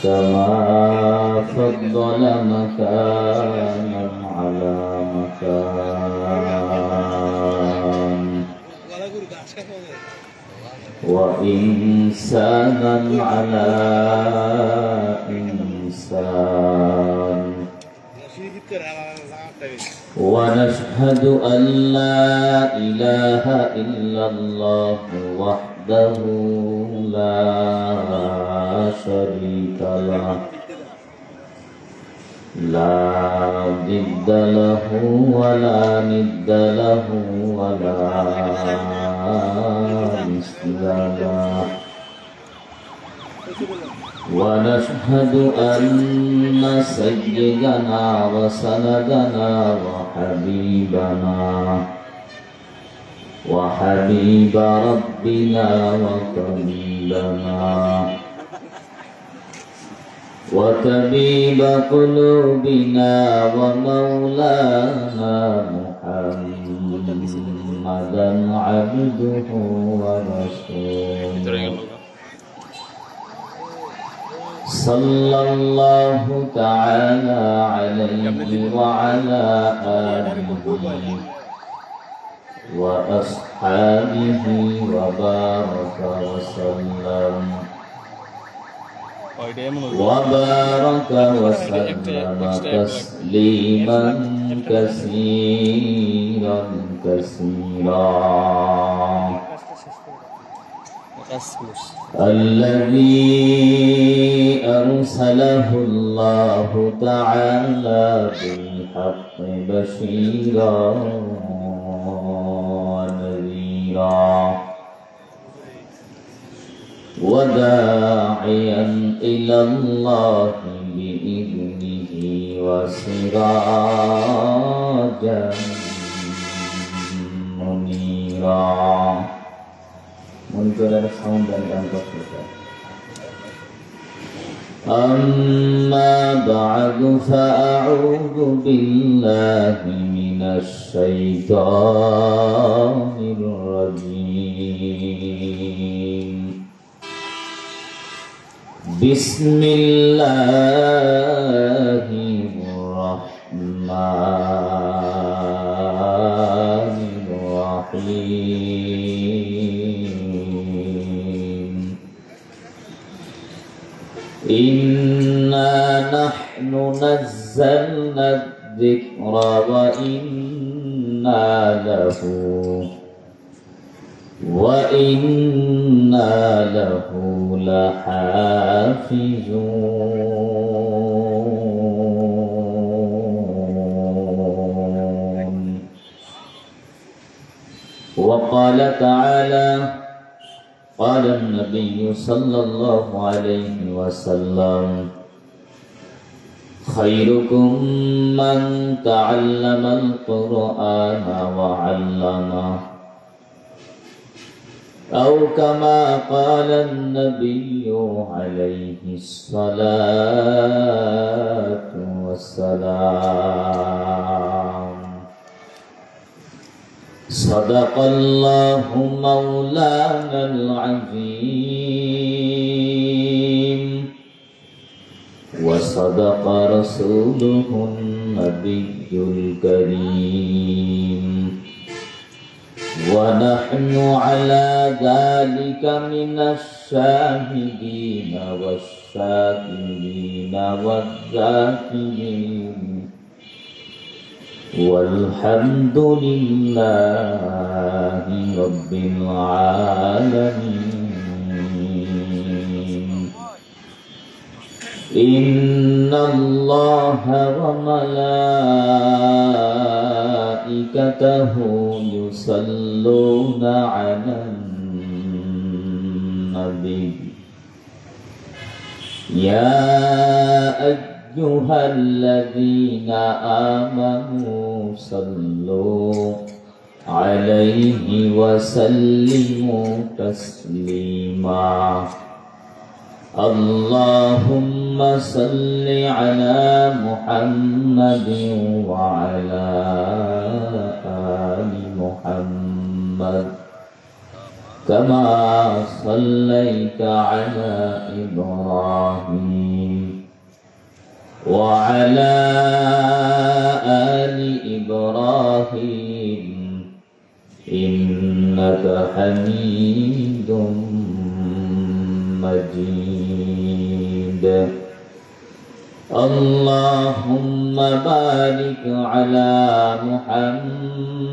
كما فضل مكانا على مكان وإنسانا على إنسان ونشهد أن لا إله إلا الله وحده لا شريك له لا ضد له ولا ند له ولا مثل له ونشهد أن سيدنا وسندنا وحبيب ربنا وطبيبنا وطبيب قلوبنا ومولانا محمدا عبده ورسوله صلى الله تعالى عليه وعلى آله وأصحابه وبارك وسلم تسليما كثيرا الذي أرسله الله تعالى بالحق بشيرا ونذيرا وداعيا إلى الله بإذنه وسراجا منيرا. Muncullah sound dan amplifier. Amma ba'du fa'a'udhu billahi minasy syaithanir rajim. Bismillahirrahmanirrahim. Inna nahnu nazzalna adh-dhikra wa inna lahu lahafizun. Wa qala ta'ala qala an-nabiy sallallahu alaihi wasallam khairukum man ta'allama al-Qur'ana wa 'allamahu أو كما قال النبي عليه الصلاة والسلام صدق الله مولانا العظيم وصدق رسوله النبي الكريم ونحن على ذلك من الشاهدين والشاكرين والذاكرين والحمد لله رب العالمين. إن الله وملائكته يصلون على النبي يا أيها الذين آمنوا صلوا عليه وسلموا تسليما. اللهم صل على محمد وعلى آل محمد كما صليت على إبراهيم وعلى آل إبراهيم إنك حميد مجيد اللهم بارك على محمد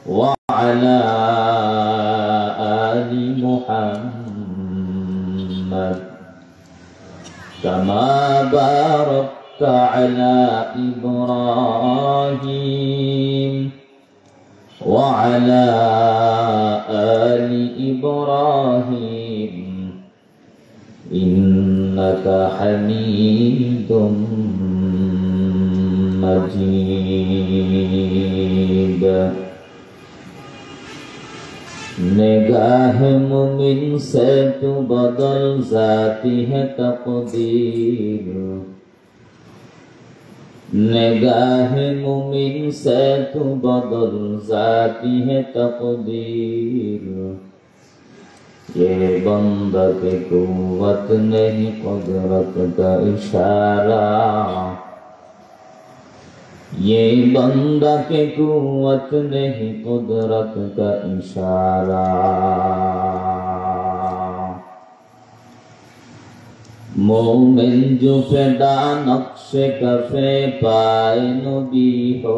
وعلى آل محمد كما باركت على إبراهيم وعلى آل إبراهيم إنك حميد مجيد निगाह मुमिन से तू बदल जाती है तकदीर निगाह मुमिन से तू बदल जाती है तकदीर ये बंदा के कुव्वत नहीं कुदरत का इशारा ये बंदा के कुव्वत नहीं कुदरत का इशारा मोमिन जो फिदा नक्शे कफे पाए नबी हो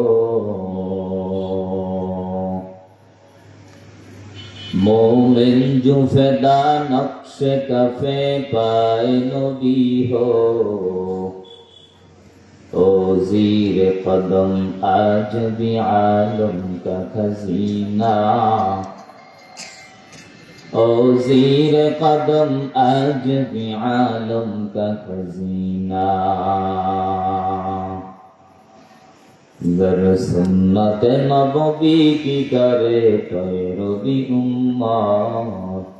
मोमिन जो फिदा नक्शे कफे पाए नबी हो ओ ज़ीर कदम आज भी आलम का खजीना ओ ज़ीर कदम आज भी आलम का खजीना गर सुन्नत नबवी की करे पैरवी उम्मत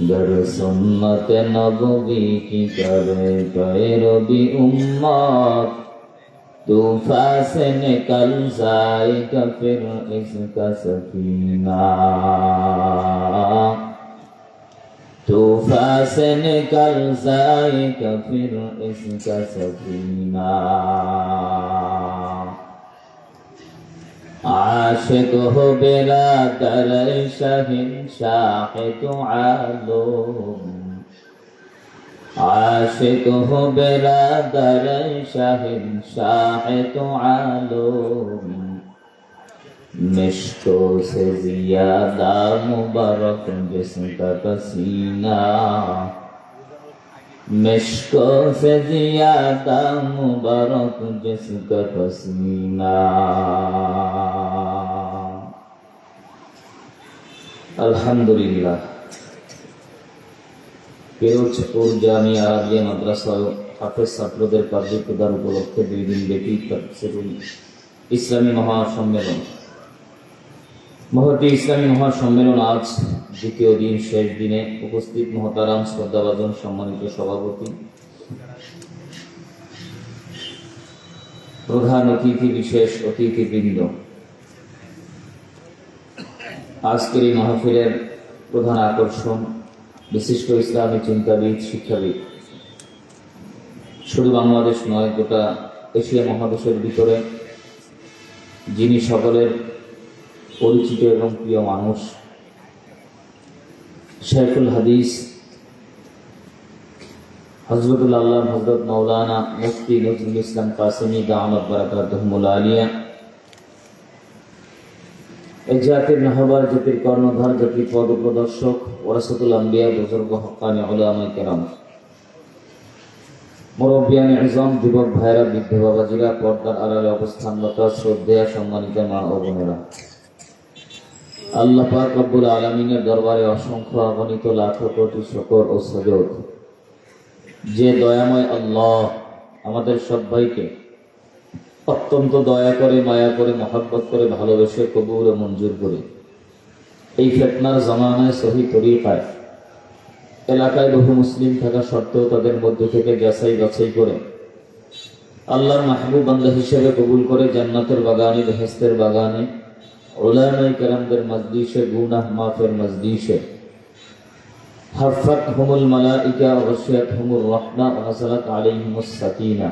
गर सुन्नत नबवी की करे पैरवी उम्मत तूफान से निकल जाएगा फिर इसका सफीना तूफान से निकल जाएगा फिर इसका सफीना आशिक हो बिरादर शहंशाह तो आलम आशिक हो बिरादर शहंशाह तो आलम मिश्को से ज़ियादा मुबारक जिसका पसीना मिश्को से ज़ियादा मुबारक जिसका पसीना अल्हम्दुलिल्लाह केरोचपुर जामिया आलिया माद्रासा हाफेज ছাত্রদের কার্যক্রম উপলক্ষে 2 দিন ব্যাপী তাফসীরুল ইসলামী মহাসম্মেলন মহতী ইসলামী মহাসম্মেলন আজ দ্বিতীয় দিন শেষ দিনে উপস্থিত মহতারাম শ্রদ্ধাভাজন সম্মানিত সভাপতি প্রধান অতিথি বিশেষ অতিথিবৃন্দ আজকের এই মাহফিলের প্রধান আকর্ষণ বিশিষ্ট ইসলামী চিন্তাবিদ শিক্ষাবিদ শুধু বাংলাদেশ নয় গোটা এশিয়া মহাদেশের ভিতরে যিনি সকলের পরিচিত এবং প্রিয় মানুষ শেখুল হাদিস হযরতুল আল্লাহ হযরত মাওলানা মুফতি নজরুল ইসলাম কাসেমি দামাত বারাকাতুহুল আলিয়া এই জাতির নাহবার জাতির কর্ণধার জাতির পদ প্রদর্শক ওয়ারাসাতুল আম্বিয়া বুজুর্গ হক্কানি উলামায়ে কেরাম মুরব্বিয়ানে ইজম যুবক ভাইরা বৃদ্ধ বাবাজিরা পর্দার আড়ালে অবস্থানরত শ্রদ্ধেয় সম্মানিত মা ও বোনেরা আল্লাহ পাক রব্বুল আলামিনের দরবারে অসংখ্য অগণিত লাখ কোটি শুকর ও সুজুদ যে দয়াময় আল্লাহ আমাদের সবাইকে অত্যন্ত দয়া করে মায়া করে মহব্বত করে ভালোবেসে কবুল ও মঞ্জুর করে এই ফিতনার জামানায় সহি তরিকায় এলাকায় বহু মুসলিম থাকা সত্ত্বেও তাদের মধ্যে থেকে যাচাই বাছাই করে আল্লাহর মাহবুব বান্দা হিসেবে কবুল করে জান্নাতের বাগানে বেহেশতের বাগানে উলামায়ে কেরামদের মজলিসে, গুনাহ মাফের মজলিসে, হাফাতহুমুল মালাইকা ওয়া গাশিয়াতহুমুর রাহমা ওয়া নাযালাত আলাইহিমুস সাকিনা।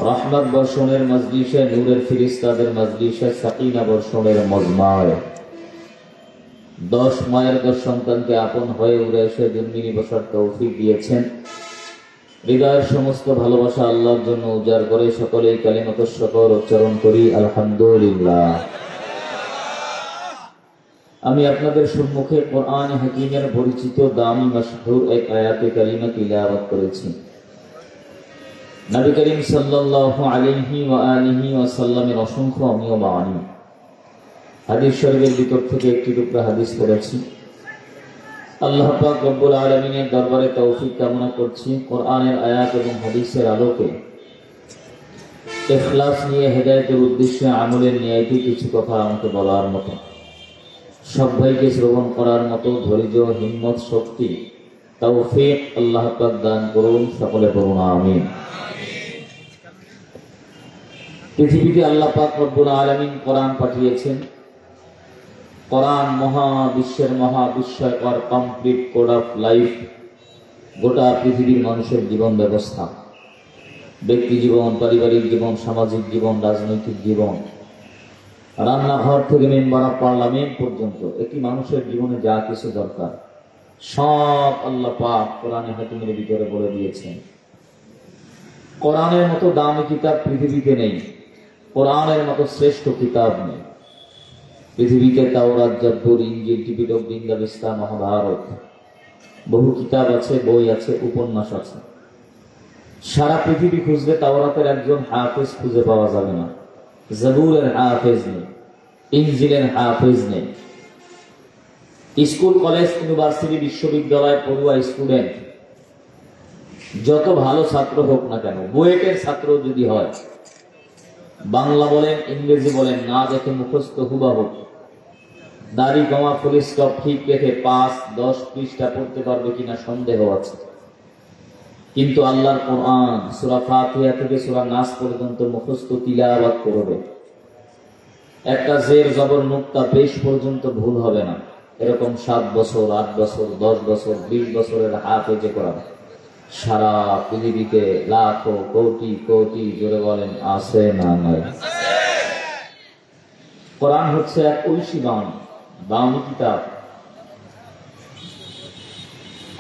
রহমত বর্ষণের মজলিসে, নূরের ফেরেশতাদের মজলিসে, সাকিনা বর্ষণের মজমায় 10 মায়ের 10 সন্তানকে আপন হয়ে উড়ে এসে জন্মিনী বসার তৌফিক দিয়েছেন। হৃদয়ের সমস্ত ভালোবাসা আল্লাহর জন্য উজাড় করে সকলেই কালিমাতুশ শুকর উচ্চারণ করি, আলহামদুলিল্লাহ। আমি আপনাদের সম্মুখে কোরআন হাকিমের পরিচিত দামি মাশহুর এক আয়াতে কারিমা তিলাওয়াত করেছি। নবী করিম সাল্লাল্লাহু আলাইহি ওয়া আলিহি ওয়াসাল্লামের অসংখ্য অমীয় বাণী, হাদিস শরীফের ভিতর থেকে একটি টুকরা হাদিস পড়েছি। আল্লাহ পাক রব্বুল আলামিনের দরবারে তৌফিক কামনা করছি কোরআনের আয়াত এবং হাদিসের আলোকে ইখলাস নিয়ে হেদায়েতের উদ্দেশ্যে আমলের নিয়তি কিছু কথা আমাকে বলার মতো, সব ভাইকে শ্রবণ করার মতো ধৈর্য, হিম্মত, শক্তি, তৌফিক আল্লাহ পাক দান করুন। সকলে বলুন আমিন। পৃথিবীতে আল্লাহ পাক রব্বুল আলামিন কোরআন পাঠিয়েছেন। কোরআন মহাবিশ্বের মহাবিস্ময়কর কমপ্লিট কোড অফ লাইফ, গোটা পৃথিবীর মানুষের জীবন ব্যবস্থা, ব্যক্তি জীবন, পারিবারিক জীবন, সামাজিক জীবন, রাজনৈতিক জীবন, রান্নাঘর থেকে মেম্বার অফ পার্লামেন্ট পর্যন্ত একটি মানুষের জীবনে যা কিছু দরকার সব আল্লাহ পাক কোরআনে হাকিমের ভিতরে বলে দিয়েছেন। কোরআনের মতো দামি কিতাব পৃথিবীতে নেই, কোরআনের মতো শ্রেষ্ঠ কিতাব নেই পৃথিবীতে। তাওরাত, জব্বুর, ইনজিল, ত্রিপিটক, বিন্দা-বিস্তা, মহাভারত, বহু কিতাব আছে, বই আছে, উপন্যাস আছে। সারা পৃথিবী খুঁজলে তাওরাতের একজন হাফেজ খুঁজে পাওয়া যাবে না, জবুরের হাফেজ নেই, ইনজিলের হাফেজ নেই। স্কুল, কলেজ, ইউনিভার্সিটি, বিশ্ববিদ্যালয় পড়ুয়া স্টুডেন্ট যত ভালো ছাত্র হোক না কেন, বুয়েটের ছাত্র যদি হয়, বাংলা বলেন, ইংরেজি বলেন, না দেখে মুখস্থ হুবাহু, দাড়ি কমা ফুল স্টপ ঠিক রেখে 5-10 পৃষ্ঠা পড়তে পারবে কিনা সন্দেহ আছে। কিন্তু আল্লাহর কোরআন সূরা ফাতিহা থেকে সূরা নাস পর্যন্ত মুখস্থ তিলাওয়াত করবে, একটা জের জবর নুক্তা পেশ পর্যন্ত ভুল হবে না। এরকম 7 বছর, 8 বছর, 10 বছর, 20 বছরের হাফেজে কোরআন সারা পৃথিবীতে লাখো, কোটি কোটি, জোরে বলেন আছে না নাই? কোরআন হচ্ছে এক ঐশী বাণী, দামি কিতাব।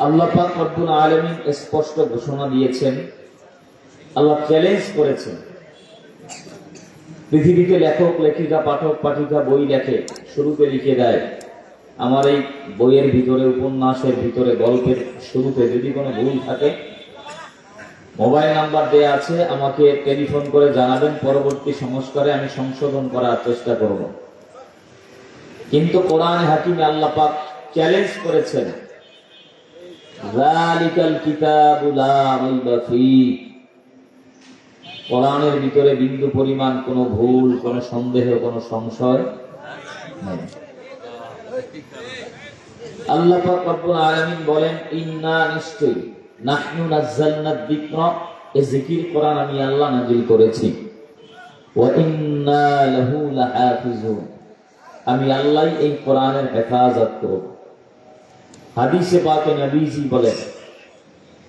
আল্লাহ পাক রব্বুল আলামিন স্পষ্ট ঘোষণা দিয়েছেন, আল্লাহ চ্যালেঞ্জ করেছেন। পৃথিবীতে লেখক, লেখিকা, পাঠক, পাঠিকা বই লেখে, শুরুতে লিখে দেয়। আমার এই বইয়ের ভিতরে, উপন্যাসের ভিতরে, গল্পের শুরুতে যদি কোনো ভুল থাকে, মোবাইল নাম্বার দেয়া আছে, আমাকে টেলিফোন করে জানাবেন, পরবর্তী সংস্কারে আমি সংশোধন করার চেষ্টা করব। কিন্তু কোরআন হাকিমে আল্লাহ পাক চ্যালেঞ্জ করেছেন, যালিকাল কিতাবু লা রাইবা ফীহ, কোরআনের ভিতরে বিন্দু পরিমাণ কোনো ভুল, কোনো সন্দেহ, কোনো সংশয় নেই। আল্লাহ পাক রব্বুল আলামিন বলেন, ইন্না নিশ্চয়ই নাহনু নাযালনা যিকরা, এই জিকির কোরআন আমি আল্লাহ নাযিল করেছি, ওয়া ইন্না লাহু লাহাফিজুন, আমি আল্লাহ এই কোরআনের হেফাজত করব। হাদিসে পাকে নবীজি বলেন,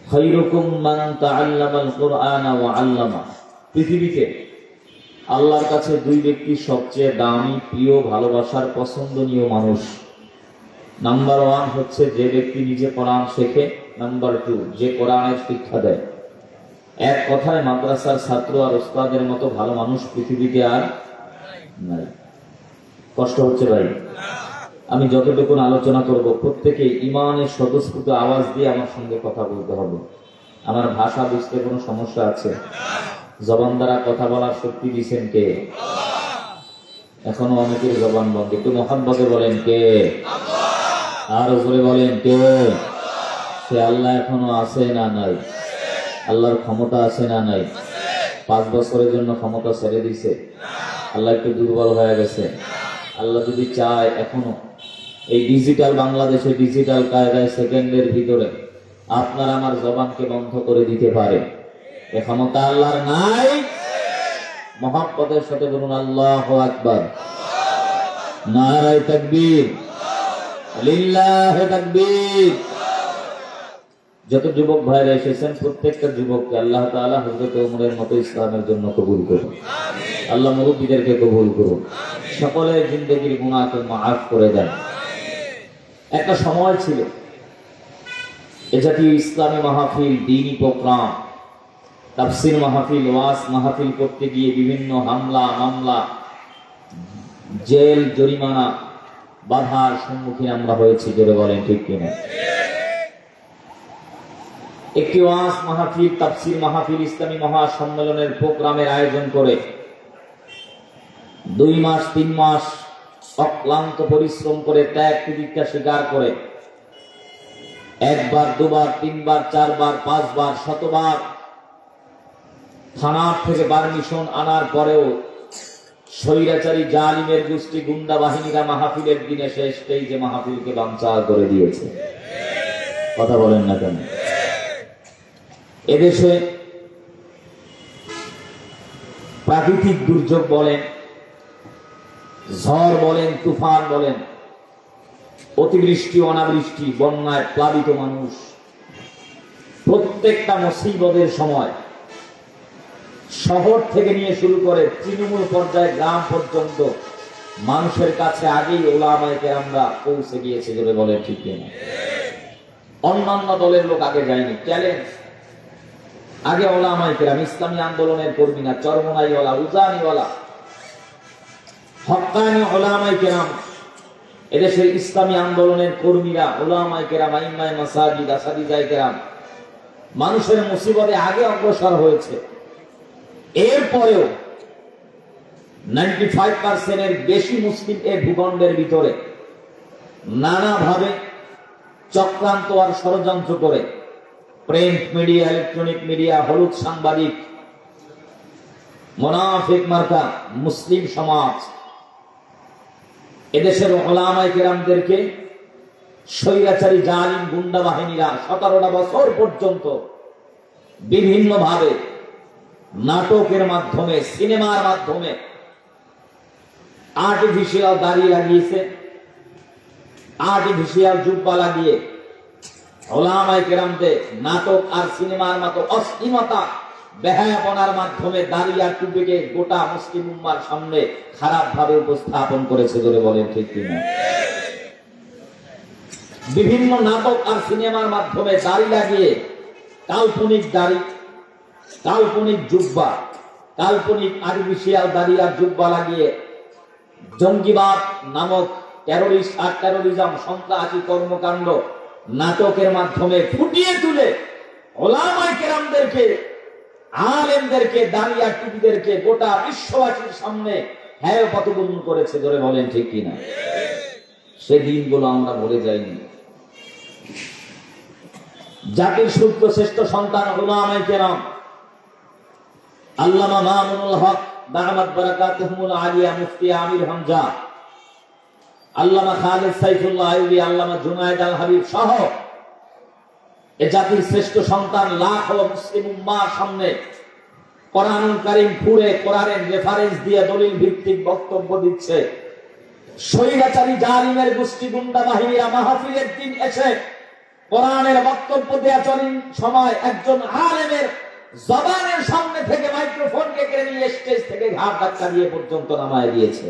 খায়রুকুম মান তাআল্লামাল কুরআনা ওয়া আল্লামা, পৃথিবীতে আল্লাহর কাছে 2 ব্যক্তি সবচেয়ে দামি, প্রিয়, ভালোবাসার, পছন্দনীয় মানুষ। নাম্বার 1 হচ্ছে যে ব্যক্তি নিজে কোরআন শেখে, নাম্বার 2 যে কোরআনের শিক্ষা দেয়। এক কথায় মাদ্রাসার ছাত্র আর ওস্তাদের মতো ভালো মানুষ পৃথিবীতে আর নাই। কষ্ট হচ্ছে ভাই? আমি যতটুকু আলোচনা করব, প্রত্যেকে ইমানের স্বতঃস্ফূর্ত আওয়াজ দিয়ে আমার সঙ্গে কথা বলতে হবে। আমার ভাষা বুঝতে কোনো সমস্যা আছে? জবান দ্বারা কথা বলার শক্তি দিয়েছেন কে? এখনো অনেকের জবান বন্ধ, একটু মহাব্বতে বলেন কে? আর উপরে বলেন কে? সে আল্লাহ এখনো আছে না নাই? আল্লাহর ক্ষমতা আছে না নাই? 5 বছরের জন্য ক্ষমতা ছেড়ে দিছে? আল্লাহ একটু দুর্বল হয়ে গেছে? আল্লাহ যদি চায় এখনো এই ডিজিটাল বাংলাদেশে, ডিজিটাল কায়দায় সেকেন্ডের ভিতরে আপনার আমার জবানকে বন্ধ করে দিতে পারে। এ ক্ষমতা আল্লাহর নাই? মহব্বতের সাথে বলুন আল্লাহু আকবার। নারায়ে তাকবীর, লিল্লাহি তাকবীর। যত যুবক ভাইরা এসেছেন প্রত্যেকটা যুবককে আল্লাহ তাআলা হযরত ওমরের মতো ইসলামের জন্য কবুল করুন। আল্লাহ মুরব্বিদেরকে কবুল করুন। সকলের জিন্দেগির গুনাহকে মাফ করে দেন। একটা সময় ছিল এ জাতীয় ইসলামী মাহফিল, দ্বীনি প্রোগ্রাম, তাফসীর মাহফিল, ওয়াজ মাহফিল করতে গিয়ে বিভিন্ন হামলা মামলা, জেল জরিমানা, বাধার সম্মুখীন আমরা হয়েছি। জোরে বলেন ঠিক কিনা? একটি ওয়াজ মাহফিল, তাফসীর মাহফিল, ইসলামী মহাসম্মেলনের প্রোগ্রামের আয়োজন করে 2 মাস 3 মাস অক্লান্ত পরিশ্রম করে, ত্যাগ তিতিক্ষা স্বীকার করে, 1 বার 2 বার 3 বার 4 বার 5 বার শতবার থানার থেকে পারমিশন আনার পরেও স্বৈরাচারী জালিমের গোষ্ঠী গুন্ডা বাহিনীরা মাহফিলের দিনে শেষ স্টেজে মাহফিলকে বানচাল করে দিয়েছে। কথা বলেন না কেন? এদেশে প্রাকৃতিক দুর্যোগ বলেন, ঝড় বলেন, তুফান বলেন, অতিবৃষ্টি অনাবৃষ্টি, বন্যায় প্লাবিত মানুষ, প্রত্যেকটা মুসিবতের সময় শহর থেকে নিয়ে শুরু করে তৃণমূল পর্যায়ে গ্রাম পর্যন্ত মানুষের কাছে আগেই ওলামায়ে কেরামরা পৌঁছে গিয়েছে। বলে বলেন ঠিক কিনা? অন্যান্য দলের লোক আগে যায়নি। চ্যালেঞ্জ, আগে ওলামায়ে কেরাম, ইসলামী আন্দোলনের কর্মীরা, চরমনাইওয়ালা, উজানিওয়ালা, হক্কানি ওলামায়ে কেরাম, এদেশের ইসলামী আন্দোলনের কর্মীরা, ওলামায়ে কেরাম, আইম্মায়ে মাসাজিদ, আসাদিজায়ে কেরাম মানুষের মুসিবতে আগে অগ্রসর হয়েছে। এরপরেও 95% এর বেশি মুসলিম এই ভূখণ্ডের ভিতরে নানাভাবে চক্রান্ত আর ষড়যন্ত্র করে প্রিন্ট মিডিয়া, ইলেকট্রনিক মিডিয়া, হলুদ সাংবাদিক, মুনাফিক মার্কা মুসলিম সমাজ এদেশের উলামায়ে কেরামদেরকে স্বৈরাচারী জালিম গুন্ডা বাহিনীরা 17টা বছর পর্যন্ত বিভিন্নভাবে নাটকের মাধ্যমে, সিনেমার মাধ্যমে আর্টিফিশিয়াল দাড়ি লাগিয়েছে, আর্টিফিশিয়াল জুব্বা লাগিয়ে উলামায়ে কেরামদের নাটক আর সিনেমার মতো অশ্লীলতা বেহায়াপনার মাধ্যমে দাড়ি আর টুপিকে গোটা মুসলিম উম্মার সামনে খারাপ ভাবে উপস্থাপন করেছে। জোরে বলেন ঠিক কিনা? বিভিন্ন নাটক আর সিনেমার মাধ্যমে দাড়ি লাগিয়ে, কাল্পনিক দাড়ি, কাল্পনিক জুব্বা, কাল্পনিক আর্টিফিশিয়াল দাড়ি আর জুব্বা লাগিয়ে জঙ্গিবাদ নামক টেরোরিস্ট আর টেরোরিজম, সন্ত্রাসী কর্মকাণ্ড নাটকের মাধ্যমে ফুটিয়ে তুলে উলামায়ে কেরামদেরকে, আলেমদেরকে, দাড়ি আর টুপিদেরকে গোটা বিশ্ববাসীর সামনে হেয় প্রতিপন্ন করেছে। ধরে বলেন ঠিক কিনা? সে দিনগুলো আমরা ভুলে যাইনি। জাতির সূর্য শ্রেষ্ঠ সন্তান উলামায়ে কেরাম, আল্লামা মামুনুল হক দামাত বারাকাতুহুল আলিয়া, মুফতি আমির হামজা, আল্লামা খালিদ সাইফুল্লাহ আইয়ুবী, আল্লামা জুনায়েদ আল হাবিব সহ এ জাতির শ্রেষ্ঠ সন্তান লাখো মুসলিম উম্মার সামনে কোরআনুল কারীম খুঁড়ে, কোরআনের রেফারেন্স দিয়ে দলিল ভিত্তিক বক্তব্য দিচ্ছে। স্বৈরাচারী জালিমের গোষ্ঠী গুন্ডা বাহিনীরা মাহফিলের দিন এসে কোরআনের বক্তব্য দেওয়া চলিন সময় একজন আলেমের জবানের সামনে থেকে মাইক্রোফোনকে কেড়ে নিয়ে স্টেজ থেকে ঘাট ধাক্কা দিয়ে পর্যন্ত নামায় দিয়েছে।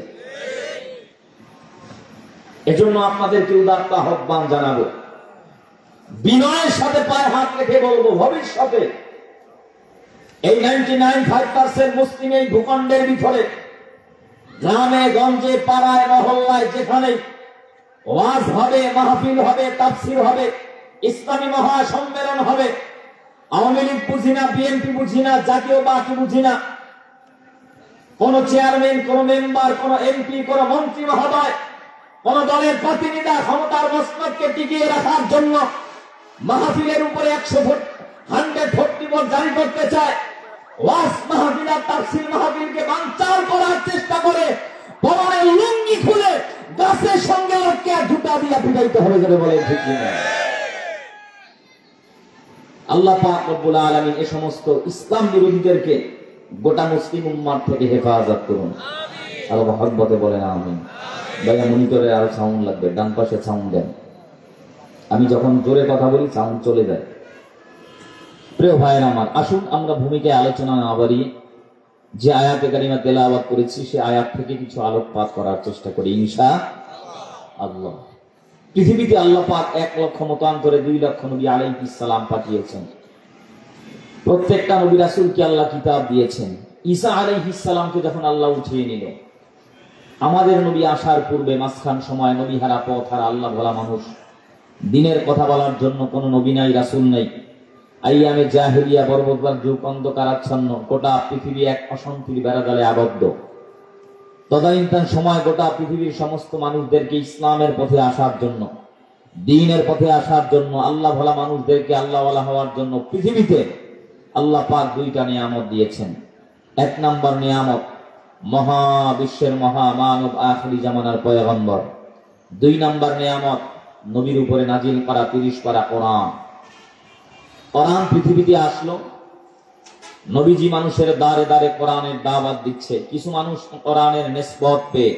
এজন্য আপনাদেরকে উদাত্ত আহ্বান জানাবো, বিনয়ের সাথে পায়ে হাত রেখে বলবো, ভবিষ্যতে এই 99.5% মুসলিম এই ভূখণ্ডের ভিতরে গ্রামে গঞ্জে পাড়ায় মহল্লায় যেখানে ওয়াজ হবে, মাহফিল হবে, তাফসীর হবে, ইসলামী মহাসম্মেলন হবে, আওয়ামী লীগ বুঝি না, বিএনপি বুঝি না, জাতীয় পার্টি বুঝি না, কোন চেয়ারম্যান, কোন মেম্বার, কোন এমপি, কোন মন্ত্রী মহোদয়, কোন দলের প্রতিনিধি ক্ষমতার মসনদকে টিকিয়ে রাখার জন্য মাহফিলের উপরে 140 ভোট জারি করতে চায়, ওয়াজ মাহফিল আর তাফসীর মাহফিলকে বানচাল করার চেষ্টা করে, পরনের লুঙ্গি খুলে গাছের সঙ্গে লটকে জুতা দিয়ে পিটাইতে হবে। যাবে বলে ঠিক না? আল্লাহ পাক রব্বুল আলামিন এই সমস্ত ইসলাম বিরোধীদেরকে গোটা মুসলিম উম্মার থেকে হেফাজত করুন। আল্লাহ মহব্বতে বলেন আমিন। ভাইয়া মনিটরে আরো সাউন্ড লাগবে, ডান পাশে সাউন্ড দেন। আমি যখন জোরে কথা বলি সাউন্ড চলে যায়। প্রিয় ভাইয়েরা আমার, আসুন আমরা ভূমিকায় আলোচনা না বাড়িয়ে যে আয়াতে কারিমা তেলাওয়াত করেছি সে আয়াত থেকে কিছু আলোকপাত করার চেষ্টা করি ইনশাআল্লাহ। পৃথিবীতে আল্লাহ পাক 1 লক্ষ মতান্তরে 2 লক্ষ নবী আলাইহিস সালাম পাঠিয়েছেন। প্রত্যেকটা নবী রাসূলকে আল্লাহ কিতাব দিয়েছেন। ঈসা আলাইহিস সালামকে যখন আল্লাহ উঠিয়ে নিল, আমাদের নবী আসার পূর্বে মাঝখান সময় নবী হারা পথ হারা আল্লাহ ভোলা মানুষ, দিনের কথা বলার জন্য কোনো নবী নাই, রাসূল নাই। আইয়ামে জাহেলিয়া বর্বরতার যুগ, অন্ধকারাচ্ছন্ন, গোটা পৃথিবী এক অশান্তির বেড়াজালে আবদ্ধ। তদানীন্তন সময় গোটা পৃথিবীর সমস্ত মানুষদেরকে ইসলামের পথে আসার জন্য, দ্বীনের পথে আসার জন্য, আল্লাহ ভোলা মানুষদেরকে আল্লাহওয়ালা হওয়ার জন্য পৃথিবীতে আল্লাহ পাক 2টা নিয়ামত দিয়েছেন। 1 নম্বর নিয়ামত মহাবিশ্বের মহামানব আখিরি জামানার পয়গম্বর। 2 নম্বর নিয়ামত নবীর উপরে নাজিল করা 30 পারা কোরআন। কোরআন পৃথিবীতে আসলো, নবীজি মানুষের দ্বারে দ্বারে কোরআনের দাওয়াত দিচ্ছে। কিছু মানুষ কোরআনের নিসবত পেয়ে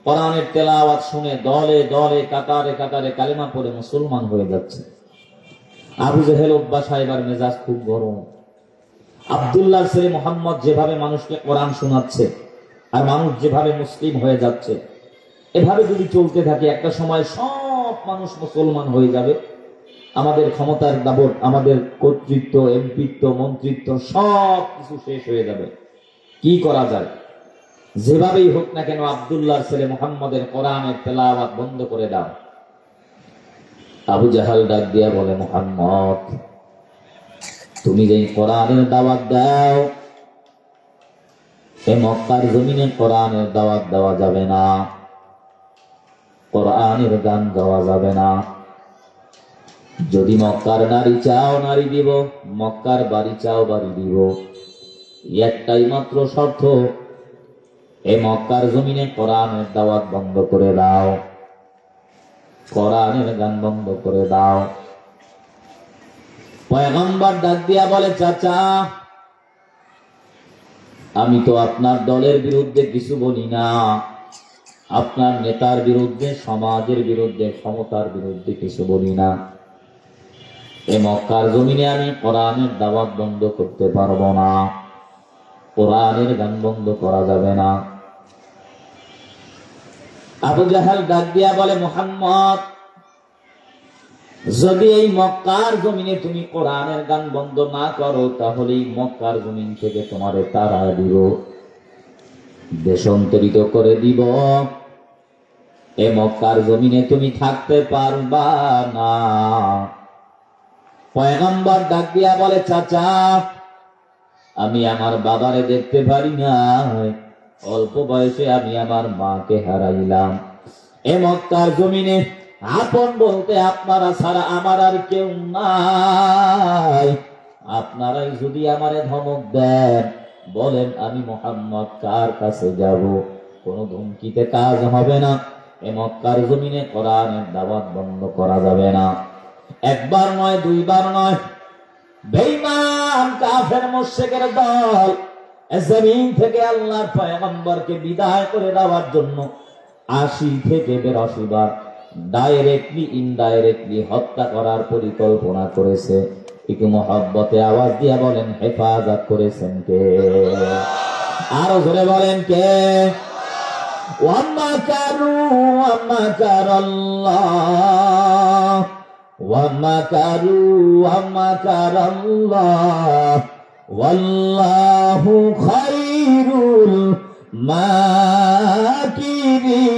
কোরআনের তেলাওয়াত শুনে দলে দলে কাতারে কাতারে কালেমা পড়ে মুসলমান হয়ে যাচ্ছে। আবু জেহেল উতবা সাহেবের মেজাজ খুব গরম। আব্দুল্লাহর ছেলে মুহাম্মদ যেভাবে মানুষকে কোরআন শোনাচ্ছে আর মানুষ যেভাবে মুসলিম হয়ে যাচ্ছে, এভাবে যদি চলতে থাকে একটা সময় সব মানুষ মুসলমান হয়ে যাবে। আমাদের ক্ষমতার দাবট, আমাদের কর্তৃত্ব, এমপিত্ব, মন্ত্রিত্ব সব কিছু শেষ হয়ে যাবে। কি করা যায়? যেভাবেই হোক না কেন আব্দুল্লাহর ছেলে মুহাম্মদের কোরআনের তেলাওয়াত বন্ধ করে দাও। আবু জাহাল ডাক দিয়া বলে, মুহাম্মদ তুমি যে কোরআনের দাওয়াত দাও, এ মক্কার জমিনে কোরআনের দাওয়াত দেওয়া যাবে না, কোরআনের গান গাওয়া যাবে না। যদি মক্কার নারী চাও নারী দিব, মক্কার বাড়ি চাও বাড়ি দিব, একটাই মাত্র শর্ত, এ মক্কার জমিনে কোরআনের দাওয়াত বন্ধ করে দাও, কোরআনের গান বন্ধ করে দাও। পয়গম্বর ডাক দিয়া বলে, চাচা আমি তো আপনার দলের বিরুদ্ধে কিছু বলি না, আপনার নেতার বিরুদ্ধে, সমাজের বিরুদ্ধে, ক্ষমতার বিরুদ্ধে কিছু বলি না। এ মক্কার জমিনে আমি কোরআনের দাওয়াত বন্ধ করতে পারবো না, কোরআনের গান বন্ধ করা যাবে না। আবু জাহেল ডাক দিয়া বলে, মুহাম্মদ যদি এই মক্কার জমিনে তুমি কোরআনের গান বন্ধ না করো, তাহলে এই মক্কার জমিন থেকে তোমারে তাড়া দিব, দেশান্তরিত করে দিব, এ মক্কার জমিনে তুমি থাকতে পারবা না। পয়গম্বর ডাক দিয়া বলে, চাচা আমি আমার বাবারে দেখতে পারি না, অল্প বয়সে আমি আমার মাকে হারাইলাম। এ মক্কার জমিনে আপন বলতে আপনারা ছাড়া আমার আর কেউ নাই। আপনারাই যদি আমারে ধমক দেন, বলেন আমি মুহাম্মদ কার কাছে যাব, কোন ধমকিতে কাজ হবে না। এ মক্কার জমিনে কোরআনের দাওয়াত বন্ধ করা যাবে না। একবার নয়, দুইবার নয়, বেঈমান কাফের মুশরিকের দল জমিন থেকে আল্লাহর পয়গম্বরকে বিদায় করে দেওয়ার জন্য 80 থেকে 82 বার ডাইরেক্টলি ইনডাইরেক্টলি হত্যা করার পরিকল্পনা করেছে। একটু মহব্বতে আওয়াজ দিয়া বলেন, হেফাজত করেছেন কে? আরো জোরে বলেন কে? ওয়ামাকারু ওয়ামাকারাল্লাহ, ওয়ামাকারু ওয়ামাকারাল্লাহ, ওয়াল্লাহু খায়রুল মাকিরিন।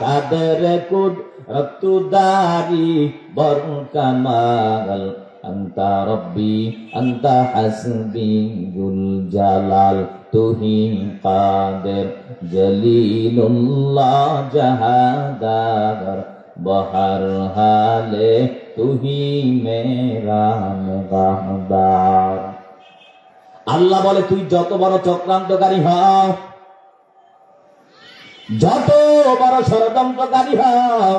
কাদের কুদরতদারি বরকামাল, আন্তা রব্বি আন্তা হাসবি জুল জালাল, তুহি কাদের জলিলুল্লাহ জাহাদার, বহর হালে তুহি মেরা নিগাহদার। আল্লাহ বলে, তুই যত বড় চক্রান্তকারী হও, যত বড় ষড়যন্ত্রকারী হও,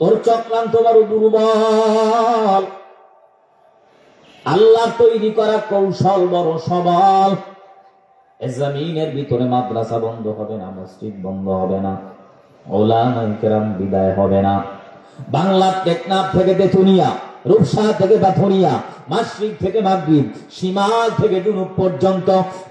তোর চক্রান্ত বড় দুর্বল। আল্লাহ তৈরি করা কৌশল বড় সবল। জমিনের ভিতরে মাদ্রাসা বন্ধ হবে না, মসজিদ বন্ধ হবে না, উলামায়ে কেরাম বিদায় হবে না। বাংলার টেকনাফ থেকে তেতুনিয়া, রূপসা থেকে পাথুরিয়া, মাশরিক থেকে মাগরিব, শিমাল থেকে জুনুব পর্যন্ত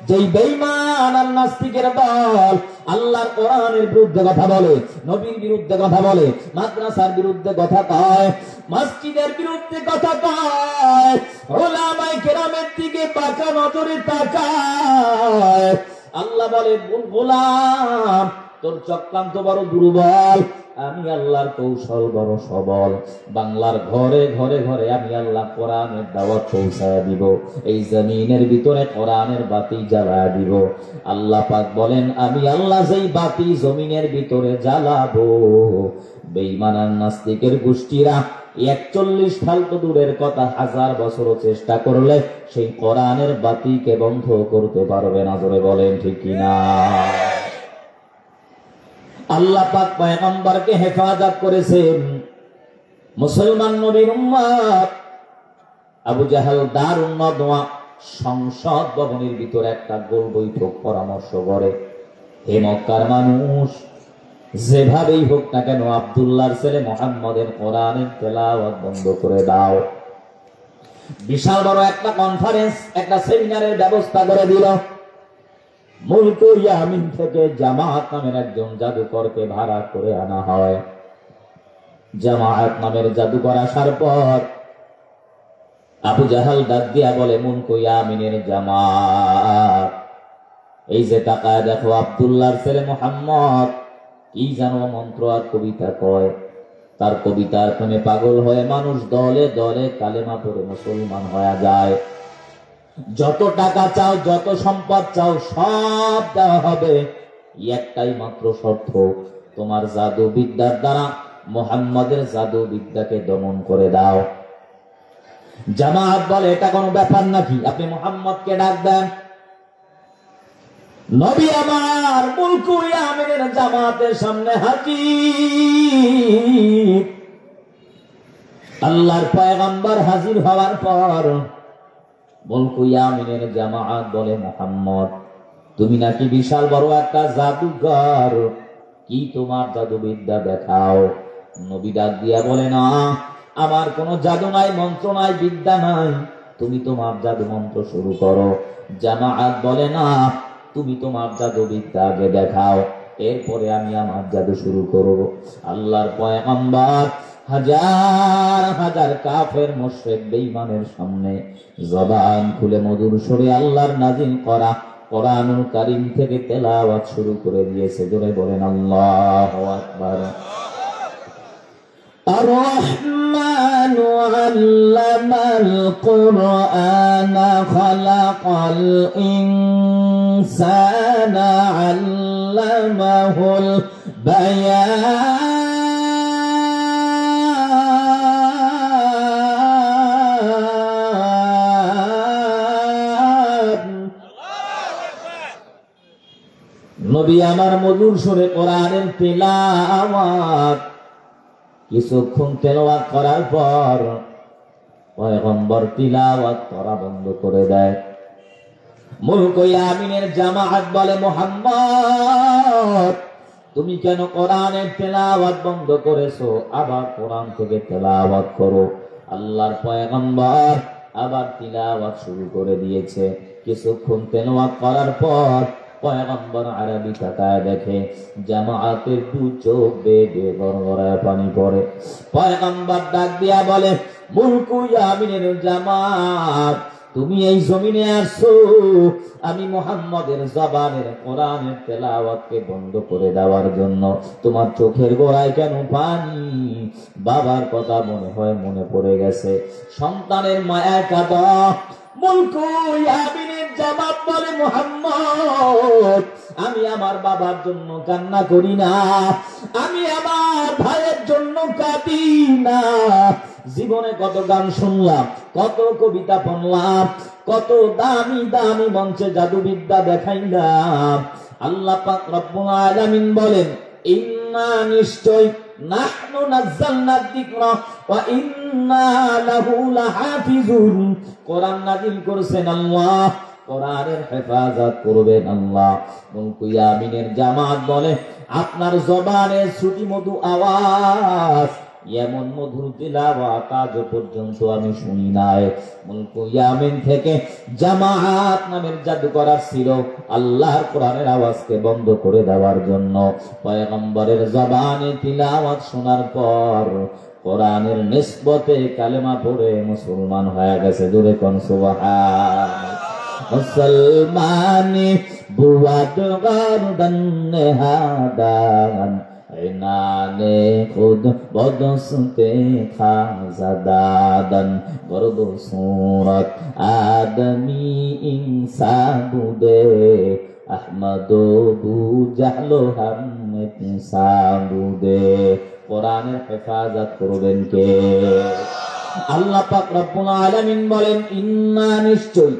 যেই বেঈমান আর নাস্তিকের দল আল্লাহর কোরআনের বিরুদ্ধে কথা বলে, নবীর বিরুদ্ধে কথা বলে, মাদ্রাসার বিরুদ্ধে কথা কয়, মসজিদের বিরুদ্ধে কথা কয়, উলামায়ে কেরামের দিকে পাকা নজরে তাকায়, আল্লাহ বলে গোলাম তোর চক্রান্ত বড় দুর্বল, আমি আল্লাহর কৌশল বড় সবল। বাংলার ঘরে ঘরে ঘরে আমি আল্লাহ কোরআনের দাওয়াত পৌঁছায় দিব, এই জমিনের ভিতরে কোরআনের বাতি জ্বালায় দিব। আল্লাহ পাক বলেন আমি আল্লাহ যেই বাতি জমিনের ভিতরে জ্বালাবো, বেঈমান আর নাস্তিকের গোষ্ঠীরা 41 ফালতু দূরের কথা 1000 বছরও চেষ্টা করলে সেই কোরআনের বাতিকে বন্ধ করতে পারবে না। জোরে বলেন ঠিক কিনা? আল্লাহ পাক পয়গম্বরকে হেফাজত করেছেন। মুসলমান নবীর উম্মত আবু জাহেল দারুন নদওয়া সংসদ ভবনের ভিতরে একটা গোল বৈঠক পরামর্শ করে, হে মক্কার মানুষ, যেভাবেই হোক না কেন আব্দুল্লাহর ছেলে মুহাম্মদের কোরআনের তেলাওয়াত বন্ধ করে দাও। বিশাল বড় একটা কনফারেন্স, একটা সেমিনারের ব্যবস্থা করে দিল। মুলক ইয়ামিন থেকে জামাআত নামের একজন জাদুকরকে ভাড়া করে আনা হয়। জামাআত নামের জাদুকর আসার পর আবু জাহেল ডাক দিয়া বলে, মুলক ইয়ামিনের জামাআত, এই যে তাকায় দেখো আব্দুল্লাহর ছেলে মুহাম্মদ কি জানো মন্ত্র আর কবিতা কয়, তার কবিতার প্রেমে পাগল হয়ে মানুষ দলে দলে কালেমা পড়ে মুসলমান হয়ে যায়। যত টাকা চাও, যত সম্পদ চাও, সব দেওয়া হবে, একটাই মাত্র শর্ত, তোমার জাদু বিদ্যার দ্বারা মুহাম্মাদের জাদু বিদ্যাকে দমন করে দাও। জামাআত বলে এটা কোনো ব্যাপার নাকি, আপনি মুহাম্মদকে ডাক দেন। নবী আমার মুলক ইয়ামিনের জামাতের সামনে হাজির। আল্লাহর পয়গম্বর হাজির হওয়ার পর মুলক ইয়ামিনের জামাআত বলে, মুহাম্মদ তুমি নাকি বিশাল বড় একটা জাদুকর, কি তোমার জাদুবিদ্যা দেখাও। নবী ডাক দিয়া বলে, না আমার কোনো জাদু নাই, মন্ত্র নাই, বিদ্যা নাই, তুমি তোমার জাদু মন্ত্র শুরু করো। জামাআত বলে, না তুমি তোমার জাদু বিদ্যা আগে দেখাও, এরপরে আমি আমার জাদু শুরু করব। আল্লাহর পয়গম্বর হাজার হাজার কাফের মুশরিক বেঈমানের সামনে জবান খুলে মধুর সুরে আল্লাহর নাজিল করা কোরআনুল কারীম থেকে তেলাওয়াত শুরু করে দিয়েছে। জোরে বলেন আল্লাহু আকবার। الرحمن علم القرآن خلق الإنسان علمه البيان। নবী আমার মধুর সুরে কোরআনের তিলাওয়াত কিছুক্ষণ তেলাওয়াত করার পর পয়গম্বর তিলাওয়াত করা বন্ধ করে দেয়। মুলক ইয়ামিনের জামাআত বলে, মুহাম্মদ তুমি কেন কোরআনের তেলাওয়াত বন্ধ করেছো? আবার কোরআন থেকে তেলাওয়াত করো। আল্লাহর পয়গম্বর আবার তিলাওয়াত শুরু করে দিয়েছে। কিছুক্ষণ তেলাওয়াত করার পর পয়গম্বর আরবি তাকায় দেখে জামাআতের দু চোখ বেয়ে গড়গড়ায় পানি পড়ে। পয়গম্বর ডাক দিয়া বলে, মুলক ইয়ামিনের জামাত, তুমি এই জমিনে আসছো আমি মুহাম্মদের জবানের কোরআনের তেলাওয়াতকে বন্ধ করে দেওয়ার জন্য। তোমার চোখের গোড়ায় কেন পানি? বাবার কথা মনে হয় মনে পড়ে গেছে, সন্তানের মায়া কাঁদা। মুলক ইয়ামিনের জবাব বলে, মুহাম্মদ আমি আমার বাবার জন্য কান্না করি না, আমি আমার ভাইয়ের জন্য কাঁদি না। জীবনে কত গান শুনলাম, কত কবিতা পড়লাম, কত দামি দামি মঞ্চে জাদুবিদ্যা দেখাইলাম। আল্লাহ পাক রব্বুল আলামিন বলেন, ইন্না নিশ্চয় নাহনু নাযালনা যিকরা ওয়া ইন্না লাহু লাহাফিজুন। কোরআন নাযিল করেছেন আল্লাহ, কোরআনের হেফাজত করবেন আল্লাহ। মুলকু ইয়ামিনের জামাত বলে আপনার জবানের শ্রুতি মধু আওয়াজ, এমন মধুর তিলাওয়াত আজ পর্যন্ত আমি শুনি নাই। মুলকু ইয়ামিন থেকে জামাত নামের জাদুকর ছিল আল্লাহর কোরআনের আওয়াজকে বন্ধ করে দেওয়ার জন্য। পয়গম্বরের জবানে তিলাওয়াত শোনার পর কোরআনের নিসবতে কালেমা পড়ে মুসলমান হয়ে গেছে। জোরে কোন সুবহান। মুসলমানি বুয়াদ গারদান নেহাদান, ইনানে খুদ বদসতে খাজাদাদান, গর্ব সুরত আদমি ইনসা বুদে, আহমদ বু জাহলো হামত সাবুদে। কোরআনের হেফাজত করবেন কে? আল্লাহ পাক রব্বুল আলামিন বলেন ইন্না নিশ্চয়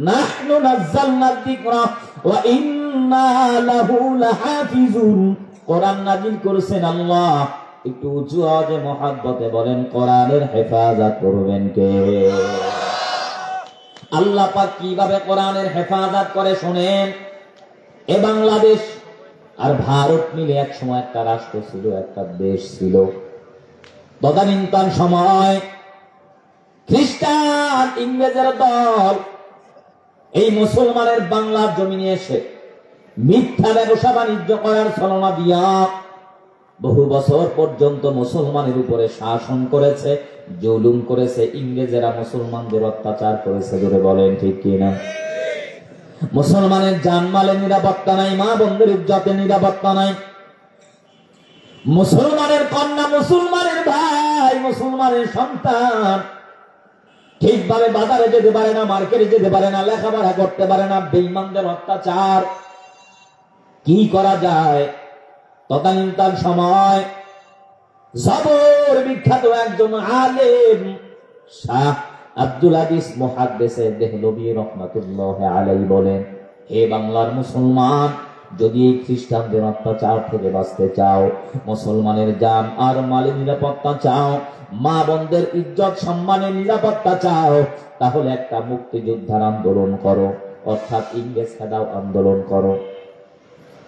নাহনু নাযালনা যিকরা ওয়া ইন্না লাহু লাহাফিজুন। কোরআন নাযিল করেছেন আল্লাহ। একটু উঁচু আওয়াজে মহব্বতে বলেন কোরআনের হেফাজত করবেন কে? আল্লাহ পাক কিভাবে কোরআনের হেফাজত করে শুনেন। এ বাংলাদেশ আর ভারত মিলে এক সময় একটা রাষ্ট্র ছিল, একটা দেশ ছিল। তদানীন্তন সময় খ্রিস্টান ইংরেজের দল এই মুসলমানের বাংলার জমিনে এসে মিথ্যা ব্যবসা বাণিজ্য করার ছলনা দিয়া বহু বছর পর্যন্ত মুসলমানের উপরে শাসন করেছে, জুলুম করেছে। ইংরেজেরা মুসলমানদের অত্যাচার করেছে। জোরে বলেন ঠিক কিনা? মুসলমানের জানমালের নিরাপত্তা নাই, মা বোনদের ইজ্জতের নিরাপত্তা নাই। মুসলমানের কন্যা, মুসলমানের ভাই, মুসলমানের সন্তান ঠিকভাবে বাজারে যেতে পারে না, মার্কেটে যেতে পারে না, লেখাপড়া করতে পারে না। বেঈমানদের অত্যাচার। কি করা যায়? তদানীন্তন সময় জবর বিখ্যাত একজন আলেম শাহ আব্দুল হাদিস মুহাদ্দিসে দেহলভী রাহমাতুল্লাহি আলাইহি বলেন, হে বাংলার মুসলমান, যদি এই খ্রিস্টানদের অত্যাচার থেকে বাঁচতে চাও, মুসলমানের জান আর মালের নিরাপত্তা চাও, মা বোনদের ইজ্জত সম্মানের নিরাপত্তা চাও, তাহলে একটা মুক্তিযোদ্ধার আন্দোলন করো, অর্থাৎ ইংরেজ খেদাও আন্দোলন করো।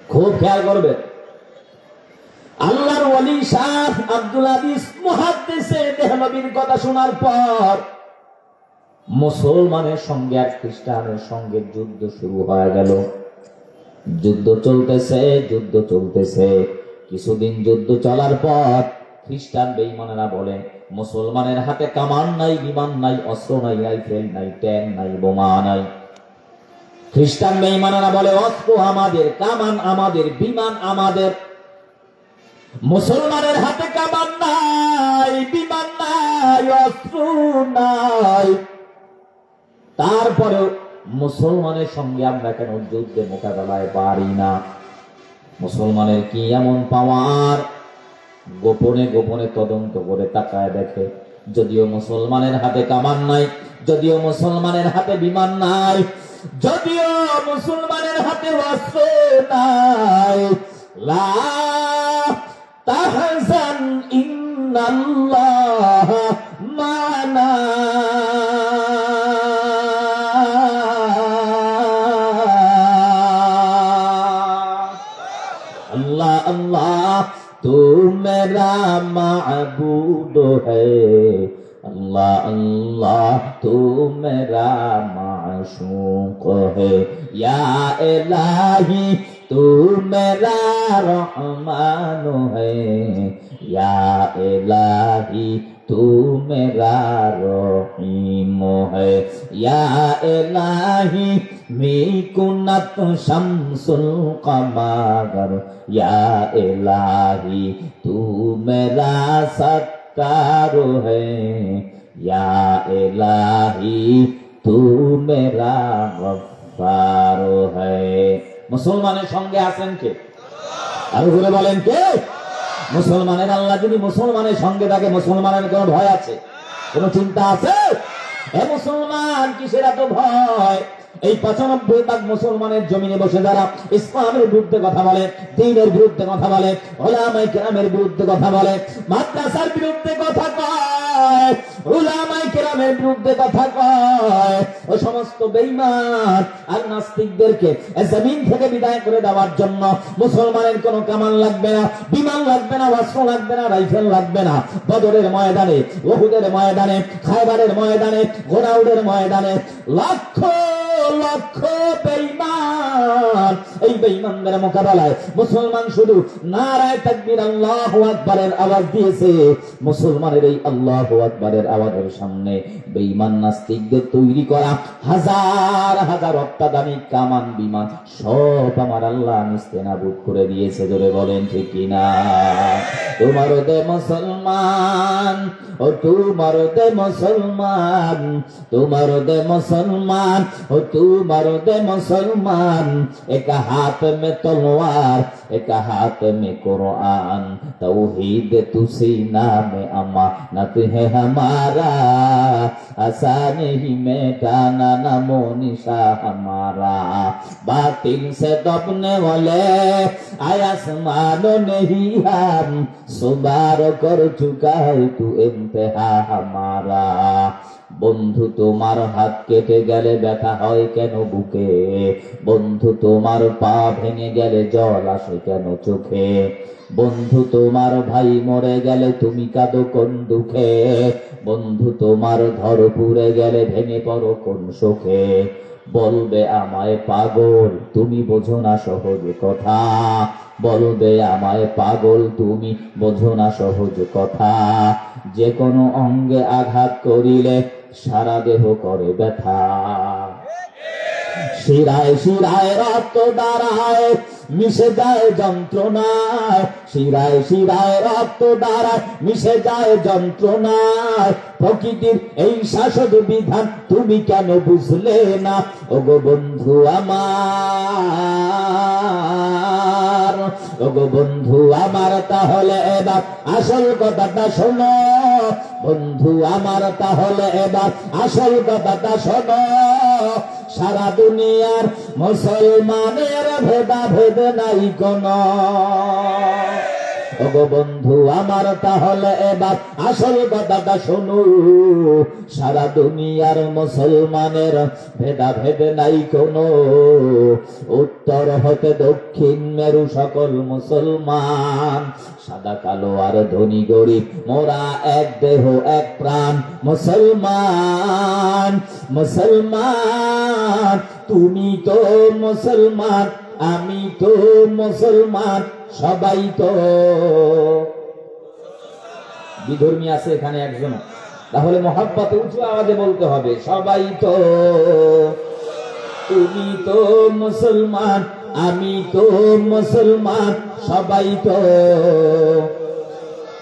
খুব খেয়াল করবে, আল্লাহর ওয়ালি শাহ আব্দুল হাদিস মুহাদ্দিসে দেহলভীর কথা শোনার পর মুসলমানের সঙ্গে আর খ্রিস্টানের সঙ্গে যুদ্ধ শুরু হয়ে গেল। যুদ্ধ চলতেছে। কিছুদিন যুদ্ধ চলার পর খ্রিস্টান বেঈমানেরা বলে মুসলমানের হাতে কামান নাই, বিমান নাই, অস্ত্র নাই, রাইফেল নাই, ট্যাঙ্ক নাই, বোমা নাই। খ্রিস্টান বেঈমানেরা বলে অস্ত্র আমাদের, কামান আমাদের, বিমান আমাদের। মুসলমানের হাতে কামান নাই, বিমান নাই, অস্ত্র নাই, তারপরেও মুসলমানের সঙ্গে আমরা কেন যুদ্ধে মোকাবেলায় পারি না? মুসলমানের কি এমন পাওয়ার? গোপনে গোপনে তদন্ত করে তাকায় দেখে, যদিও মুসলমানের হাতে কামান নাই, যদিও মুসলমানের হাতে বিমান নাই, যদিও মুসলমানের হাতে অস্ত্র নাই, লা তাহজান ইন্নাল্লাহ মা'না। अल्लाह अल्लाह तू मेरा माबूद है, अल्लाह अल्लाह तू मेरा माशूक है, या इलाही तू मेरा रहमान है, या इलाही तू मेरा रहीम है, या इलाही मिकुनत शम्सुल कमर, या इलाही तू मेरा सत्तार है, या इलाही तू मेरा गफ्फार है। মুসলমানের সঙ্গে আছেন কে? আর ঘুরে বলেন কে? মুসলমানের আল্লাহ যদি মুসলমানের সঙ্গে থাকে, মুসলমানের কোন ভয় আছে? কোন চিন্তা আছে? এ মুসলমান কিসের এত ভয়? এই 95% মুসলমানের জমিনে বসে যারা ইসলামের বিরুদ্ধে কথা বলে, দ্বীনের বিরুদ্ধে কথা বলে, উলামায়ে কেরামের বিরুদ্ধে কথা বলে, মাদ্রাসার বিরুদ্ধে কথা কয়, কয়, উলামায়ে কেরামের বিরুদ্ধে কথা কয়, ও সমস্ত বেঈমান আর নাস্তিকদেরকে জমিন থেকে বিদায় করে দেওয়ার জন্য মুসলমানের কোনো কামান লাগবে না, বিমান লাগবে না, অস্ত্র লাগবে না, রাইফেল লাগবে না। বদরের ময়দানে, উহুদের ময়দানে, খায়বারের ময়দানে, গোনাউদের ময়দানে লক্ষ লক্ষ বেঈমান, এই বেঈমানদের মোকাবেলায় মুসলমান শুধু নারায়ে তাকবীর আল্লাহু আকবারের আওয়াজ দিয়েছে। মুসলমানের এই আল্লাহু আকবারের আওয়াজের সামনে বেঈমান নাস্তিকদের তৈরি করা হাজার হাজার অত্যাধুনিক কামান বিমান সব আমার আল্লাহ নিস্তেনাবুদ করে দিয়েছে। জোরে বলেন ঠিক কিনা? তোমার দে মুসলমান, ও তোমার দে মুসলমান, তোমার দে মুসলমান, ও তোমার দে মুসলমান, एक हाथ में तलवार एक हाथ में कुरान, तौहीद तुसीना में अमानत है हमारा, आसान ही मिटाना नमो निशा हमारा, बातिल से दबने वाले आसमानों नहीं हम, सुबार कर चुका है तू इंतहा हमारा। বন্ধু তোমার হাত কেটে গেলে ব্যথা হয় কেন বুকে, বন্ধু তোমার পা ভেঙে গেলে জল আসে কেন চোখে, বন্ধু তোমার ভাই মরে গেলে তুমি কাঁদো কোন দুঃখে, বন্ধু তোমার ঘর পুড়ে গেলে ভেঙে পড়ো কোন শোকে। বলবে আমায় পাগল তুমি বোঝো না সহজ কথা, বলবে আমায় পাগল তুমি বোঝো না সহজ কথা, যে কোনো অঙ্গে আঘাত করিলে সারা দেহ করে ব্যথা, শিরায় শিরায় রক্ত দাঁড়ায় মিশে যায় যন্ত্রণায়, শিরায় শিরায় রক্ত দাঁড়ায় মিশে যায় যন্ত্রণায়, প্রকৃতির এই শাসক বিধান তুমি কেন বুঝলে না, ওগো বন্ধু আমার, ওগো বন্ধু আমার, তাহলে এবার আসল কথাটা শোনো, বন্ধু আমার তাহলে এবার আসল কথাটা শোনো, সারা দুনিয়ার মুসলমানের ভেদাভেদ নাই কোন, ওগো বন্ধু আমার তাহলে এবার আসল কথাটা শোনো, সারা দুনিয়ার মুসলমানের ভেদাভেদ নাই কোন, উত্তর হতে দক্ষিণ মেরু সকল মুসলমান, সাদা কালো আর ধনী গরিব মোরা এক দেহ এক প্রাণ, মুসলমান মুসলমান তুমি তো মুসলমান আমি তো মুসলমান, সবাই তো বিধর্মী আছে এখানে একজন, তাহলে মহব্বতে উঁচু আওয়াজে বলতে হবে সবাই তো, তুমি তো মুসলমান আমি তো মুসলমান, সবাই তো,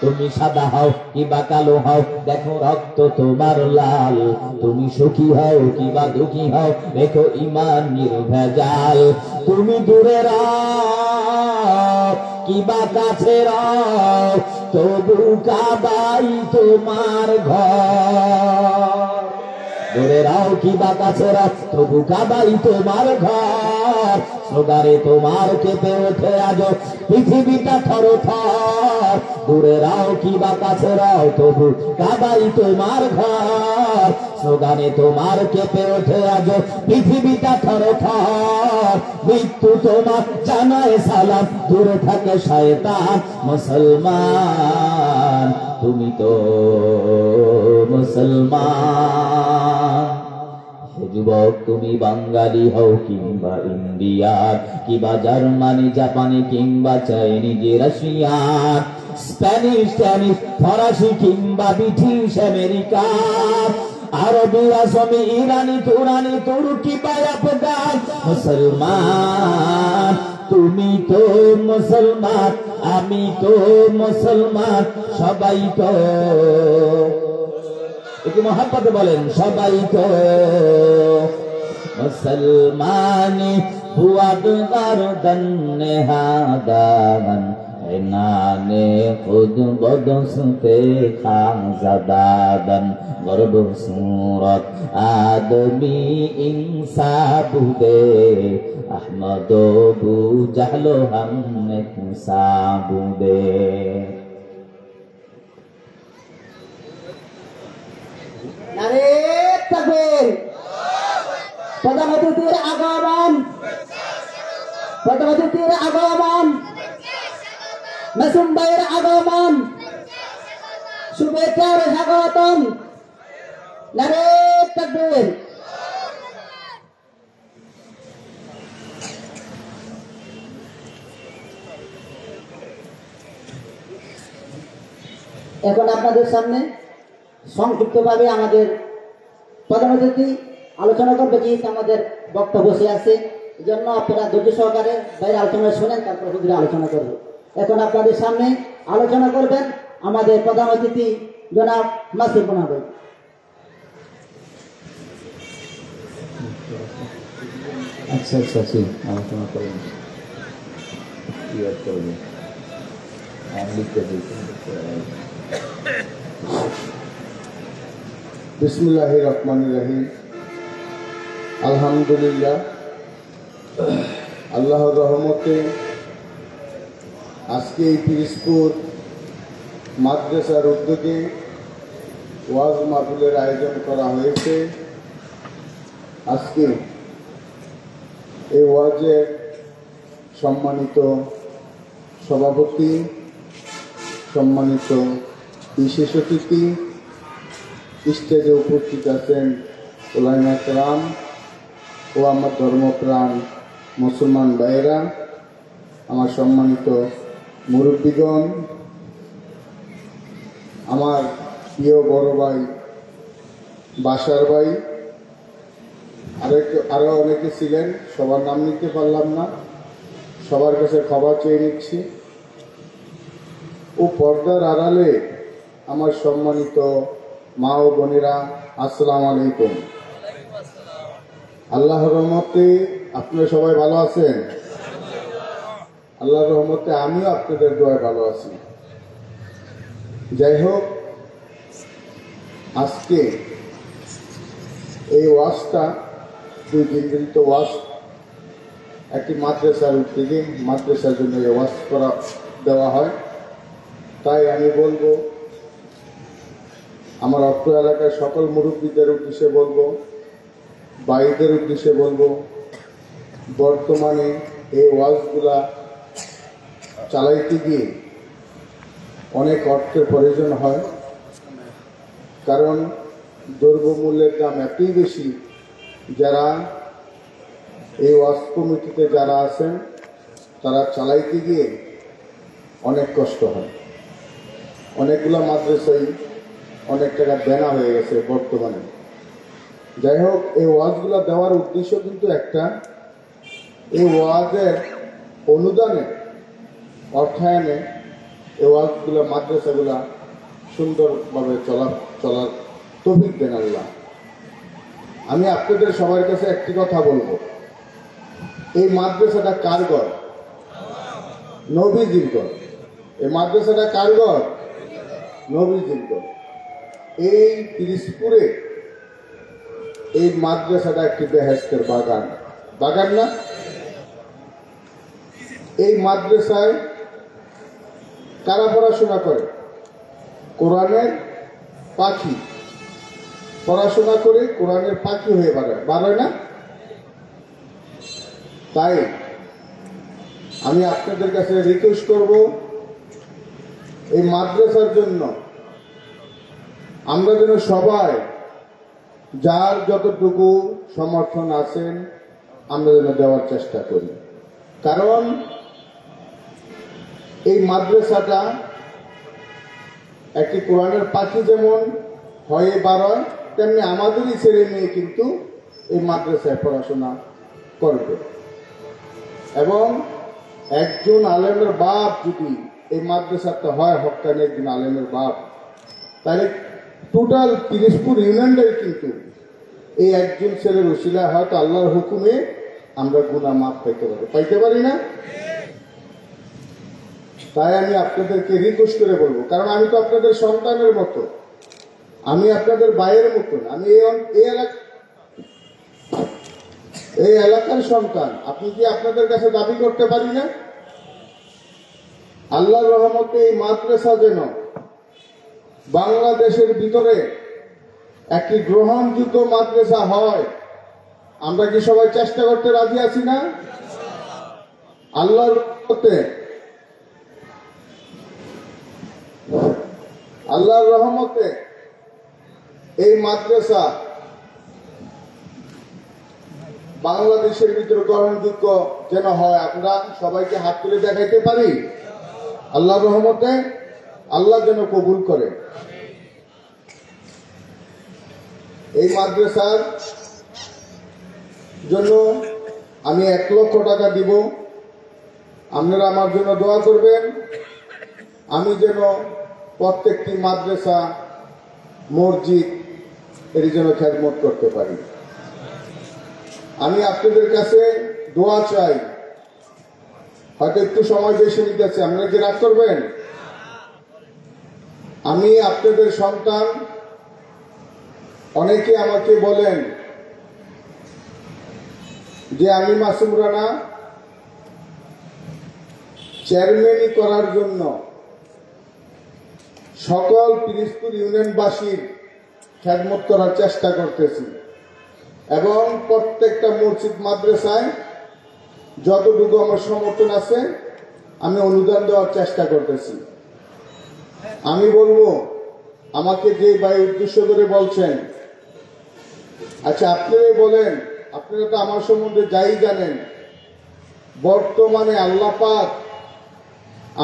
তুমি সাদা হও কিবা কালো হও দেখো রক্ত তোমার লাল, তুমি সুখী হও কিবা দুঃখী হও দেখো ঈমান নির্ভেজাল, তুমি দূরে রাও কিবা কাছে রাও তবু কাবাই তোমার ঘর, দূরে রাও কিবা কাছে রাও তবু কাবাই তোমার ঘর, স্লোগানে তোমার কেঁপে ওঠে আজ পৃথিবীটা থরথর, দূরে রাও কিবা কাছে রাও তবু কাবাই তোমার ঘর, স্লোগানে তোমার কেঁপে ওঠে আজ পৃথিবীটা থরথর, মৃত্যু তোমার জানায় সালাম দূরে থাকে শয়তান, মুসলমান তুমি তো মুসলমান। যুবক তুমি বাঙালি হও কিংবা ইন্ডিয়ার কিংবা জার্মানি জাপানি কিংবা চাইনিজ রাশিয়ান, স্প্যানিশ স্প্যানিশ ফরাসি কিংবা ব্রিটিশ আমেরিকান, আরবি আসামি ইরানি তুরানি তুর্কি বা আফগান, মুসলমান তুমি তো মুসলমান আমি তো মুসলমান, সবাই তো, একটু মহব্বতে বলেন সবাই তো মুসলমানি বুয়াদ গারদান নেহাদান, এনানে খুদ বদসতে খাজাদান, গর্ব সুরত আদমি ইনসাবুদে, আহমদ বু জাহলো হামনে সাবুদে। তাকবীর। প্রধান অতিথির আগমন, প্রধান অতিথির আগমন, মাসুম ভাইয়ের আগমন, শুভেচ্ছার স্বাগতম। নারে তাকবীর। এখন আপনাদের সামনে সংক্ষিপ্তভাবে আমাদের প্রধান অতিথি আলোচনা করবে, যেহেতু আমাদের বক্তব্য বসে আছে, এই জন্য আপনারা ধৈর্য সহকারে বাইরে আলোচনা শোনেন, তারপর হুজুরে আলোচনা করবে। এখন আপনাদের সামনে আলোচনা করবেন আমাদের প্রধান অতিথি জনাব মাসুদ ভাই। আচ্ছা আচ্ছা আচ্ছা, আলোচনা করবেন, ক্লিয়ার করবেন, আমি লিখতে দিই। বিসমিল্লাহির রহমানির রহিম। আলহামদুলিল্লাহ, আল্লাহর রহমতে আজকে এই পিরিজপুর মাদ্রাসার উদ্যোগে ওয়াজ মাহফিলের আয়োজন করা হয়েছে। আজকে এই ওয়াজের সম্মানিত সভাপতি, সম্মানিত বিশেষ অতিথি, স্টেজে উপস্থিত আছেন উলামা কেরাম ও আমার ধর্মপ্রাণ মুসলমান ভাইয়েরা, আমার সম্মানিত মুরব্বীগণ, আমার প্রিয় বড় ভাই বাসার ভাই, আরো অনেকে ছিলেন, সবার নাম নিতে পারলাম না, সবার কাছে ক্ষমা চেয়ে নিচ্ছি। ও পর্দার আড়ালে আমার সম্মানিত মা ও বোনেরা, আসসালামু আলাইকুম। আল্লাহর রহমতে আপনারা সবাই ভালো আছেন? আল্লাহর রহমতে আমিও আপনাদের দোয়ায় ভালো আছি। যাই হোক, আজকে এই ওয়াজটা 2 দিন ধরিত ওয়াজ, একটি মাদ্রাসার উদ্যোগে মাদ্রাসার জন্য এই ওয়াজ করা দেওয়া হয়। তাই আমি বলবো, আমার অত্র এলাকার সকল মুরব্বীদের উদ্দেশ্যে বলবো, ভাইদের উদ্দেশ্যে বলবো, বর্তমানে এই ওয়াজগুলা চালাইতে গিয়ে অনেক অর্থের প্রয়োজন হয়, কারণ দ্রব্যমূল্যের দাম এতই বেশি, যারা এই ওয়াজ কমিটিতে যারা আছেন তারা চালাইতে গিয়ে অনেক কষ্ট হয়। অনেকগুলো মাদ্রাসায় অনেক টাকা দেনা হয়ে গেছে বর্তমানে। যাই হোক, এই ওয়াজগুলো দেওয়ার উদ্দেশ্য কিন্তু একটা, এই ওয়াজের অনুদানে, অর্থায়নে এই ওয়াজগুলো মাদ্রাসাগুলা সুন্দরভাবে চলার তৌফিক দেন আল্লাহ। আমি আপনাদের সবার কাছে একটি কথা বলবো, এই মাদ্রাসাটা কার ঘর? নবীজির ঘর। এই মাদ্রাসাটা কার ঘর? নবীজির ঘর। এই পিরিজপুরে এই মাদ্রাসাটা একটি বেহেশতের বাগান, বাগান না? এই মাদ্রাসায় কারা পড়াশোনা করে? কোরআনের পাখি পড়াশোনা করে কোরআনের পাখি হয়ে বাড়ায় না? তাই আমি আপনাদের কাছে রিকোয়েস্ট করব, এই মাদ্রাসার জন্য আমরা যেন সবাই যার যতটুকু সমর্থন আছেন আমরা যেন দেওয়ার চেষ্টা করি। কারণ এই মাদ্রাসাটা একটি কোরআনের পাখি যেমন হয়ে বাড়ায়, তেমনি আমাদেরই ছেলে মেয়ে কিন্তু এই মাদ্রাসায় পড়াশোনা করবে। এবং একজন আলেমের বাপ যদি এই মাদ্রাসাটা হয়, হক্কানি একজন আলেমের বাপ, তাহলে টোটাল পিরিজপুর ইউনিয়নটাই কিন্তু এই একজন ছেলের উসিলা হয়তো আল্লাহর হুকুমে আমরা গুনাহ মাফ পাইতে পারি না? তাই আমি আপনাদেরকে রিকোয়েস্ট করে বলবো, কারণ আমি তো আপনাদের সন্তানের মতো, আমি আপনাদের ভাইয়ের মতন, আমি এই এলাকার সন্তান। আপনি কি আপনাদের কাছে দাবি করতে পারি না? আল্লাহর রহমতে এই মাদ্রাসা যেন বাংলাদেশের ভিতরে একটি গ্রহণযোগ্য মাদ্রাসা হয়, আমরা কি সবাই চেষ্টা করতে রাজি আছি না? আল্লাহর রহমতে এই মাদ্রাসা বাংলাদেশের ভিতরে গ্রহণযোগ্য যেন হয়, আমরা সবাইকে হাত তুলে দেখাইতে পারি। আল্লাহর রহমতে আল্লাহ যেন কবুল করে। এই মাদ্রাসার জন্য আমি 1 লক্ষ টাকা দিব। আপনারা আমার জন্য দোয়া করবেন, আমি যেন প্রত্যেকটি মাদ্রাসা, মসজিদ এর জন্য খেদমত করতে পারি। আমি আপনাদের কাছে দোয়া চাই। হয়তো একটু সময় বেশি নিতেছে, আপনারা কি রাগ করবেন? আমি আপনাদের সন্তান। অনেকে আমাকে বলেন যে আমি মাসুম রানা চেয়ারম্যানই করার জন্য সকল পিরিজপুর ইউনিয়নবাসীর খেদমত করার চেষ্টা করতেছি এবং প্রত্যেকটা মসজিদ মাদ্রাসায় যতটুকু আমার সমর্থন আছে আমি অনুদান দেওয়ার চেষ্টা করতেছি। আমি বলবো, আমাকে যে ভাই উদ্দেশ্য করে বলছেন, আচ্ছা আপনারাই বলেন, আপনারা তো আমার সম্বন্ধে যাই জানেন, বর্তমানে আল্লাহ পাক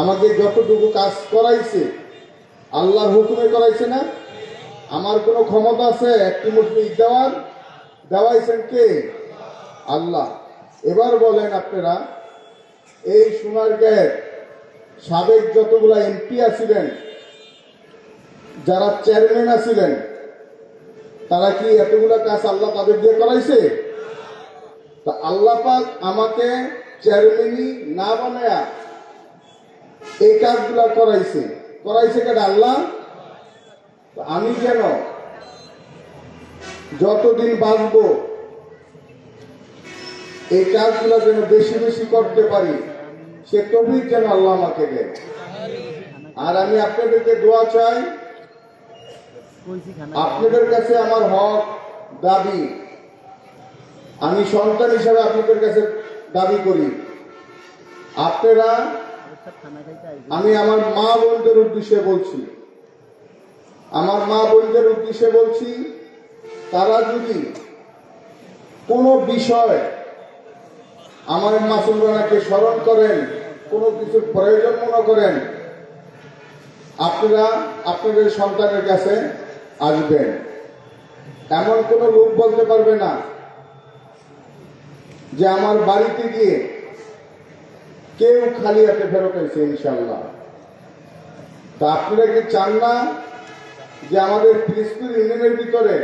আমাকে যতটুকু কাজ করাইছে আল্লাহর হুকুমে করাইছে না? আমার কোনো ক্ষমতা আছে একটি মসজিদ দেওয়াইছেন কে? আল্লাহ। এবার বলেন আপনারা, এই সোনারগাঁয়ের সাবেক যতগুলা এমপি আছিলেন, যারা চেয়ারম্যান আছিলেন, তারা কি এতগুলা কাজ আল্লাহ তাদের দিয়ে করাইছে? তা আল্লাহ পাক আমাকে চেয়ারম্যানই না বানায়া এই কাজগুলা করাইছে কেন? আল্লাহ। আমি যেন যতদিন বাঁচবো এই কাজগুলা যেন বেশি বেশি করতে পারি, সে তৌফিক যেন আল্লাহ আমাকে দেয়। আর আমি আপনাদেরকে দোয়া চাই, আপনাদের কাছে আমার হক দাবি, আমি সন্তান হিসাবে আপনাদের কাছে দাবি করি, আপনারা, আমি আমার মা বোনদের উদ্দেশ্যে বলছি, তারা যদি কোনো বিষয় আমার মাসুম রানাকে স্মরণ করেন, কোনো কিছুর প্রয়োজন মনে করেন, আপনারা আপনাদের সন্তানের কাছে আসবেন। এমন কোন লোক বলতে পারবে না যে আমার বাড়িতে গিয়ে কেউ খালি হাতে ফেরত হয়েছে, ইনশাল্লাহ। তা আপনারা কি চান না যে আমাদের পিরিজপুর ইউনিয়নের ভিতরে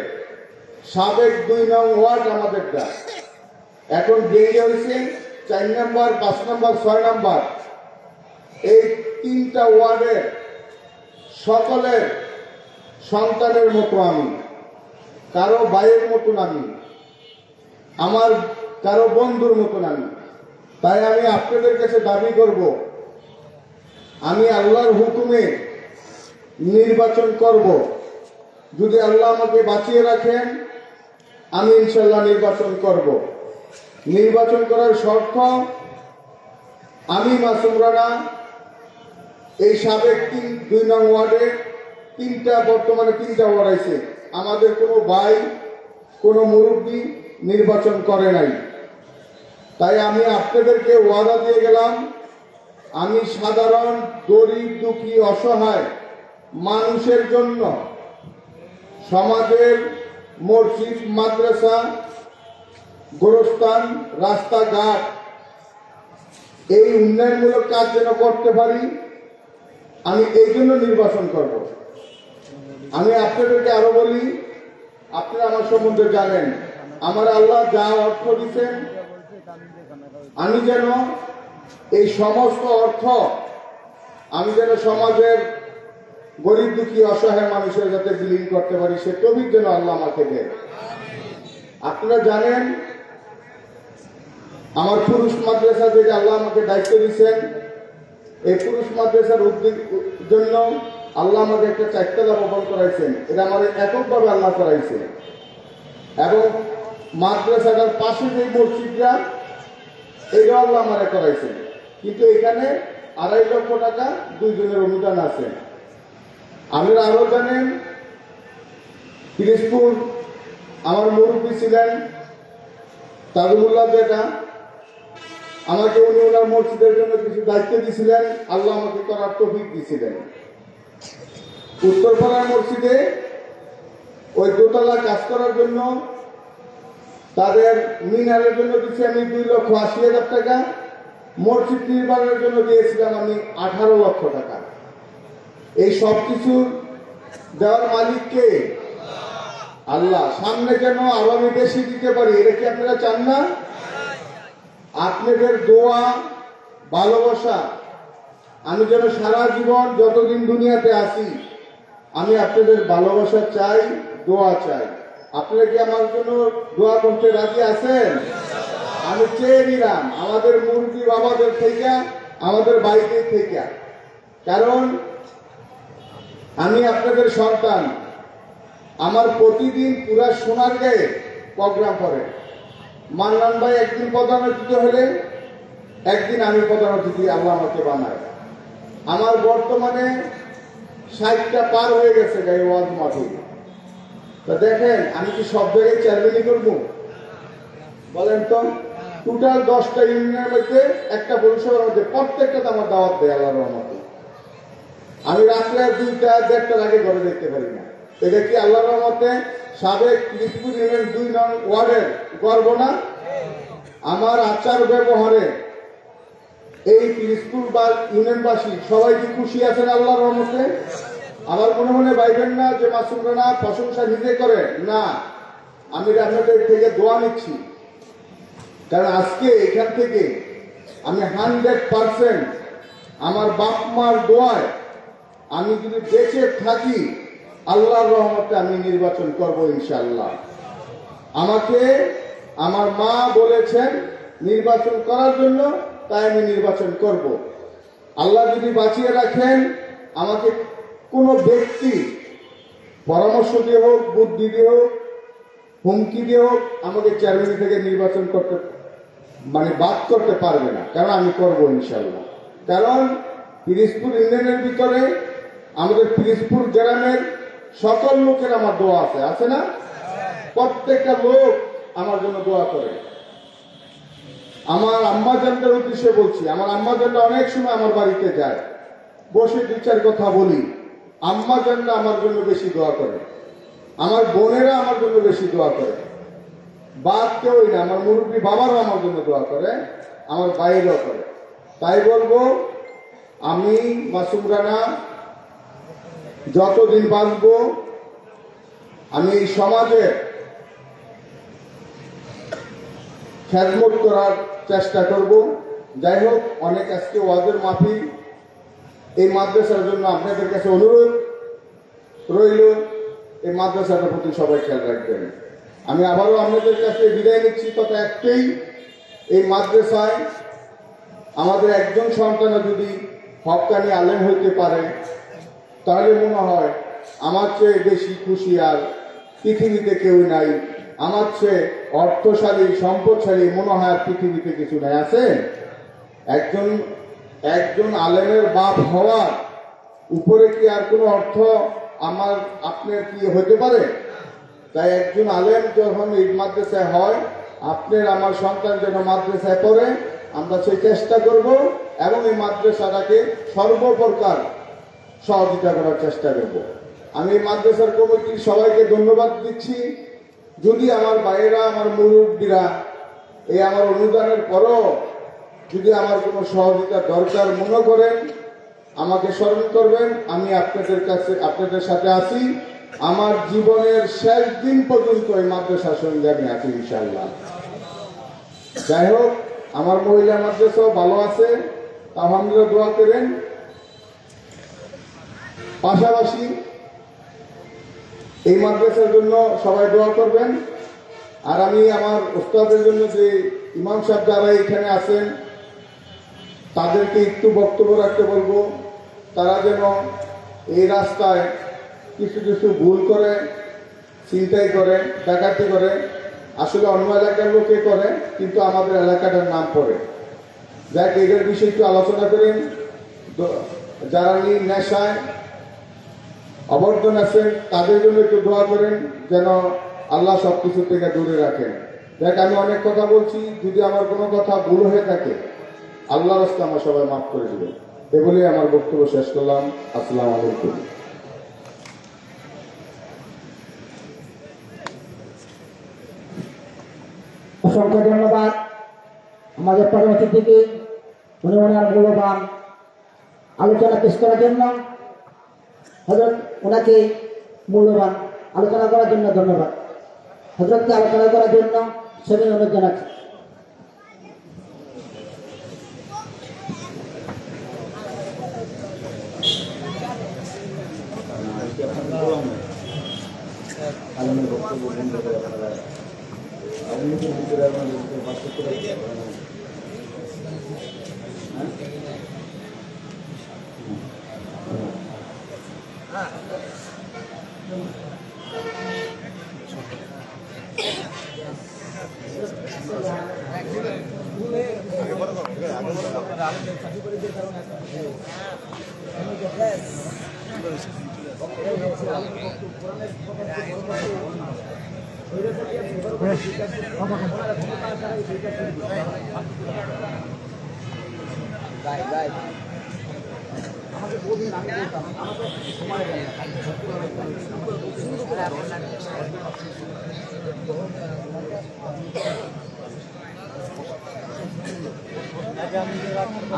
সাবেক 2 নং ওয়ার্ড আমাদেরটা এখন ভেঙে হয়েছে 4 নম্বর, 5 নম্বর, 6 নম্বর, এই 3টা ওয়ার্ডের সকলের সন্তানের মতো আমি, কারো ভাইয়ের মতন আমি, আমার কারো বন্ধুর মতন আমি। তাই আমি আপনাদের কাছে দাবি করব, আমি আল্লাহর হুকুমে নির্বাচন করব। যদি আল্লাহ আমাকে বাঁচিয়ে রাখেন, আমি ইনশাল্লাহ নির্বাচন করব। নির্বাচন করার শর্ত, আমি মাসুম রানা এই সাবেক 2 নং ওয়ার্ডে বর্তমানে 3টা ওয়ার্ড আছে, আমাদের কোনো ভাই, কোনো মুরব্বী নির্বাচন করে নাই। তাই আমি আপনাদেরকে ওয়াদা দিয়ে গেলাম, আমি সাধারণ গরিব দুঃখী অসহায় মানুষের জন্য সমাজের মসজিদ, মাদ্রাসা, গোরস্থান, রাস্তাঘাট, এই উন্নয়নমূলক কাজ যেন করতে পারি, আমি এই জন্য নির্বাচন করব। আমি আপনাদেরকে আরো বলি, আপনারা আমার সম্বন্ধে জানেন, আমার আল্লাহ যা অর্থ দিচ্ছেন, আমি যেন এই সমস্ত অর্থ আমি যেন সমাজের গরিব দুঃখী অসহায় মানুষের যাতে বিলীন করতে পারি, সে তৌফিক যেন আল্লাহ আমাকে দেয়। আপনারা জানেন, আমার পুরুষ মাদ্রাসা যে আল্লাহ আমাকে দায়িত্ব দিচ্ছেন, এই পুরুষ মাদ্রাসার জন্য আল্লাহ আমাকে একটা চারতলা ভবন করাইছেন, এটা আমার এককভাবে আল্লাহ করাইছে। এবং মাদ্রাসাটার পাশে যে মসজিদটা, এটা আল্লাহ আমারে করাইছেন। কিন্তু এখানে 2.5 লক্ষ টাকা 2 জনের অনুদান আছে। আপনারা আরো জানেন, পিরিজপুর আমার মুরব্বী ছিলেন তাজুল্লাহ বেটা, আমাকে উনি ওনার মসজিদের জন্য কিছু দায়িত্ব দিয়েছিলেন, আল্লাহ আমাকে করার তৌফিক দিয়েছিলেন। উত্তরপাড়ার মসজিদে ওই দোতলা কাজ করার জন্য তাদের মিনারের জন্য দিচ্ছি আমি 2,80,000 টাকা, মসজিদ নির্মাণের জন্য দিয়েছিলাম আমি 18 লক্ষ টাকা। এই সব কিছু দেওয়ার মালিক কে? আল্লাহ। সামনে যেন আরো আমি বেশি দিতে পারি, এটা কি আপনারা চান না? আপনাদের দোয়া ভালোবাসা, আমি যেন সারা জীবন যতদিন দুনিয়াতে আছি আমি আপনাদের ভালোবাসা চাই, দোয়া চাই। আপনারা কি আমার জন্য দোয়া করতে রাজি আছেন? আমি চেয়ে নিলাম আমাদের মুরব্বী বাবাদের থেকে, আমাদের বাইরের থেকে, কারণ আমি আপনাদের সন্তান। আমার প্রতিদিন পুরা সোনারগাঁয়ে প্রোগ্রাম করে। মান্নান ভাই একদিন প্রধান অতিথি হলে একদিন আমি প্রধান অতিথি, আল্লাহ আমাকে বানায়। আমার বর্তমানে 60টা পার হয়ে গেছে গায়ে ওয়াজ মাঠে। তা দেখেন আমি কি সব জায়গায় চেয়ারম্যানই করবো? বলেন তো। টোটাল 10টা ইউনিয়নের মধ্যে একটা পরিষেবার মধ্যে প্রত্যেকটাতে আমার দাওয়াত দেয় আল্লাহর রহমতে। আমি রাত্রে 2টা 1:30টার আগে ঘরে দেখতে পারি না। এটা কি আল্লাহর রহমতে সাবেক পিরিজপুর ইউনিয়ন 2 নং ওয়ার্ডের গর্ব না? আমার আচার ব্যবহারে এই পিরিজপুর বা ইউনিয়নবাসী সবাই কি খুশি আছেন আল্লাহর রহমতে? আমার মনে মনে ভাইবেন না যে মাসুম রানা প্রশংসা নিজে করে না, আমি আপনাদের থেকে দোয়া নিচ্ছি। কারণ আজকে এখান থেকে আমি 100% আমার বাপ মার দোয়ায় আমি যদি বেঁচে থাকি আল্লাহর রহমতে আমি নির্বাচন করব ইনশাআল্লাহ। আমাকে আমার মা বলেছেন নির্বাচন করার জন্য, তাই আমি নির্বাচন করব। আল্লাহ যদি বাঁচিয়ে রাখেন, আমাকে কোনো ব্যক্তি পরামর্শ দিয়ে হোক, বুদ্ধি দিয়ে হোক, হুমকি দিয়ে হোক আমাকে চেয়ারম্যান থেকে নির্বাচন করতে বাদ করতে পারবে না, কারণ আমি করব ইনশাআল্লাহ। কারণ পিরিজপুর ইউনিয়নের ভিতরে আমাদের পিরিজপুর গ্রামের সকল লোকের আমার দোয়া আছে না? প্রত্যেকটা লোক আমার জন্য দোয়া করে। আমার আম্মা জানটার উদ্দেশ্যে বলছি, আমার আম্মা জানটা অনেক সময় আমার বাড়িতে যায়, বসে 2-4 কথা বলি। আম্মা জানটা আমার জন্য বেশি দোয়া করে, আমার বোনেরা আমার জন্য বেশি দোয়া করে, বাদ কেউই না, আমার মুরব্বী বাবারও আমার জন্য দোয়া করে, আমার ভাইয়েরও করে। তাই বলবো, আমি মাসুম রানা যতদিন বাঁচব আমি এই সমাজে খেদমত করার চেষ্টা করব। যাই হোক, অনেক আজকে ওয়াজের মাহফিল, এই মাদ্রাসার জন্য আপনাদের কাছে অনুরোধ রইল, এই মাদ্রাসাটার প্রতি সবাই খেয়াল রাখবেন। আমি আবারও আপনাদের কাছে বিদায় নিচ্ছি, কথা একটাই, এই মাদ্রাসায় আমাদের একজন সন্তান যদি হক্কানি আলেম হইতে পারে, তাহলে মনে হয় আমার চেয়ে বেশি খুশি আর পৃথিবীতে কেউ নাই। আমার চেয়ে অর্থশালী সম্পদশালী মনে হয় পৃথিবীতে কিছু নাই। আছে একজন আলেমের বাপ হওয়ার উপরে কি আর কোনো অর্থ আমার আপনার কি হতে পারে? তাই একজন আলেম যখন এই মাদ্রাসায় হয়, আপনার আমার সন্তান যেন মাদ্রাসায় পড়ে, আমরা সেই চেষ্টা করব এবং এই মাদ্রাসাটাকে সর্বপ্রকার সহযোগিতা করার চেষ্টা করব। আমি এই মাদ্রাসার কমিটির সবাইকে ধন্যবাদ দিচ্ছি। যদি আমার ভাইয়েরা, আমার মুরব্বীরা এই আমার অনুদানের পরও যদি আমার কোনো সহযোগিতা দরকার মনে করেন, আমাকে স্মরণ করবেন। আমি আপনাদের সাথে আছি। আমার জীবনের শেষ দিন পর্যন্ত এই মাদ্রাসার সঙ্গে আমি আছি ইনশাআল্লাহ। যাই হোক, আমার মহিলা মাদ্রাসাও ভালো আছে, আলহামদুলিল্লাহ, দোয়া করেন। পাশাপাশি এই মাদ্রাসার জন্য সবাই দোয়া করবেন। আর আমি আমার উস্তাদের জন্য যে ইমাম সাহেব যারা এখানে আছেন তাদেরকে একটু বক্তব্য রাখতে বলবো, তারা যেন এই রাস্তায় কিছু কিছু ভুল করে, ছিনতাই করে, ডাকাতি করে, আসলে অন্য এলাকার লোকে করে, কিন্তু আমাদের এলাকাটার নাম পড়ে। যাক, এদের বিষয়ে একটু আলোচনা করেন। যারা নেশায় অবর্তন আছেন তাদের জন্য একটু দোয়া করেন, যেন আল্লাহ সব কিছু থেকে দূরে রাখেন। দেখ, আমি অনেক কথা বলছি, যদি আমার কোনো কথা ভুল হয়ে থাকে আল্লাহর রাস্তায় আমার সবাই মাফ করে দেবেন। এ বলে আমার বক্তব্য শেষ করলাম। আসসালামু আলাইকুম। অসংখ্য ধন্যবাদ আমাদের প্রধান অতিথিকে উনি ওনার মূল্যবান আলোচনা পেশ করার জন্য। হযরত ওনাকে মূল্যবান আলোচনা করার জন্য ধন্যবাদ। হযরতকে আলোচনা করার জন্য সবাই অনুরোধ জানাচ্ছি।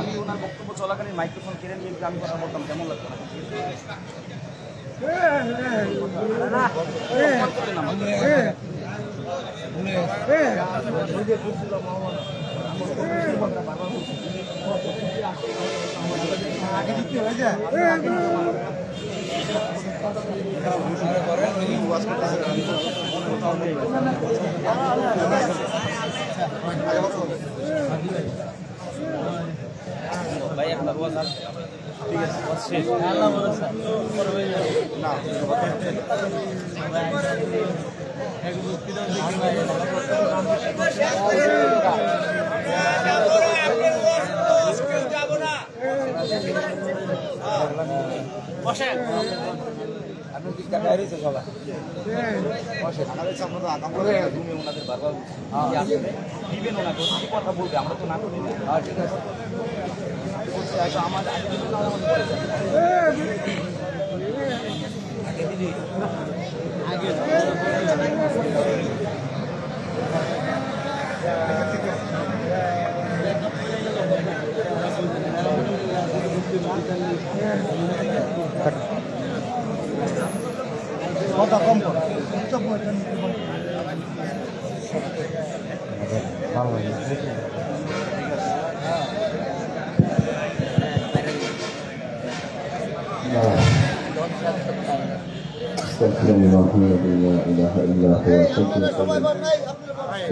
আমি ওনার বক্তব্য চলাকালীন মাইক্রোফোন কেড়ে নিয়ে আমি কথা বলতাম, কেমন লাগতো ভাই? আপনার ওয়াজ ঠিক আছে, ওয়াজ শেষ। দিবেন ওনাকে, কথা বলবে, আমরা তো না করি না। ঠিক আছে, আমাদের কথা কম করে Astaghfirullah, la ilaha illa huwa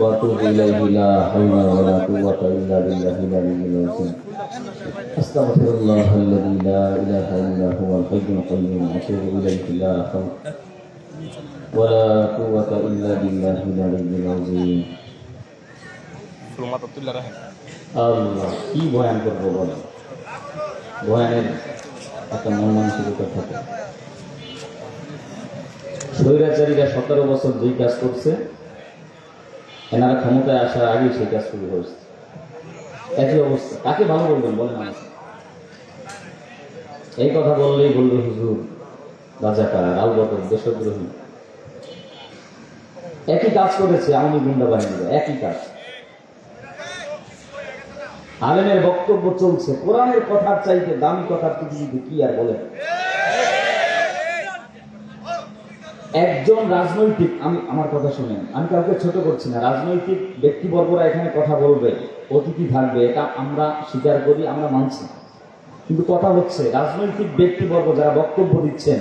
wa atubu ilaihi, la haula wa la quwwata illa billahi al-aliyyil azim. Astaghfirullah alladhi la ilaha illa huwa al-hayyul qayyum, atubu ilaihi, la haula wa la quwwata illa billahi al-aliyyil azim. আল্লাহ, কি বয়ান করবো বলেন? বয়ানের একটা মন মানসিকতা থাকে। স্বৈরাচারীরা 17 বছর যেই কাজ করছে, এনারা ক্ষমতায় আসার আগে সেই কাজ শুরু হয়েছে। একই অবস্থা। কাকে ভালো বলবেন বলেন? আমাকে এই কথা বললেই বলবে হুজুর রাজাকার, আলবদর, দেশদ্রোহী। একই কাজ করেছে আওয়ামী গুন্ডা বাহিনীরা, একই কাজ। আলেমের বক্তব্য চলছে, কোরআনের কথার চাইতে দামি কথার পৃথিবীতে কি আর বলেন? একজন রাজনৈতিক, আমি আমার কথা শুনেন, আমি কাউকে ছোট করছি না, রাজনৈতিক ব্যক্তিবর্গরা এখানে কথা বলবে, অতিথি থাকবে, এটা আমরা স্বীকার করি, আমরা মানছি। কিন্তু কথা হচ্ছে রাজনৈতিক ব্যক্তিবর্গ যারা বক্তব্য দিচ্ছেন,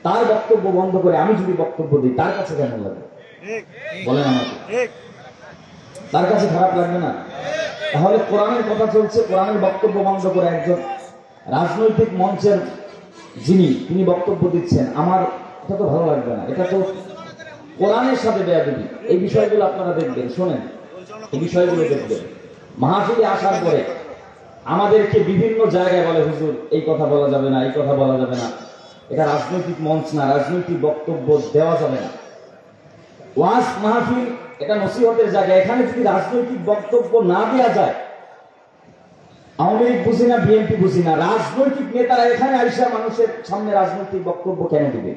তার বক্তব্য বন্ধ করে আমি যদি বক্তব্য দিই, তার কাছে কেমন লাগে বলেন? আমাকে তার কাছে খারাপ লাগবে না? তাহলে কোরআনের কথা চলছে, কোরআনের বক্তব্য বন্ধ করে একজন রাজনৈতিক মঞ্চের তিনি বক্তব্য দিচ্ছেন, আমার এটা তো ভালো লাগবে না, এটা তো কোরআনের সাথে বেয়াদবি। এই বিষয়গুলো আপনারা দেখবেন, শোনেন, এই বিষয়গুলো দেখবেন। মাহফিলে আসার পরে আমাদেরকে বিভিন্ন জায়গায় বলে, হুজুর এই কথা বলা যাবে না, এই কথা বলা যাবে না, এটা রাজনৈতিক মঞ্চ না, রাজনৈতিক বক্তব্য দেওয়া যাবে না। ওয়াজ মাহফিল এটা নসিহতের জায়গা, এখানে যদি রাজনৈতিক বক্তব্য না দেওয়া যায়, আওয়ামী লীগ বুঝি না, বিএনপি বুঝি না, রাজনৈতিক নেতারা এখানে আইসা মানুষের সামনে রাজনৈতিক বক্তব্য কেন দিবে?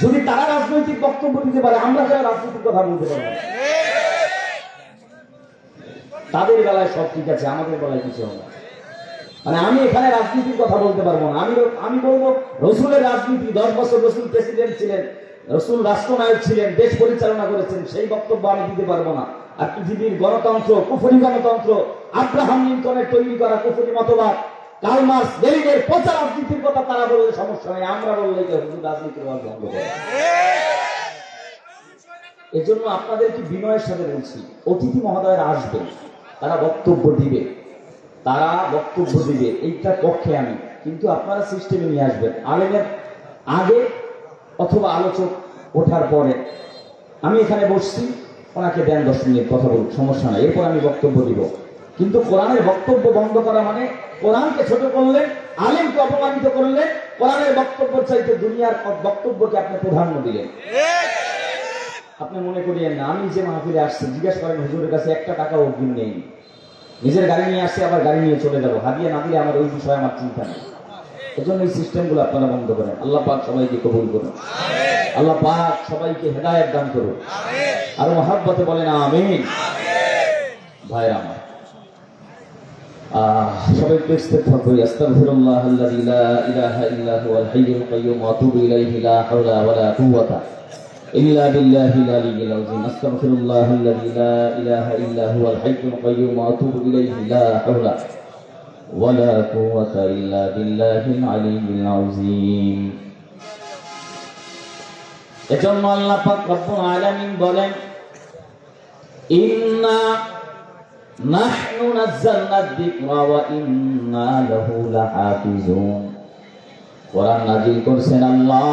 যদি তারা রাজনৈতিক বক্তব্য দিতে পারে, আমরা যারা রাজনৈতিক কথা বলতে পারবো না। তাদের বেলায় সব ঠিক আছে, আমাদের বেলায় কিছু হবে না। মানে আমি এখানে রাজনীতির কথা বলতে পারবো না। আমি বলবো রসুলের রাজনীতি, 10 বছর রসুল প্রেসিডেন্ট ছিলেন, রসুল রাষ্ট্রনায়ক ছিলেন, দেশ পরিচালনা করেছেন, সেই বক্তব্য আমি দিতে পারবো না। আর পৃথিবীর গণতন্ত্র, কুফরি গণতন্ত্র, আব্রাহাম লিঙ্কনের তৈরি করা কুফরি মতবাদ, কার্ল মার্কস, লেনিনের পচা রাজনীতির কথা তারা বললে সমস্যা নেই, আমরা বললে রাজনীতির বন্ধ করে। এজন্য আপনাদেরকে বিনয়ের সাথে বলছি, অতিথি মহোদয়রা আসবেন, তারা বক্তব্য দিবে, এইটার পক্ষে আমি, কিন্তু আপনারা সিস্টেমে নিয়ে আসবেন। আলেমের আগে অথবা আলোচক ওঠার পরে আমি এখানে বসছি, ওনাকে দেন 10 মিনিট কথা বলুন, সমস্যা নাই, এরপর আমি বক্তব্য দিব। কিন্তু কোরআনের বক্তব্য বন্ধ করা মানে কোরআনকে ছোট করলেন, আলেমকে অপমানিত করলেন, কোরআনের বক্তব্য চাইতে দুনিয়ার বক্তব্যকে আপনি প্রাধান্য দিলেন। আপনি মনে করিয়েন না, আমি যে মাহফিলে আসছি, জিজ্ঞেস করেন হুজুরের কাছে 1 টাকাও অগ্রিম নেই, নিজের গাড়ি নিয়ে আসছে, আবার গাড়ি নিয়ে চলে যাবো, হাদিয়া না দিলে আমার ওই বিষয়ে আমার চিন্তা নেই। এজন্য এই সিস্টেমগুলো আপনারা বন্ধ করেন। আল্লাহ পাক সবাইকে কবুল করুন, আল্লাহ পাক সবাইকে হেদায়েত দান করুন, আর মহব্বতে বলেন আমিন। ভাইরা আমার, সবাই ইস্তেগফার করি। আস্তাগফিরুল্লাহাল্লাযী লা ইলাহা ইল্লা হুয়াল হাইয়ুল কাইয়্যুম ওয়া আতুবু ইলাইহি লা হাওলা ওয়া লা কুওয়াতা ইল্লা বিল্লাহিল আলিয়্যিল আযীম। আস্তাগফিরুল্লাহাল্লাযী লা ইলাহা ইল্লা হুয়াল হাইয়ুল কাইয়্যুম ওয়া আতুবু ইলাইহি লা হাওলা ওয়া লা কুওয়াতা ইল্লা বিল্লাহিল আলিয়্যিল আযীম। এজন্য আল্লাহ পাক রব্বুল আলামিন বলেন, ইন্না নাহনু নাযালনা যিকরা ওয়া ইন্না লাহু লাহাফিজুন। কোরআন নাযিল করেছেন আল্লাহ,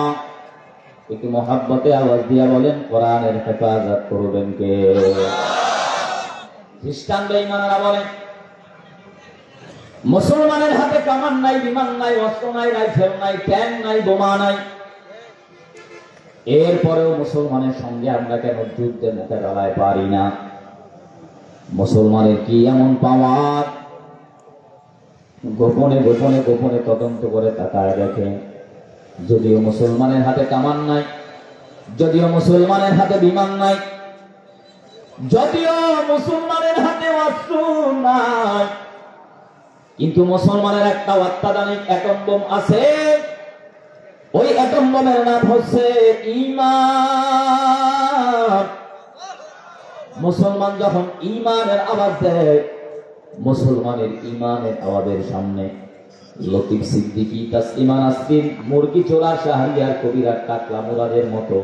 একটু মহব্বতে আওয়াজ দিয়া বলেন, কোরআনের হেফাজত করবেন কে? খ্রিস্টান বেঈমানরা বলেন মুসলমানের হাতে কামান নাই, বিমান নাই, অস্ত্র নাই, রাইফেল নাই, ট্যাঙ্ক নাই, বোমা নাই, এরপরেও মুসলমানের সঙ্গে আমরা কেন যুদ্ধে মোকাবেলায় পারি না? মুসলমানের কি এমন পাওয়ার? গোপনে গোপনে গোপনে তদন্ত করে তাকায় দেখে, যদিও মুসলমানের হাতে কামান নাই, যদিও মুসলমানের হাতে বিমান নাই, যদিও মুসলমানের হাতে অস্ত্র নাই, কিন্তু মুসলমানের একটা অত্যাধুনিক অ্যাটম বোম আছে। ওই অ্যাটম বোমের নাম হচ্ছে ঈমান। মুসলমান যখন ঈমানের আওয়াজ দেয়, মুসলমানের ঈমানের আওয়াজের সামনে লতিফ সিদ্দিকী, তাসলিমা নাসরিন, মুরগি চোরা শাহরিয়ার, কবিরার, টাকলা মুরাদের মতো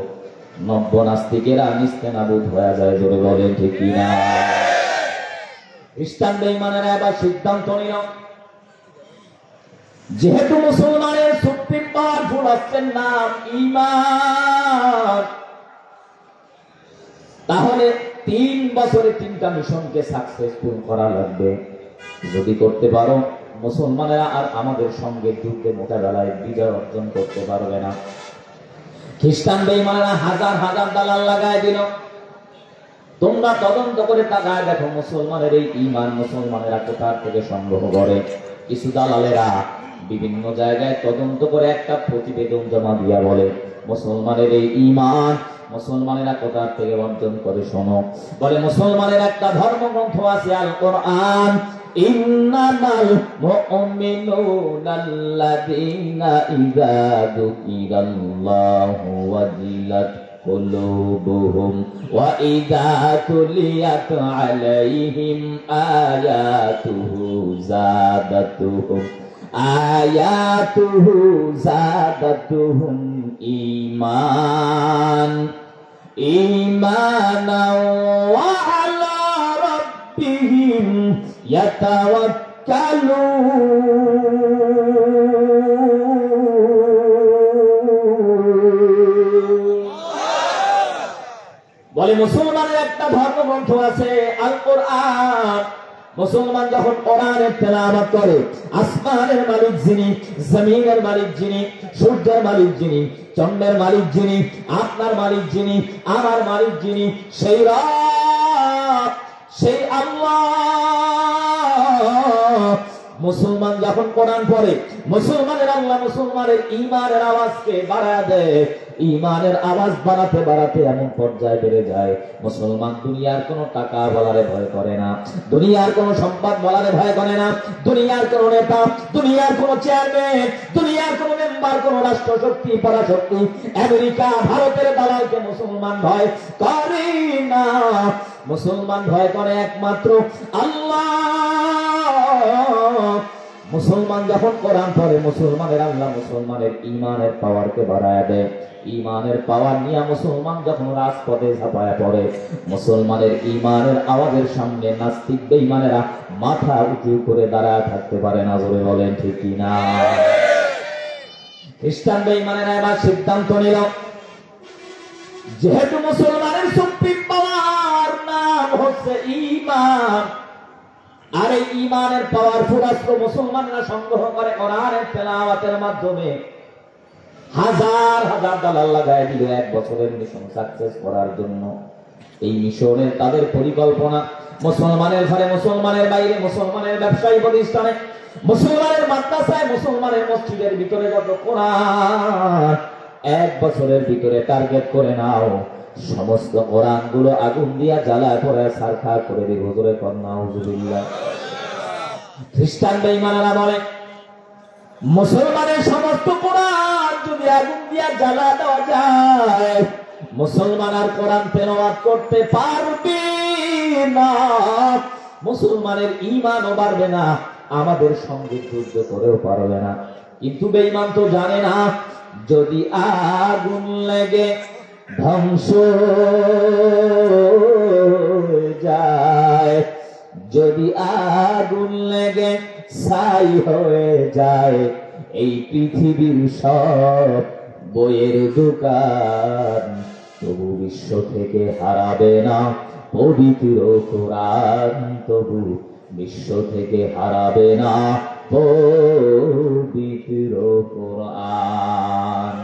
নব্য নাস্তিকেরা নিস্তেনাবুদ হয়ে যায়। জোরে বলেন ঠিক কিনা? খ্রিস্টান বেঈমানেরা এবার সিদ্ধান্ত নিল, যেহেতু মুসলমানের সুপ্রিম পাওয়ারফুল হচ্ছেন নাম ঈমান, তাহলে 3 বছরে 3টা মিশনকে সাকসেসফুল করা লাগবে। যদি করতে পারো, মুসলমানেরা আর আমাদের সঙ্গে যুদ্ধে মোকাবেলায় বিজয় অর্জন করতে পারবে না। খ্রিস্টান বেঈমানেরা হাজার হাজার দালাল লাগায় দিল। তোমরা তদন্ত করে তাকায় দেখো, মুসলমানের এই ঈমান মুসলমানেরা কোথা থেকে সংগ্রহ করে। কিছু দালালেরা বিভিন্ন জায়গায় তদন্ত করে একটা প্রতিবেদন জমা দিয়া বলে, মুসলমানের এই ঈমান মুসলমানেরা কোথা থেকে অর্জন করে। শোনো, বলে মুসলমানের একটা ধর্মগ্রন্থ আছে, আল কোরআন। ইন্নামাল মুমিনুনাল্লাযীনা ইযা যুকিরাল্লাহু ওয়াজিলাত কুলুবুহুম ওয়া ইযা তুলিয়াত আলাইহিম আয়াতুহু যাদাতুহুম ঈমানাও ওয়া আলা রাব্বিহিম ইয়াতাওয়াক্কালুন। মুসলমানের একটা ধর্মগ্রন্থ আছে আল কোরআন। মুসলমান যখন কোরআনের তেলাওয়াত করে, আসমানের মালিক যিনি, জমিনের মালিক যিনি, সূর্যের মালিক যিনি, চন্দ্রের মালিক যিনি, আপনার মালিক যিনি, আমার মালিক যিনি, সেই রব, সেই আল্লাহ। মুসলমান যখন কোরআন পড়ে, মুসলমানের আল্লাহ মুসলমানের ঈমানের আওয়াজকে বাড়ায় দেয়। ঈমানের আওয়াজ বাড়াতে বাড়াতে এমন পর্যায়ে বেড়ে যায়, মুসলমান দুনিয়ার কোনো টাকা বলারে ভয় করে না, দুনিয়ার কোনো সম্পদ বলারে ভয় করে না, দুনিয়ার কোনো নেতা, দুনিয়ার কোনো চেয়ারম্যান, দুনিয়ার কোনো মেম্বার, কোনো রাষ্ট্রশক্তি, পরাশক্তি, আমেরিকা, ভারতের দালালকে মুসলমান ভয় করে না। মুসলমান ভয় করে একমাত্র আল্লাহ। মুসলমান যখন কোরআন পড়ে, মুসলমানের আল্লাহ মুসলমানের ঈমানের পাওয়ারকে বাড়ায় দেয়। ঈমানের পাওয়ার নিয়ে মুসলমান যখন রাজপথে ঝাঁপায় পড়ে, মুসলমানের ঈমানের আওয়াজের সামনে নাস্তিক বেঈমানেরা মাথা উঁচু করে দাঁড়ায় থাকতে পারে না। জোরে বলেন ঠিক কি না? খ্রিস্টান বেঈমানেরা এবার সিদ্ধান্ত নিল, যেহেতু মুসলমানের সুপ্রিম পাওয়ার নাম হচ্ছে ঈমান, আর এই ঈমানের পাওয়ারফুল অস্ত্র মুসলমানরা সংগ্রহ করে কোরআনের তেলাওয়াতের মাধ্যমে, হাজার হাজার ডলার লাগায় দিল 1 বছরের মিশন সাকসেস করার জন্য। এই মিশনের তাদের পরিকল্পনা মুসলমানের ঘরে, মুসলমানের বাইরে, মুসলমানের ব্যবসায়ী প্রতিষ্ঠানে, মুসলমানের মাদ্রাসায়, মুসলমানের মসজিদের ভিতরে যত কোরআন 1 বছরের ভিতরে টার্গেট করে নাও, সমস্ত কোরআন গুলো আগুন দিয়া জ্বালায় পড়ে সারখার করে দিব। হুজুরে কন্যা হুজুরিল্লাহ। খ্রিস্টান বেঈমানেরা বলে, মুসলমানের সমস্ত কোরআন যদি আগুন দিয়া জ্বালা দেওয়া যায়, মুসলমান আর কোরআন তেলাওয়াত করতে পারবে না, মুসলমানের ঈমানও বাড়বে না, আমাদের সঙ্গে যুদ্ধ করেও পারবে না। কিন্তু বেঈমান তো জানে না, যদি আগুন লেগে ধ্বংস যায়, যদি আগুন লেগে ছাই হয়ে যায়, এই পৃথিবীর সব বইয়ের দোকান তবু বিশ্ব থেকে হারাবে না পবিত্র কোরআন, তবু বিশ্ব থেকে হারাবে না পবিত্র কোরআন।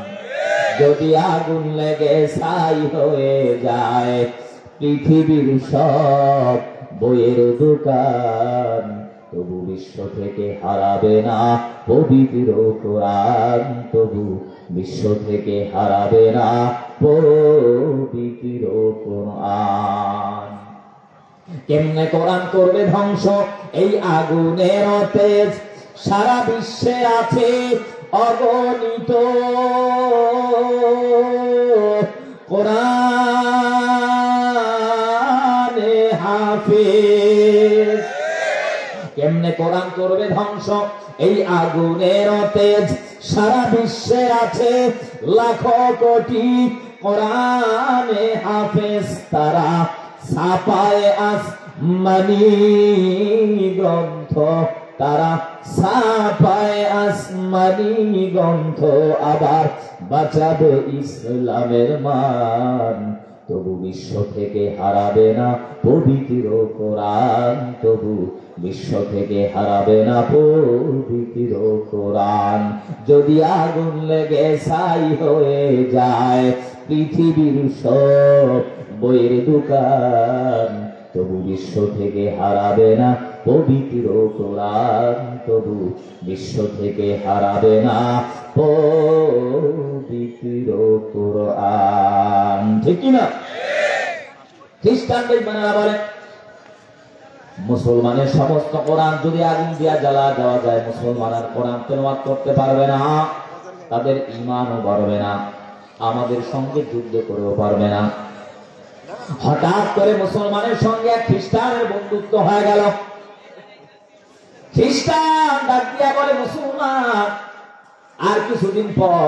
যদি আগুন লেগে ছাই হয়ে যায়, পৃথিবীর সব বইয়ের দোকান তবু বিশ্ব থেকে হারাবে না পবিত্র কোরআন, তবু বিশ্ব থেকে হারাবে না পবিত্র কোরআন। কেমনে কোরআন করবে ধ্বংস? এই আগুনের তেজ সারা বিশ্বে আছে অগণিত কোরআনে হাফেজ। কেমনে কোরআন করবে ধ্বংস? এই আগুনের তেজ সারা বিশ্বে আছে লাখো কোটি কোরআনে হাফেজ, তারা ছাপায় আসমানি গ্রন্থ, তারা ছাপায় আসমানি গ্রন্থ, আবার বাঁচাবে ইসলামের মান, তবু বিশ্ব থেকে হারাবে না পবিত্র কোরআন, তবু বিশ্ব থেকে হারাবে না পবিত্র কোরআন। যদি আগুন লেগে ছাই হয়ে যায় পৃথিবীর সব বইয়ের দোকান, তবু বিশ্ব থেকে হারাবে না পবিত্র কোরআন, তবু বিশ্ব থেকে হারাবে না পবিত্র কোরআন। ঠিক না? খ্রিস্টান বেঈমানেরা বলে, মুসলমানের সমস্ত কোরআন যদি আগুন দিয়া জ্বালা দেওয়া যায়, মুসলমান আর কোরআন তেলাওয়াত করতে পারবে না, তাদের ঈমানও বাড়বে না, আমাদের সঙ্গে যুদ্ধ করেও পারবে না। হঠাৎ করে মুসলমানের সঙ্গে এক খ্রিস্টানের বন্ধুত্ব হয়ে গেল। খ্রিস্টান ডাক দিয়া বলে, মুসলমান আর কিছুদিন পর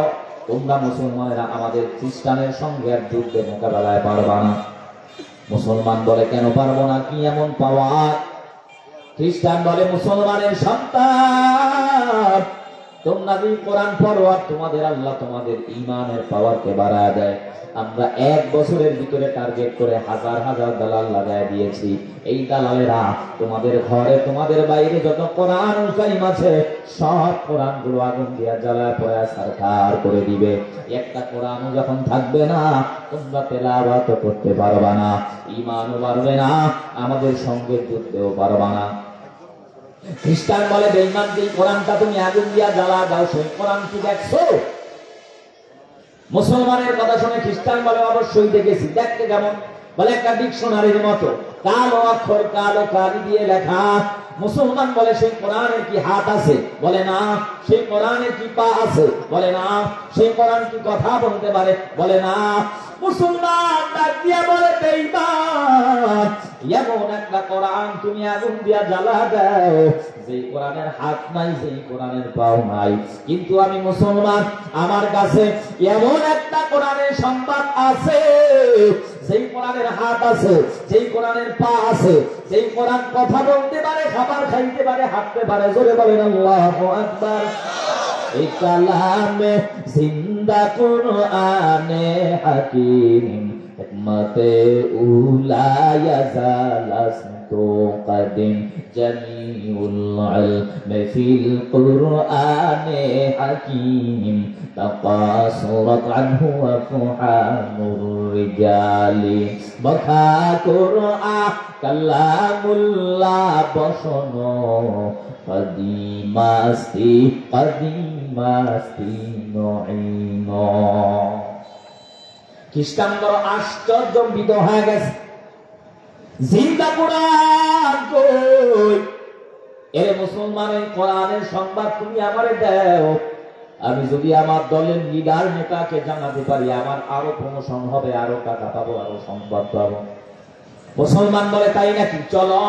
তোমরা মুসলমানেরা আমাদের খ্রিস্টানের সঙ্গে এক যুদ্ধে মোকাবেলায় পারবা না। মুসলমান বলে, কেন পারবো না? কি এমন পাওয়ার? খ্রিস্টান বলে, মুসলমানের সন্তান তোমরা যদি কোরআন পড়ো আর তোমাদের আল্লাহ তোমাদের ঈমানের পাওয়ারকে বাড়ায় দেয়। আমরা 1 বছরের ভিতরে টার্গেট করে হাজার হাজার দালাল লাগায় দিয়েছি। এই দালালেরা তোমাদের ঘরে তোমাদের বাইরে যত কোরআন কারীম আছে সব কোরআনগুলো আগুন দিয়া জ্বালায় পোড়ায় ছারখার করে দিবে। একটা কোরআনও যখন থাকবে না তোমরা তেলাওয়াত করতে পারবা না, ঈমানও বাড়বে না, আমাদের সঙ্গে যুদ্ধেও পারবা না। খ্রিস্টান বলে বেঈমান যে কোরআনটা তুমি আগুন দিয়া জ্বালা দাও সেই কোরআন কি দেখছো? মুসলমানের কথা শুনে খ্রিস্টান বলে অবশ্যই দেখেছি। দেখতে কেমন? বলে একটা ডিকশনারির মতো, কালো অক্ষর কালো কালি দিয়ে লেখা। মুসলমান বলে সেই কোরআনের কি হাত আছে? বলে না। সেই কোরআনের কি পা আছে? বলে না। সেই কোরআন কি কথা বলতে পারে? বলে না। মুসলমান ডাক দিয়া বলে বেঈমান, এমন একটা কোরআন তুমি আগুন দিয়া জ্বালা দাও যেই কোরআনের হাত নাই, যেই কোরআনের পাও নাই। কিন্তু আমি মুসলমান, আমার কাছে এমন একটা কোরআনের সংবাদ আছে যেই কোরআনের হাত আছে, যেই কোরআনের পা আছে, যেই কোরআন কথা বলতে পারে, খাবার খাইতে পারে, হাঁটতে পারে। জোরে বলেন আল্লাহু আকবার। এই কালামে জিন্দা কুরআনে হাকিম হিকমতে উলা ইয়াজালাসতু কদিম জামিউল ইলমি ফিল কুরআনে হাকিম তাকাসুরাত আনহু আফহামুর রিজালি বখা কুরআন কালামুল্লাহ বসনো কদিমাস্তি কদিমাস্তি নঈনো। খ্রিস্টান বড় আশ্চর্যজনিত হয়ে গেছে, জিন্দা কোরআন কই? এরে মুসলমান, এই কোরআনের সংবাদ তুমি আমারে দাও, আমি যদি আমার দলের লিডার নেতাকে জানাতে পারি আমার আরো প্রমোশন হবে, আরো টাকা পাবো, আরো সম্পদ পাবো। মুসলমান বলে তাই নাকি? চলো।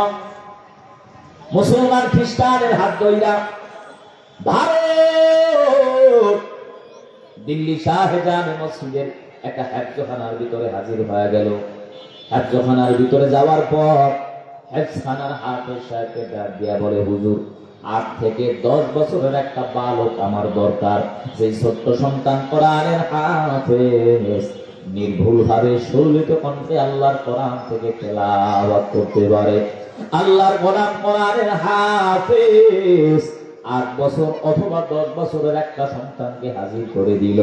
মুসলমান খ্রিস্টানের হাত ধইরা ভারত দিল্লি শাহজাহান মসজিদের একটা হেফজখানার ভিতরে হাজির হয়ে গেল। হেফজখানার ভিতরে যাওয়ার পর হেফজখানার হাফেজ সাহেবকে ডাক দিয়া বলে, হুজুর 8 থেকে 10 বছরের একটা বালক আমার দরকার, সেই ছোট্ট সন্তান কোরআনের হাফেজ, নির্ভুলভাবে সুললিত কণ্ঠে আল্লাহর কোরআন থেকে তেলাওয়াত করতে পারে। আল্লাহর গোলাম কোরআনের হাফেজ 8 বছর অথবা 10 বছরের একটা সন্তানকে হাজির করে দিল।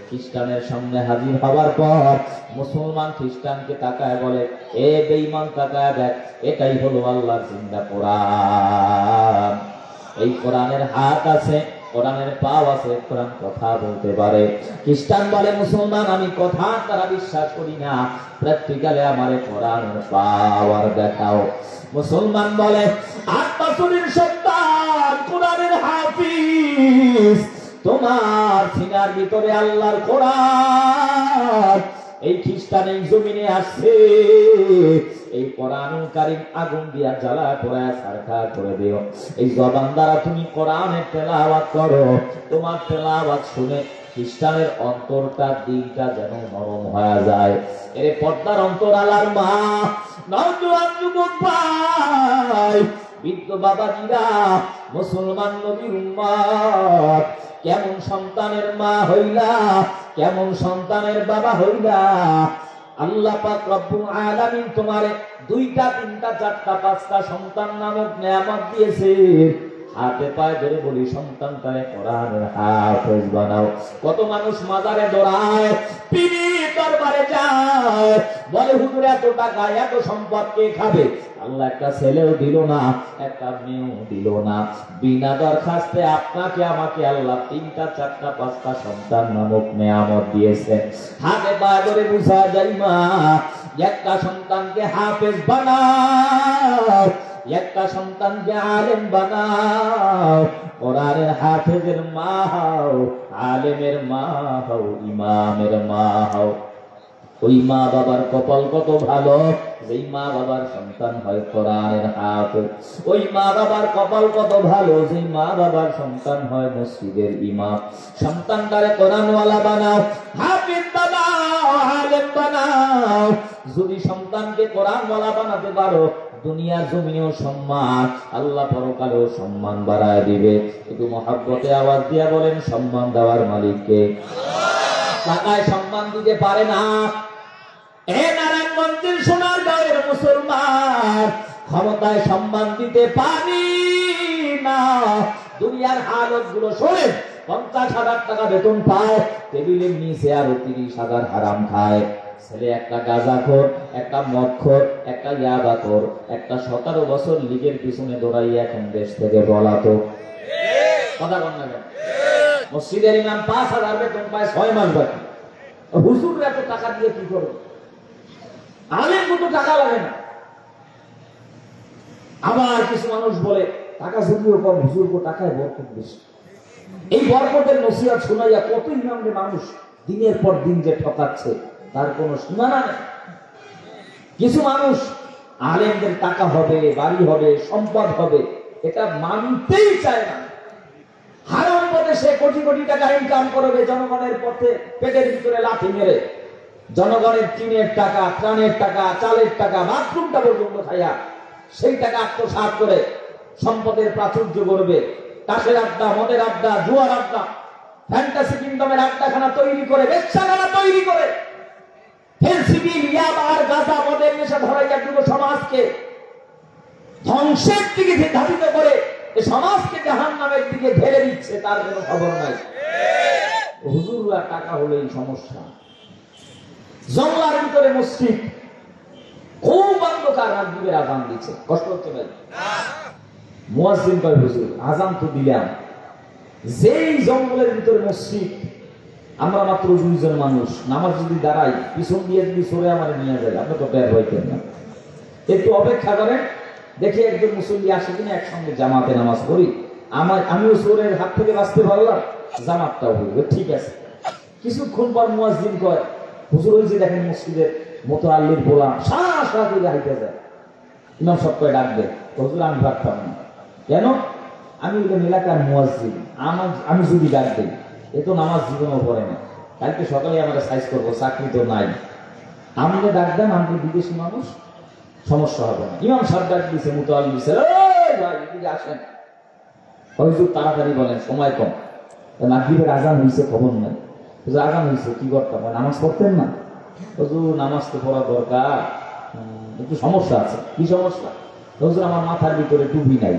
খ্রিস্টানের সামনে হাজির হওয়ার পর মুসলমান খ্রিস্টানকে তাকায় বলে, এ বেঈমান তাকায় দেখ, এটাই হলো আল্লাহর জিন্দা কোরআন। এই কোরআনের হাত আছে, কোরআনের পাও আছে, কোরআন কথা বলতে পারে। খ্রিস্টান বলে, মুসলমান আমি কথা তারা বিশ্বাস করি না, প্র্যাকটিক্যালে আমারে কোরআনের পাওয়ার দেখাও। মুসলমান বলে, 8 বছরের সন্তান কোরআনের হাফিজ, তোমার সিনার ভিতরে আল্লাহর কোরআন। এই খ্রিস্টান এই জমিনে আসছে, এই কোরআনুল কারীম আগুন দিয়া জ্বালা পোড়ায় ছারখার করে দিও। এই জবান দ্বারা তুমি কোরআনের তেলাওয়াত করো, তোমার তেলাওয়াত শুনে খ্রিস্টানের অন্তরটা দিলটা যেন নরম হয়ে যায়। এর পর্দার অন্তরালার মা, নওজোয়ান যুবক ভাই, বৃদ্ধ বাবাজিরা, মুসলমান নবীর উম্মত, কেমন সন্তানের মা হইলা, কেমন সন্তানের বাবা হইলা। আল্লাহ পাক রব্বুল আলামিন তোমারে 2টা 3টা 4টা 5টা সন্তান নামক নিয়ামত দিয়েছে। হাতে পায়ে ধরে বলি, সন্তানটারে কোরআনের হাফেজ বানাও। কত মানুষ মাজারে দৌড়ায়, পীরের দরবারে যায়, বলে হুজুর এত টাকা এত সম্পদ কে খাবে? আল্লাহ একটা ছেলেও দিল না, একটা মেয়েও দিল না, বিনা দরখাস্তে আপনাকে আমাকে আল্লাহ 3টা 4টা 5টা সন্তান নামক নিয়ামত দিয়েছে। হাতে পায়ে ধরে বুঝা যায় মা, একটা সন্তানকে হাফেজ বানাও, একটা সন্তানকে আলেম বানাও। কোরআনের হাফেজের মা হও, আলেমের মা হও, ইমামের মা হও। ওই মা বাবার কপাল কত ভালো, যেই মা বাবার সন্তান হয় কোরআনের হাফেজ। ওই মা বাবার কপাল কত ভালো, যেই মা বাবার সন্তান হয় মসজিদের ইমাম। সন্তানটারে কোরআনওয়ালা বানাও, হাফেজ বানাও, আলেম বানাও। যদি সন্তানকে কোরআনওয়ালা বানাতে পারো, দুনিয়ার জমিনেও সম্মান, আল্লাহ পরকালেও সম্মান বাড়ায় দিবে। একটু মহাব্বতে আওয়াজ দিয়া বলেন, সম্মান দেওয়ার মালিককে। টাকায় সম্মান দিতে পারে না। এ নারায়ণগঞ্জের সোনারগাঁওয়ের মুসলমান, ক্ষমতায় সম্মান দিতে পারি না। দুনিয়ার হালত গুলো শোনেন, 50,000 টাকা বেতন পায়, টেবিলের নিচে আরো 30,000 হারাম খায়। ছেলে একটা গাঁজাখোর, একটা মদখোর, একটা ইয়াবাখোর, একটা 17 বছর লীগের পিছনে দৌড়াইয়া এখন দেশ থেকে পলাতক। কথা বল না কেন? মসজিদের ইমাম 5,000 বেতন পায়, 6 মাস বাকি। হুজুর এত টাকা দিয়ে কি করবে? আলেম কত টাকা লাগে না। আবার কিছু মানুষ বলে টাকা যদিও কম, হুজুর টাকায় বরকত বেশি। এই বরকতের নসিহত শোনাইয়া কত ইমামদের মানুষ দিনের পর দিন যে ঠকাচ্ছে তার কোনো সীমানা নেই। কিছু মানুষ আলেমদের টাকা হবে, বাড়ি হবে, সম্পদ হবে, এটা মানতেই চায় না। হারাম পথে সে কোটি কোটি টাকা ইনকাম করবে, জনগণের পথে পেটের ভিতরে লাথি মেরে, জনগণের টিনের টাকা, ত্রাণের টাকা, চালের টাকা, বাথরুমটা পর্যন্ত খাইয়া সেই টাকা আত্মসাৎ করে সম্পদের প্রাচুর্য করবে। তাসের আড্ডা, মদের আড্ডা, জুয়ার আড্ডা, ফ্যান্টাসি কিংডমের আড্ডাখানা তৈরি করে, ব্যবসাখানা তৈরি করে, ফেন্সিডিল, ইয়াবা আর গাঁজা, মদের নেশা ধরাইয়া যুব সমাজকে ধ্বংসের দিকে ধাবিত করে এই সমাজকে জাহান্নামের দিকে ঢেলে দিচ্ছে, তার কোনো খবর নাই। হুজুররা টাকা হলো এই সমস্যা। জঙ্গলার ভিতরে মসজিদ, খুব অন্ধকার, রাজীবের আজান দিচ্ছে, কষ্ট হচ্ছে ভাই? মুয়াজ্জিন কয় হুজুর আজান তো দিলাম, যেই জঙ্গলের ভিতরে মসজিদ, আমরা মাত্র 2 জন মানুষ, নামাজ যদি দাঁড়াই পিছন দিয়ে যদি সরে আমার নিয়ে যায়, আপনি তো বের হইতেন না। একটু অপেক্ষা করেন, দেখি একজন মুসল্লি আসে কিনা, একসঙ্গে জামাতে নামাজ পড়ি, আমিও চোরের হাত থেকে বাঁচতে পারলাম, জামাতটাও হইবে, ঠিক আছে। কিছুক্ষণ পর মুয়াজ্জিন কয় হুজুর ওই যে দেখেন মসজিদের মতো আল্লির পোলা সারা করে হাইতে যায়। ইমাম সাহেব কয় ডাকবে, হুজুর আমি ভাবতাম না। কেন? আমি ওই এলাকার মুয়াজ্জিন, আমি যদি ডাক দিই এ তো নামাজ জীবনেও পড়ে না, কালকে সকালে আমরা সাইজ করবো, চাকরি তো নাই, আমাকে ডাক দেন, আমি বিদেশি মানুষ, সমস্যা হবে না। ইমাম সাহেব ডাক দিয়েছে, মুতাআল্লিম দিছে, ভাই এদিকে আসেন, হুজুর তাড়াতাড়ি বলেন, সময় কম, মাগরিবের আজান হয়েছে, খবর নাই। হুজুর আজান হয়েছে, কি করতাম? নামাজ পড়তেন না? হুজুর নামাজ তো পড়া দরকার, একটু সমস্যা আছে। কি সমস্যা? হুজুর আমার মাথার ভিতরে টুপি নাই।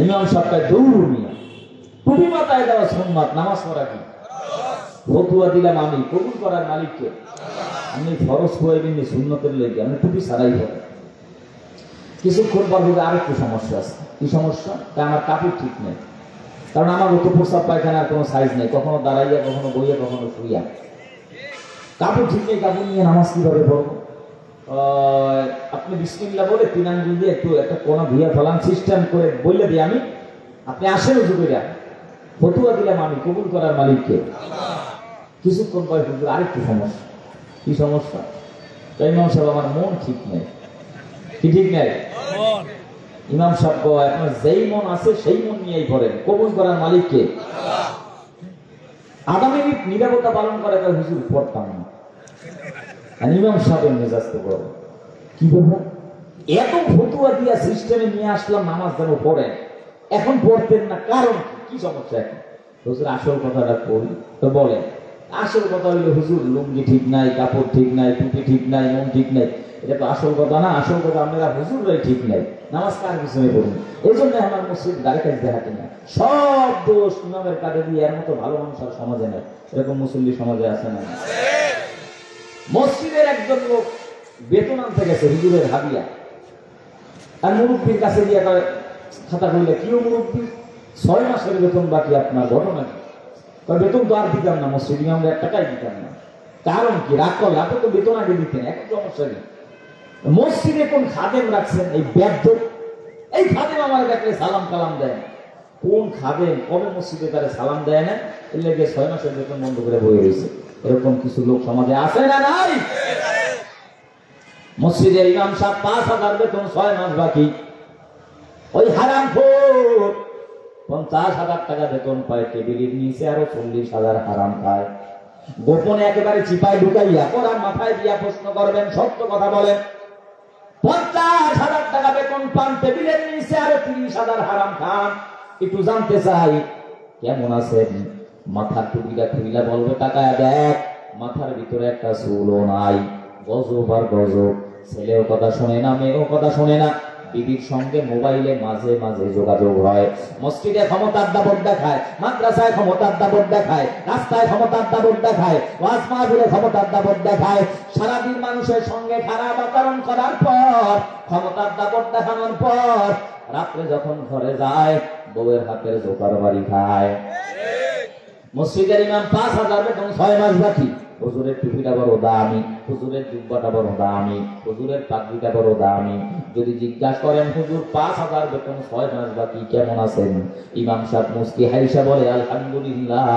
ইমাম সাহেব দৌড় নিয়ে, টুপি মাথায় দেওয়া সুন্নাত, নামাজ পড়া কি? ফতুয়া দিলাম আমি, কবুল করার মালিককে। আপনি ফরজ হইবেন সুন্নতের লেগে, আমি টুপি ছাড়াই পড়ে। কিছুক্ষণ পর আরেকটু সমস্যা আছে। কি সমস্যা? আমার কাপড় ঠিক নেই, কারণ আমার অত প্রস্রাব পায়খানার কোনো সাইজ নেই, কখনো দাঁড়াইয়া, কখনো বইয়া, কখনো শুইয়া। কাপড় ঠিক নেই, কাপড় নিয়ে নামাজ কিভাবে পড়বো? আপনি বিসমিল্লাহ বলে 3 আঙ্গুল দিয়ে একটু একটা কোনা ধুইয়া ফেলান, সিস্টেম করে বললে দিই আমি, আপনি আসেন হুজুরেরা, ফতুয়া দিলাম আমি, কবুল করার মালিককে। কিছুক্ষণ পরে হুজুর আরেকটু সমস্যা। কি সমস্যা? ইমাম সাহেব আমার মন ঠিক নেই। কি ঠিক নেই? ইমাম সাহেব আপনার যেই মন আছে সেই মন নিয়েই পড়েন, কবুল করার মালিককে। আধা মিনিট নিরাপত্তা পালন করে হুজুর পড়তাম না। ইমাম সাহেবের মেজাজ তো বড়, কি বলবো, এত ফতুয়া দিয়া সিস্টেমে নিয়ে আসলাম, নামাজ যেন পড়েন, এখন পড়তেন না, কারণ কি সমস্যা? এখন হুজুর আসল কথাটা পড়ি তো বলেন। আসল কথা হইলো হুজুর লুঙ্গি ঠিক নাই, কাপড় ঠিক নাই, টুপি ঠিক নাই, মন ঠিক নাই, এটা তো আসল কথা না। আসল কথা আপনারা হুজুররাই ঠিক নাই, নামাজ কার পিছনে পড়ুন। এই জন্য আমার মসজিদ দাঁড়ে কাছে দেখাতে না, সব দোষ ইমামের কাঁধে দিয়ে, এর মতো ভালো মানুষ আর সমাজে নেই। এরকম মুসল্লি সমাজে আছে না? মসজিদের একজন লোক বেতন আনতে গেছে হুজুরের হাদিয়া, আর মুরব্বীর কাছে গিয়ে খাতা করলে, কিও মুরব্বী 6 মাসের বেতন বাকি আপনার, ঘটনা কি? বেতন তো আর দিতাম না, মসজিদ আমরা 1 টাকাই দিতাম না। কারণ কি? রাগ করলে আপনি তো বেতন আগে দিতেন, এখন সমস্যা নেই। মসজিদে কোন খাদেম রাখছেন এই ব্যর্থ, এই খাদেম আমার দেখলে সালাম কালাম দেয় না। কোন খাদেম কবে মসজিদে তারা সালাম দেয় না? এর লেগে 6 মাসের বেতন বন্ধ করে বয়ে রয়েছে। এরকম কিছু লোক সমাজে আছে না নাই? মসজিদের ইমাম সাহেব 5,000 বেতন, 6 মাস বাকি। ওই হারামখোর 50,000 টাকা বেতন পায়, টেবিলের নিচে আরো 40,000 হারাম খায়। গোপনে একেবারে চিপায় ঢুকাইয়া কোরআন মাথায় দিয়া প্রশ্ন করবেন, সত্য কথা বলেন। 50 50,000 টাকা বেতন পান, টেবিলের নিচে আরো 30,000 হারাম খান। একটু জানতে চাই কেমন আছেন? মাথার টুপিটা খুইলা বলবে তাকায় দেখ, মাথার ভিতরে একটা চুলও নাই। গজব আর গজব। ছেলেও কথা শোনে না, মেয়েও কথা শোনে না। বিবির সঙ্গে মোবাইলে মাঝে মাঝে যোগাযোগ হয়। মসজিদে ক্ষমতার দাপট দেখায়, মাদ্রাসায় ক্ষমতার দাপট দেখায়, রাস্তায় ক্ষমতার দাপট দেখায়, ওয়াজ মাহফিলে ক্ষমতার দাপট দেখায়। সারাদিন মানুষের সঙ্গে খারাপ আচরণ করার পর, ক্ষমতার দাপট দেখানোর পর রাত্রে যখন ঘরে যায় বউয়ের হাতের জোকার বাড়ি খায়। মসজিদের ইমাম 5,000 বেতন, 6 মাস বাকি। হুজুরের টুপিটা বড় দামি, হুজুরের জুব্বাটা বড় দামি, হুজুরের পাগড়িটা বড় দামি। যদি জিজ্ঞাসা করেন হুজুর 5,000 বেতন, 6 মাস বাকি, কেমন আছেন? ইমাম সাহেব মুস্কি হাইসা বলে আলহামদুলিল্লাহ,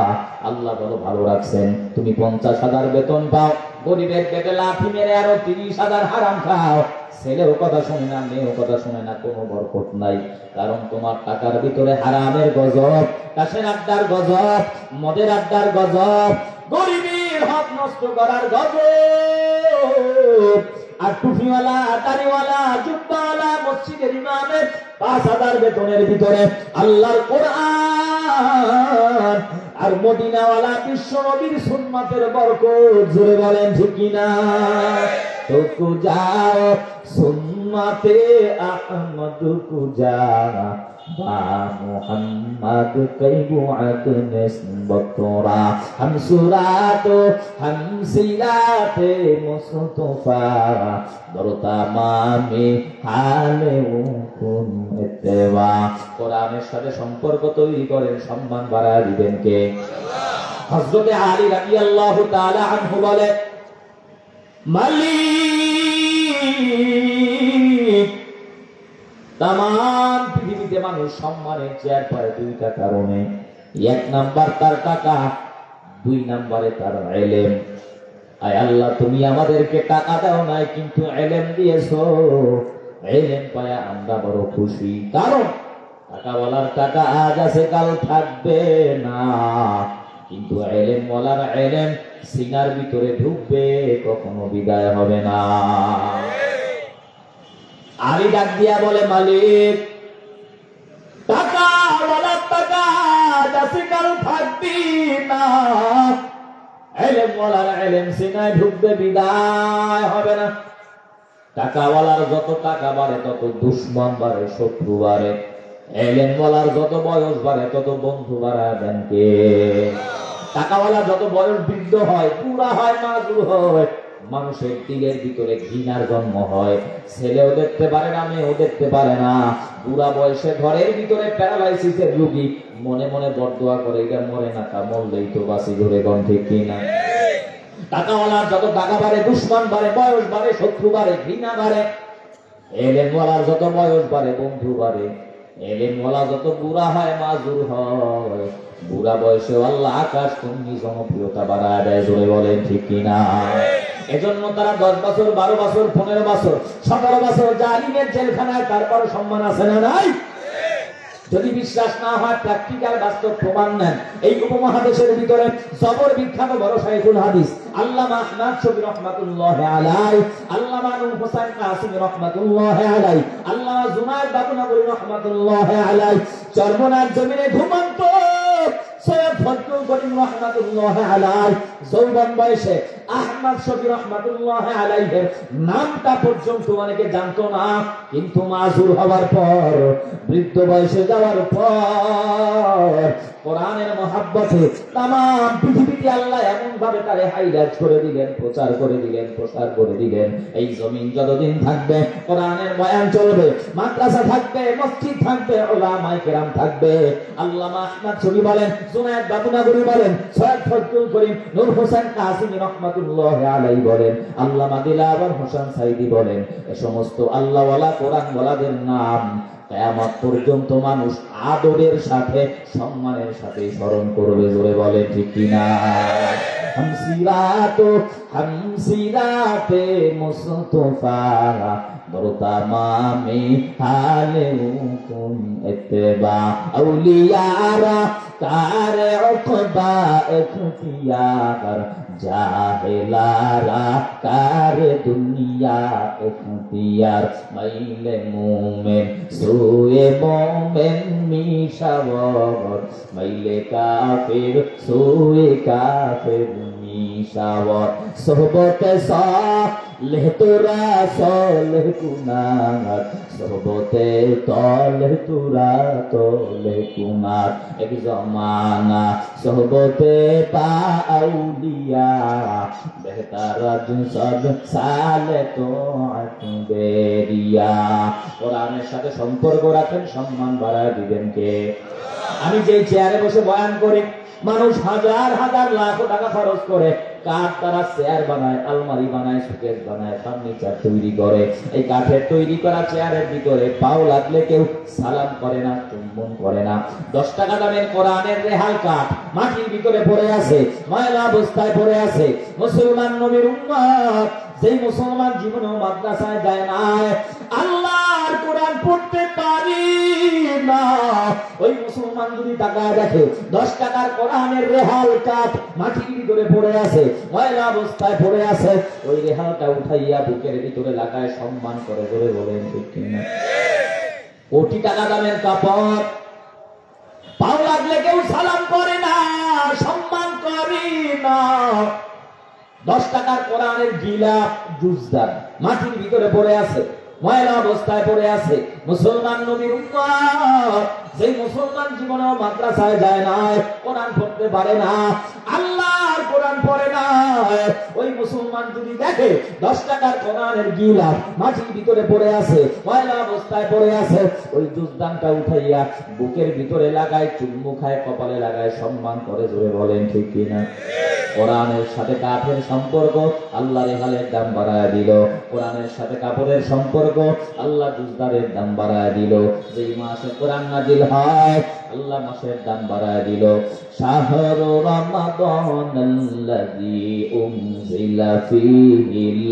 আল্লাহ বড় ভালো রাখছেন। তুমি 50,000 বেতন পাও, গরিবের পেটে লাথি মেরে আরো 30,000 হারাম খাও। ছেলেও কথা শুনে না, মেয়েও কথা শুনে না, কোনো বরকত নাই। কারণ তোমার টাকার ভিতরে হারামের গজব, কাশের আড্ডার গজব, মদের আড্ডার গজব, গরিবের হক নষ্ট করার গজব। আর টুপিওয়ালা, দাড়িওয়ালা, জুব্বাওয়ালা মসজিদের ইমামের 5,000 বেতনের ভিতরে আল্লাহর কোরআন আর মদিনাওয়ালা বিশ্ব নবীর সুন্নাতের বরকত, জোরে বলেন ঠিক কিনা? তো কুজাও সুন্নাতে আহমদ কুজা বা মুহাম্মদ কইবুআত নিসবতরা হামসুরাত হামসিলাতে মুস্তফা দরতামামে হালে উকুন ইত্তেবা। কোরআনের সাথে সম্পর্ক তৈরি করেন, সম্মান বাড়ায় দিবেন কে? হযরত আলী রাদিয়াল্লাহু তাআলা আনহু বলে, মালিক তামাম পৃথিবীতে মানুষ সম্মানের চেয়ার পায় 2টা কারণে। 1 নাম্বার তার টাকা, 2 নাম্বারে তার ইলম। আয় আল্লাহ, তুমি আমাদেরকে টাকা দাও নাই, কিন্তু ইলম দিয়েছো। ইলম পায়া আমরা বড় খুশি। কারণ টাকাওয়ালার টাকা আজ আছে কাল থাকবে না, কিন্তু ইলমওয়ালার ইলম সিনার ভিতরে ঢুকবে, কখনো বিদায় হবে না। আলী ডাক দিয়া বলে, মালিক টাকাওয়ালার টাকা আজ আছে কাল থাকবি না, ইলমওয়ালার ইলম সিনায় ঢুকবে, বিদায় হবে না। টাকাওয়ালার যত টাকা বাড়ে তত দুশ্মন বাড়ে, শত্রু বাড়ে। ইলমওয়ালার যত বয়স বাড়ে তত বন্ধু বাড়া দেন কে? টাকাওয়ালা যত বয়স বৃদ্ধ হয়, পুরা হয়, মাজুর হয়, মানুষের দিলের ভিতরে ঘৃণার জন্ম হয়। ছেলেও দেখতে পারে না, মেয়েও দেখতে পারে না। বুড়া বয়সে ঘরের ভিতরে প্যারালাইসিসের রোগী মনে মনে বরদোয়া করে, এটা মরে না, তা মরলেই তো বাঁচি, ধরে গণ ঠিক কিনা? টাকাওয়ালার যত টাকা বাড়ে দুশ্মন বাড়ে, বয়স বাড়ে, শত্রু বাড়ে, ঘৃণা বাড়ে। ইলমওয়ালার যত বয়স বাড়ে বন্ধু বাড়ে। ইলমওয়ালা যত বুড়া হয়, মাজুর হয়, বুড়া বয়সে আল্লাহ আকাশ তুমি জনপ্রিয়তা বাড়ায় দেয়, জোরে বলেন ঠিক কিনা? এজন্য তারা 10 বছর, 12 বছর, 15 বছর, 17 বছর জালিমের জেলখানায়, তারপর সম্মান আছে না নাই? যদি বিশ্বাস না হয়, প্র্যাকটিক্যাল বাস্তব প্রমাণ নেন। এই উপমহাদেশের ভিতরে জবর বিখ্যাত বড় শাইখুল হাদিস আল্লামা আহমদ শফি রাহমাতুল্লাহি আলাইহি, আল্লামা নূর হোসেন কাসিমি রাহমাতুল্লাহি আলাইহি, আল্লামা জুনায়েদ বাবুনগরী রাহমাতুল্লাহি আলাইহি চরমনার জমিনে ঘুমন্ত সৈয়দ ফজলুল করিম রাহমাতুল্লাহি আলাইহি যৌবন বয়সে আহমদ শফি রাহমাতুল্লাহি আলাইহির নামটা পর্যন্ত অনেকে জানতো না, কিন্তু মাজুর হওয়ার পর, বৃদ্ধ বয়সে যাওয়ার পর কোরআনের মহাব্বতে তামাম পৃথিবীতে আল্লাহ এমন ভাবে তারে হাইলাইট করে দিলেন, প্রচার করে দিলেন, প্রসার করে দিলেন। এই জমিন যতদিন থাকবে কোরআনের বয়ান চলবে, মাদ্রাসা থাকবে, মসজিদ থাকবে, উলামায়ে কেরাম থাকবে। আল্লামা আহমদ শফি বলেন, জুনায়েদ বাবুনগরী বলেন, সৈয়দ ফজলুল করিম, নূর হোসেন কাসিমি রাহমাতুল্লাহি আলাইহি বলেন, আল্লামা দিলাওয়ার হোসেন সাইদি বলেন, এই সমস্ত আল্লাহওয়ালা কোরআনওয়ালাদের নাম কিয়ামত পর্যন্ত মানুষ আদরের সাথে, সম্মানের সাথে স্মরণ করবে, জোরে বলে ঠিক কিনা? হামসিরাতে মুস্তফা দরতামামে হালে হুকুম ইত্তেবা, আউলিয়ারা কারে উকবা ইখতিয়ার জাহেলারা কার দুনিয়া এখতিয়ার মাইলে মোমেন সোয়ে মোমেন মিশাওয়ার মাইলে কাফির সোয়ে কাফির মিশাওয়ার সোহবতে সালেহ তোরা সলেহ কুনার সোহবতে তলেহ তোরা তলেহ কুনার এক জমানা সোহবতে পাউলিয়া বেহতারা সব সালে তো বেরিয়া। কোরআনের সাথে সম্পর্ক রাখেন, সম্মান বাড়ায় দিবেন কে? আমি যে চেয়ারে বসে বয়ান করি, মানুষ হাজার হাজার লাখ টাকা খরচ করে কাঠ তারা চেয়ার বানায়, আলমারি বানায়, শোকেস বানায়, ফার্নিচার তৈরি করে। এই কাঠের তৈরি করা চেয়ারের ভিতরে পাও লাগলে কেউ সালাম করে না, চুম্বন করে না। 10 টাকা দামের কোরআনের রেহাল কাঠ মাটির ভিতরে পড়ে আছে, ময়লা অবস্থায় পড়ে আছে। মুসলমান নবীর উম্মত, যেই মুসলমান জীবনেও মাদ্রাসায় যায় না, আল্লাহর কোরআন পড়তে পারি না, ওই মুসলমান যদি তাকায় দেখে 10 টাকার কোরআনের রেহাল কাঠ মাটির ভিতরে পড়ে আছে, ময়লা অবস্থায় পড়ে আছে, ওই রেহালটা উঠাইয়া বুকের ভিতরে লাগায় সম্মান করে ধরে বলেন ঠিক কিনা? কোটি টাকা দামের কাপড় পাও লাগলে কেউ সালাম করে না, সম্মান করে না। 10 টাকার কোরআনের গিলাফ জুজদার মাটির ভিতরে পড়ে আছে, ময়লা অবস্থায় পড়ে আছে। মুসলমান নবীর উম্মত, যেই মুসলমান জীবনেও মাদ্রাসায় যায় না, কোরআন পড়তে পারে না, আল্লাহর কোরআন পড়ে না, ওই মুসলমান যদি দেখে 10 টাকার কোরআনের গিলাফ মাটির ভিতরে পড়ে আছে, ময়লা অবস্থায় পড়ে আছে, ওই জুজদানটা উঠাইয়া বুকের ভিতরে লাগায়, চুম্মু খায়, কপালে লাগায়, সম্মান করে জোরে বলেন ঠিক কিনা? কোরআনের সাথে কাঠের সম্পর্ক আল্লাহ রেহালের দাম বাড়ায় দিল, কোরআনের সাথে কাপড়ের সম্পর্ক আল্লাহ জুজদারের দাম বাড়ায় দিল। যেই মাসে কোরআন নাজিল হয় আল্লাহ মাসের দাম বাড়ায় দিল। শাহরু রমাদানাল্লাযী উনজিলা ফীহিল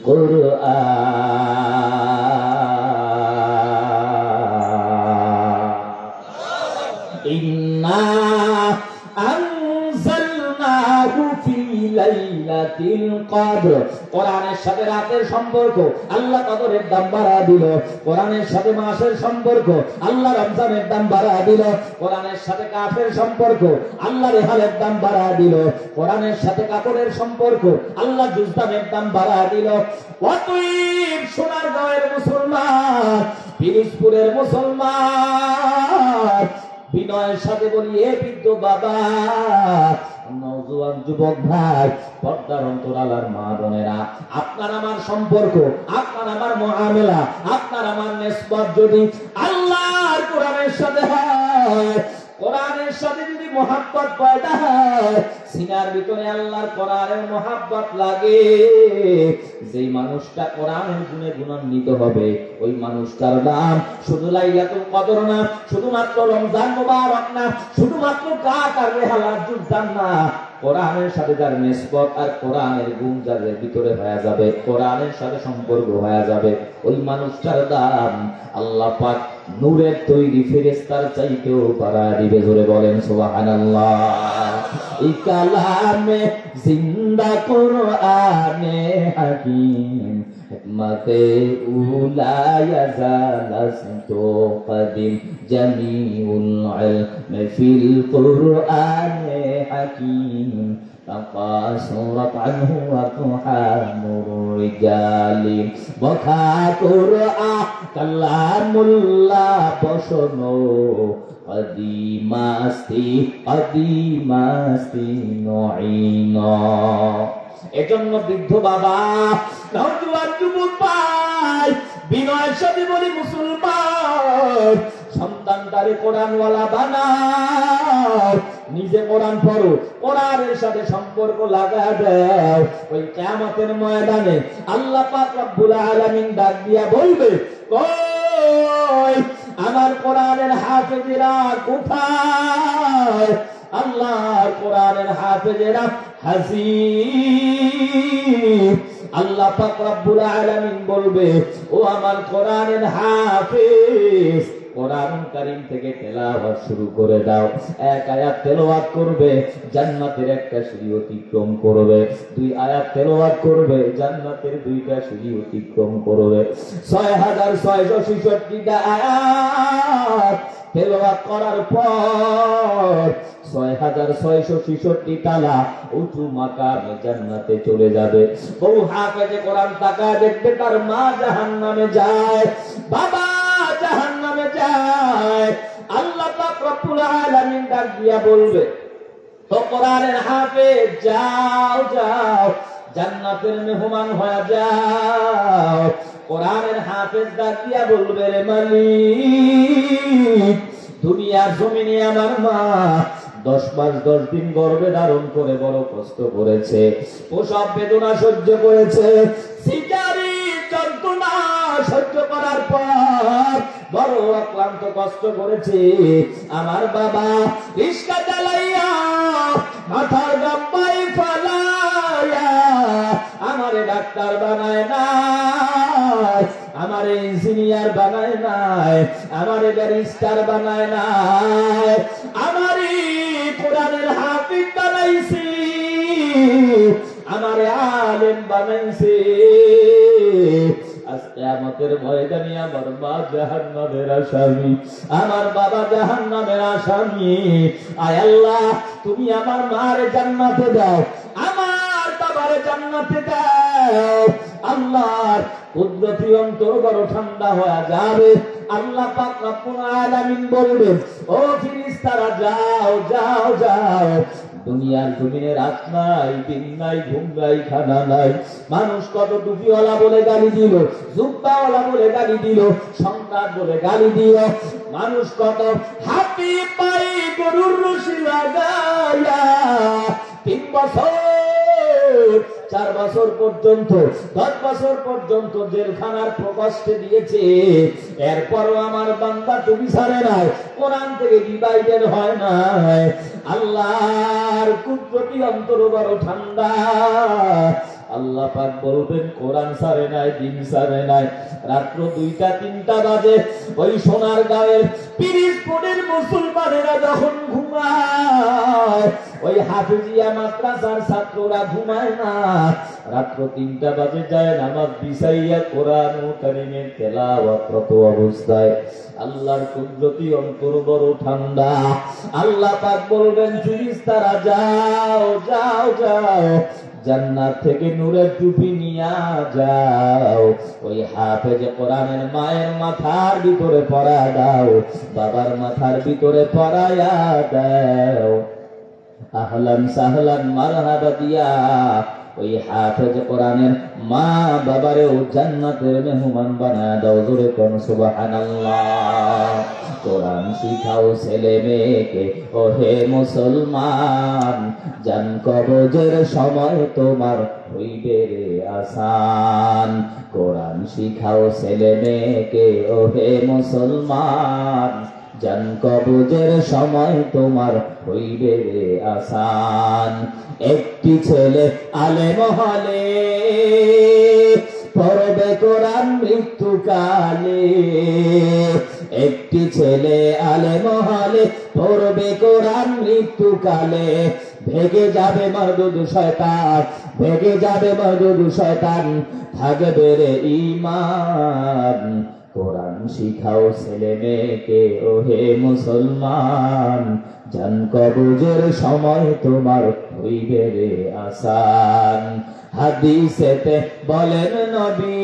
কুরআন ইন্না আনজালনাহু ফী লাইলাতিল কদর। কোরআনের সাথে রাতের সম্পর্ক আল্লাহ কদরের দাম বাড়ায় দিল। কোরআনের সাথে মাসের সম্পর্ক আল্লাহ রমজানের দাম বাড়ায় দিল। কোরআনের সাথে কাফের সম্পর্ক আল্লাহ রেহালের দাম বাড়ায় দিল। কোরআনের সাথে কাপড়ের সম্পর্ক আল্লাহ জুজদানের দাম বাড়ায় দিল। অতএব সোনারগাঁওয়ের মুসলমান, পিরোজপুরের মুসলমান, বিনয়ের সাথে বলি, এ বৃদ্ধ বাবা, নওজোয়ান যুবক ভাই, পর্দার অন্তরালার মা বোনেরা, আপনার আমার সম্পর্ক, আপনার আমার মুআমেলা, আপনার আমার নিসবত যদি আল্লাহর কোরআনের সাথে হয়, কোরআনের সাথে যদি মহাব্বত পয়দা হয়, সিনার ভিতরে আল্লাহর কোরআনের মহাব্বত লাগে, যেই মানুষটা কোরআনের গুণে গুণান্বিত হবে, ওই মানুষটার নাম শুধু লাইলাতুল কদর না, শুধুমাত্র রমজান মুবারক না, শুধুমাত্র কাত আর রেহাল আর জুজদান না, কোরআনের সাথে যার নিসবত আর কোরআনের গুণ যার ভিতরে হয়ে যাবে, কোরআনের সাথে সম্পর্ক হয়ে যাবে, ওই মানুষটার দাম আল্লাহ পাক নূরের তৈরি ফেরেশতার চাইতেও বাড়ায় দিবে। জোরে বলেন সুবহানাল্লাহ। এই কালামে জিন্দা কোরআনে হাকিম, হিকমতে উলা ইয়াজালাস্তু কদিম, জামিউল ইলম ফিল কোরআনে হাকিম, তাকাসুরাত আনহু আফহামুর রিজালি, বখা কোরআন কালামুল্লাহ বসনো, কদিমাস্তি নঈন। এজন্য বৃদ্ধ বাবা, নওজোয়ান যুবক ভাই, বিনয়ের সাথে বলি মুসলমান, সন্তানটারে কোরআনওয়ালা বানাও, নিজে কোরআন পড়ো, কোরআনের সাথে সম্পর্ক লাগা দাও। ওই কিয়ামতের ময়দানে আল্লাহ পাক রব্বুল আলামিন ডাক দিয়া বলবে, কই আমার কোরআনের হাফেজেরা কোথায়? আল্লাহর কোরআনের হাফেজেরা হাজির। আল্লাহ পাক রব্বুল আলামিন বলবে, ও আমার কোরআনের হাফেজ, কোরআন কারীম থেকে তেলাওয়াত শুরু করে দাও। এক আয়াত তেলাওয়াত করবে, জান্নাতের একটা সিঁড়ি অতিক্রম করবে। দুই আয়াত তেলাওয়াত করবে, জান্নাতের দুইটা সিঁড়ি অতিক্রম করবে। 6666টা আয়াত তেলাওয়াত করার পর 6666 তালা উঁচু মাকামে জান্নাতে চলে যাবে। বহু হাফেজে কোরআন তাকায় দেখবে তার মা জাহান্নামে যায়, বাবা জাহান্নামে যায়। আল্লাহ পাক রব্বুল আলামিন ডাক দিয়া বলবে, ও কোরআনের হাফেজ যাও যাও, জান্নাতের মেহমান হয়ে যাও। কোরআনের হাফেজ ডাক দিয়া বলবে, রে মালিক, দুনিয়ার জমিনে আমার মা 10 মাস 10 দিন গর্ভে ধারণ করে বড় কষ্ট করেছে, প্রসব বেদনা সহ্য করেছে, শিকারী যন্ত্রণা সহ্য করার পর বড় অক্লান্ত কষ্ট করেছে। আমার বাবা রিস্কা চালাইয়া মাথার গাম্বাই ফালাইয়া আমারে ডাক্তার বানায় নাই, আমারে ইঞ্জিনিয়ার বানায় নাই, আমারে ব্যারিস্টার বানায় নাই, আমারে কোরআনের হাফিজ বানাইছে, আমারে আলেম বানাইছে। আজ কিয়ামতের ময়দানে আমার মা জাহান্নামের আসামি, আমার বাবা জাহান্নামের আসামি। আয় আল্লাহ, তুমি আমার মারে জান্নাতে দাও, আমার বাবারে জান্নাতে দাও। আল্লাহর কুদরতি অন্তর বড় ঠান্ডা হয়ে যাবে। আল্লাহ পাক রব্বুল আলামিন বলবেন, ও ফেরেশতারা যাও যাও যাও, দুনিয়ার জমিনে রাত নাই, দিন নাই, ঘুম নাই, খানা নাই। মানুষ কত টুপিওয়ালা বলে গালি দিল, জুব্বাওয়ালা বলে গালি দিল, সম্রাট বলে গালি দিল। মানুষ কত হাতি পাই গরুর রশি লাগাইয়া 3 বছর 4 বছর পর্যন্ত 10 বছর পর্যন্ত জেলখানার প্রকোষ্ঠে দিয়েছে। এরপরও আমার বান্দা টুপি ছাড়ে নাই, কোরআন থেকে ডিভাইডেড হয় নাই। আল্লাহর কুদরতি অন্তর বড় ঠান্ডা। আল্লাহ পাক বলবেন, কোরআন ছাড়ে নাই, দিন ছাড়ে নাই। রাত্র 2টা 3টা বাজে ওই সোনার গাঁয়ের পিরিজপুরের মুসলমানেরা যখন ঘুমায়, ওই হাফিজিয়া মাদ্রাসার ছাত্ররা ঘুমায় না। রাত্র 3টা বাজে যায় নামাজ বিছাইয়া কোরআন কারীমের তেলাওয়াতরত অবস্থায়। আল্লাহর কুদরতি অন্তর বড় ঠান্ডা। আল্লাহ পাক বলবেন, ফেরেশতারা যাও যাও যাও, জান্নাত থেকে নূরের টুপি নিয়া যাও, ওই হাফেজে কোরআনের মায়ের মাথার ভিতরে পরা দাও, বাবার মাথার ভিতরে পরায়া দাও। আহলান সাহলান মারহাবা দিয়া ওই হাফেজ কোরআনের মা বাবারেও জান্নাতের মেহমান বানায় দাও। জোরে কোন সুবহানাল্লাহ। কোরআন শিখাও ছেলে মেয়েকে, ও হে মুসলমান, জান কবজের সময় তোমার হইবে রে আসান। কোরআন শিখাও ছেলে মেয়েকে, ও হে মুসলমান, জান কবজের সময় তোমার হইবে রে আসান। একটি ছেলে আলেম হলে পড়বে কোরআন মৃত্যুকালে, একটি ছেলে আলেম হলে পড়বে কোরআন মৃত্যুকালে। ভেগে যাবে মরদুদ শয়তান, ভেগে যাবে মরদুদ শয়তান, থাকবে রে ঈমান। কোরআন শিখাও ছেলে মেয়েকে, ও হে মুসলমান, জান কবজের সময় তোমার হইবে রে আসান। হাদিসেতে বলেন নবী,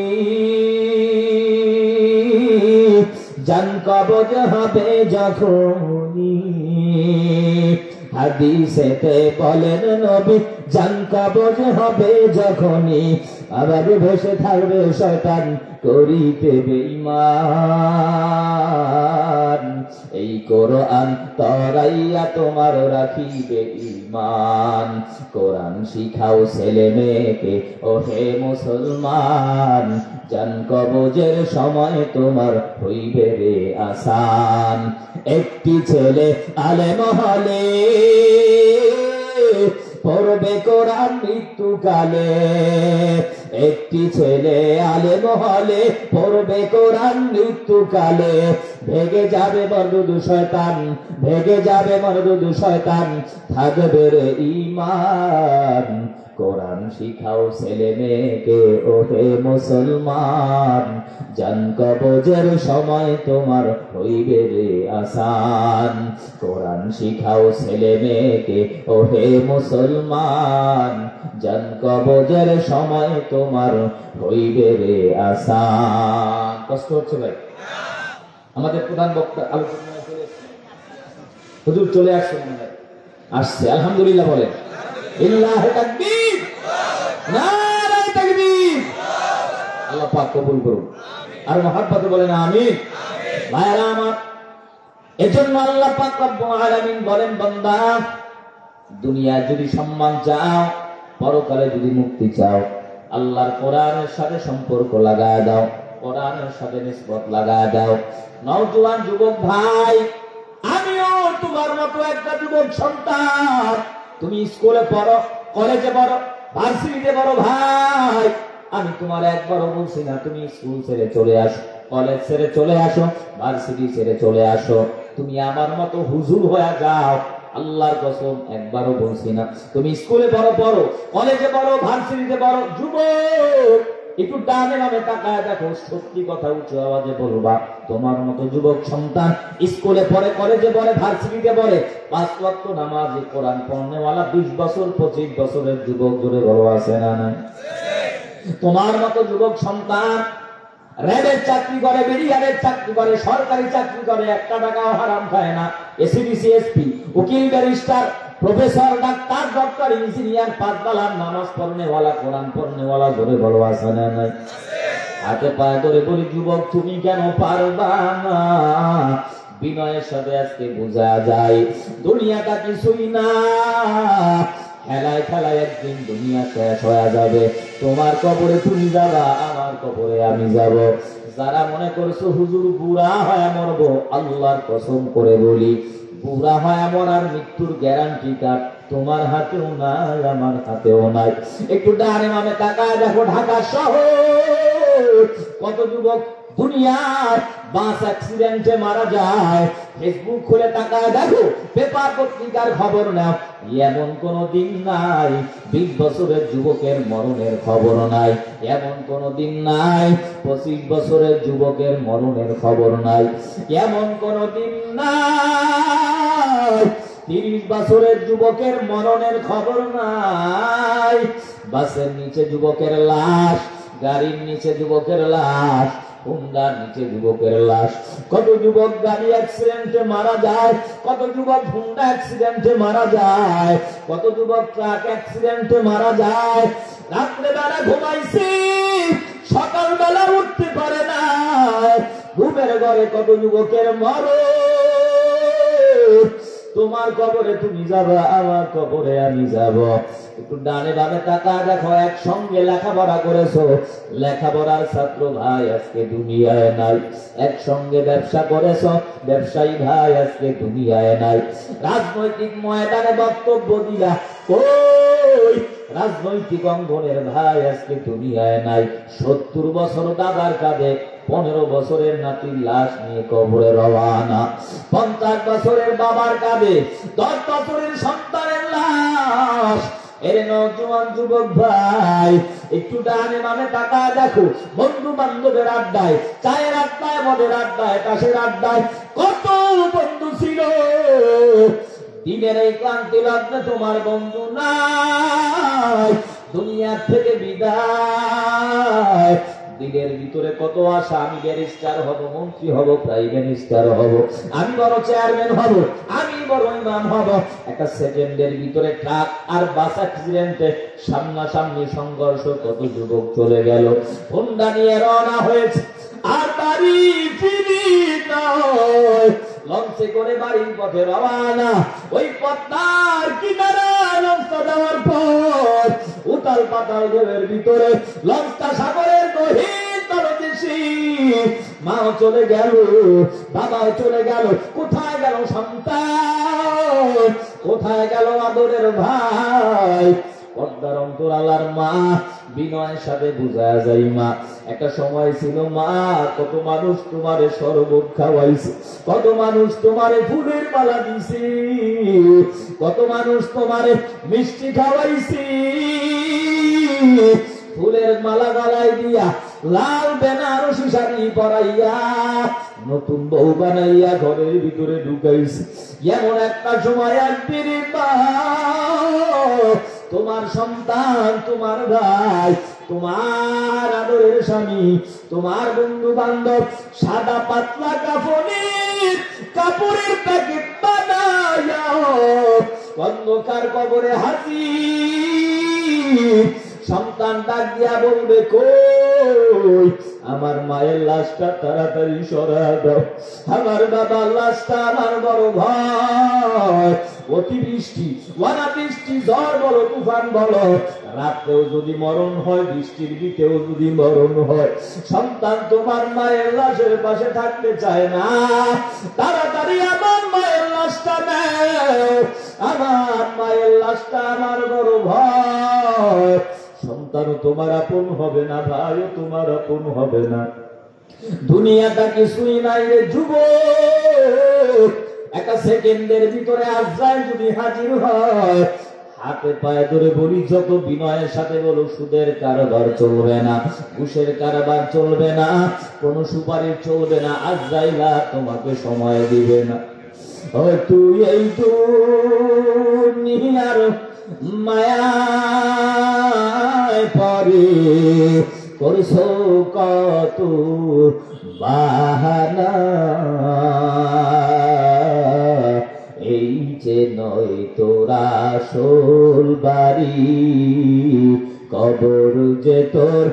জান কবজ হবে যখনই, হাদিসেতে বলেন নবী, জান কবজ হবে যখনই, আবার ভেসে থাকবে শয়তান করিতে বেঈমান। এই কোরআন তরাইয়া তোমার রাখিবে ঈমান। কোরআন শিখাও ছেলে মেয়েকে, ও হে মুসলমান, জান কবজের সময় তোমার হইবে রে আসান। একটি ছেলে আলেম হলে পড়বে কোরআন মৃত্যুকালে। একটি ছেলে আলেম হলে পড়বে কোরআন মৃত্যুকালে। ভেগে যাবে মরদুদ শয়তান, ভেগে যাবে মরদুদ শয়তান, থাকবে রে ঈমান। কোরআন শিখাও ছেলে মেয়েকে ওহে মুসলমান, জান কবজের সময় তোমার হইবে রে আসান। কোরআন শিখাও ছেলে মেয়েকে ওহে মুসলমান, জান কবজের সময় তোমার হইবে রে আসান। কষ্ট হচ্ছে ভাই? আমাদের প্রধান বক্তা আলোচনায় চলে এসেছে, হুজুর চলে আসছে মনে হয়, আসছে। আলহামদুলিল্লাহ বলেন, লিল্লাহি তাকবীর, নারায়ে তাকবীর। আল্লাহ পাক কবুল করুন, আর মহব্বতে বলেন আমিন। ভাইরা আমার, এজন্য আল্লাহ পাক রব্বুল আলামিন বলেন, বান্দা দুনিয়ায় যদি সম্মান চাও, পরকালে যদি মুক্তি চাও, আল্লাহর কোরআনের সাথে সম্পর্ক লাগায় দাও, কোরআনের সাথে নিসবত লাগায় দাও। নওজোয়ান যুবক ভাই, আমিও তোমার মতো একটা যুবক সন্তান। তুমি স্কুলে পড়ো, কলেজে পড়ো, ভার্সিটিতে পড়ো ভাই, আমি তোমার একবারও বলছি না তুমি স্কুল ছেড়ে চলে আসো, কলেজ ছেড়ে চলে আসো, ভার্সিটি ছেড়ে চলে আসো, তুমি আমার মতো হুজুর হয়ে যাও। আল্লাহর কসম একবারও বলছি না। তুমি স্কুলে পড়ো, পড়ো, কলেজে পড়ো, ভার্সিটিতে পড়ো, যুবক একটু ডানে বামে তাকায় দেখো, সত্যি কথা উঁচু আওয়াজে বলবা। তোমার মতো যুবক সন্তান স্কুলে পড়ে, কলেজে পড়ে, ভার্সিটিতে পড়ে, 5 ওয়াক্ত নামাজে কোরআন পড়নেওয়ালা 20 বছর 25 বছরের যুবক জোরে বড় আছে না নাই? তোমার মতো যুবক সন্তান র্যাবের চাকরি করে, বিডিআরের চাকরি করে, সরকারি চাকরি করে, একটা টাকাও হারাম খায় না। এসিডিসি, এসপি, উকিল, barrister, professor, doctor, doctor, engineer, পাঁচবালার নামাজ পড়নেওয়ালা, কোরআন পড়নেওয়ালা জোরে বলো আছে না নাই? হাতে পায়ে ধরে বলি, যুবক তুমি কেন পারবা না? বিনয়ের সাথে আজকে বোঝা যায় দুনিয়াটা কিছুই না। খেলায় খেলায় একদিন দুনিয়া শেষ হয়ে যাবে। তোমার কবরে তুমি যাবা, আমার কবরে আমি যাব। যারা মনে করছো হুজুর বুড়া হয়ে মরবো, আল্লাহর কসম করে বলি, বুড়া হয়ে মরার মৃত্যুর গ্যারান্টি কার্ড তোমার হাতেও নাই, আমার হাতেও নাই। একটু ডানে বামে তাকায় দেখো, ঢাকা শহর কত যুবক দুনিয়ার বাস অ্যাক্সিডেন্টে মারা যায়। ফেসবুক খুলে তাকায় দেখো, পেপার পত্রিকার খবর নাও, এমন কোন দিন নাই 20 বছরের যুবকের মরণের খবর নাই, এমন কোন দিন নাই 25 বছরের যুবকের মরণের খবর নাই, এমন কোন দিন নাই 30 বছরের যুবকের মরণের খবর নাই। বাসের নিচে যুবকের লাশ, গাড়ির নিচে যুবকের লাশ, হুন্ডার নিচে যুবকের লাশ। কত যুবক গাড়ি অ্যাক্সিডেন্টে মারা যায়, কত যুবক হুন্ডা অ্যাক্সিডেন্টে মারা যায়, কত যুবক ট্রাক অ্যাক্সিডেন্টে মারা যায়। রাত্রে বেলা ঘুমাইছি, সকাল বেলা উঠতে পারে না, ঘুমের ঘরে কত যুবকের মরণ। তোমার কবরে তুমি যাবে, আমার কবরে আমি যাব। একটু ডানে বামে টাকা দেখো, একসঙ্গে লেখাপড়া করেছো, লেখাপড়ার ছাত্র ভাই আজকে দুনিয়ায় নাই। একসঙ্গে ব্যবসা করেছো, ব্যবসায়ী ভাই আজকে দুনিয়ায় নাই। রাজনৈতিক ময়দানে বক্তব্য দিলা, ওই রাজনৈতিক অঙ্গনের ভাই আজকে দুনিয়ায় নাই। 70 বছর দাদার কাঁধে 15 বছরের নাতির লাশ নিয়ে কবরে রওয়ানা। 50 বছরের বাবার কাঁধে 10 বছরের সন্তানের লাশ। এর নওজোয়ান যুবক ভাই, একটু ডানে বামে তাকায় দেখো, বন্ধু বান্ধবের আড্ডায়, চায়ের আড্ডায়, মদের আড্ডায়, তাসের আড্ডায় কত বন্ধু ছিল। দিনের এই ক্লান্তি লগ্নে তোমার বন্ধু নাই, দুনিয়ার থেকে বিদায়। দিনের ভিতরে কত আশা, আমি ব্যারিস্টার হব, মন্ত্রী হব, প্রাইম মিনিস্টার হব, আমি বড় চেয়ারম্যান হব, আমি বড় ইমাম হব। একটা সেকেন্ডের ভিতরে ট্রাক আর বাস অ্যাক্সিডেন্টে সামনাসামনি সংঘর্ষ, কত যুবক চলে গেল। হোন্ডা নিয়ে রওনা হয়েছে, আর বাড়ি ফিরি নয়, লঞ্চে করে বাড়ির পথে রওনা। ওই পদ্মার কিনারা লঞ্চটা যাওয়ার পর উতাল পাতাল ঢেউয়ের ভিতরে লঞ্চটা সাগরের গহীন তলদেশে। মাও চলে গেল, বাবাও চলে গেল, কোথায় গেল সন্তান, কোথায় গেল আদরের ভাই? পর্দার অন্তরালার মা বিনয়ের সাথে বুঝা যায় মা, একটা সময় ছিল মা, কত মানুষ তোমারে শরবত খাওয়াইছে, কত মানুষ তোমারে ফুলের মালা দিছে, কত মানুষ তোমারে মিষ্টি খাওয়াইছে, ফুলের মালা গলায় দিয়া, লাল বেনারসি শাড়ি পরাইয়া, নতুন বউ বানাইয়া ঘরের ভিতরে ঢুকাইছে। এমন একটা সময় আসবে মা, তোমার সন্তান, তোমার ভাই, তোমার আদরের স্বামী, তোমার বন্ধু বান্ধব সাদা পাতলা কাপড়ের প্যাকেট বানায়া অন্ধকার কবরে হাজির। সন্তান ডাক দিয়া বলবে, কই আমার মায়ের লাশটা তাড়াতাড়ি সরা দাও, আমার বাবার লাশটা আমার বড় ভয়। অতিবৃষ্টি, অনাবৃষ্টি, ঝড় বলো, তুফান বলো, রাত্রেও যদি মরণ হয়, বৃষ্টির দিকেও যদি মরণ হয়, সন্তান তোমার মায়ের লাশের পাশে থাকতে চায় না। তাড়াতাড়ি আমার মায়ের লাশটা নেও, আমার মায়ের লাশটা আমার বড় ভয়। সন্তানও তোমার আপন হবে না, ভাইও তোমার আপন হবে না। দুনিয়াটা কিছুই নাই রে যুবক, একটা সেকেন্ডের ভিতরে আজরাইল যদি হাজির হয়, হাতে পায়ে ধরে বলি, যত বিনয়ের সাথে বলো, সুদের কারবার চলবে না, ঘুষের কারবার চলবে না, কোন সুপারিশ চলবে না, আজরাইল তোমাকে সময় দিবে না। ও তুই এই দুনিয়ার মায়ায় পরে করছো কত বাহানা, এই যে নয় তোরা আসল বাড়ি, কবর যে তোর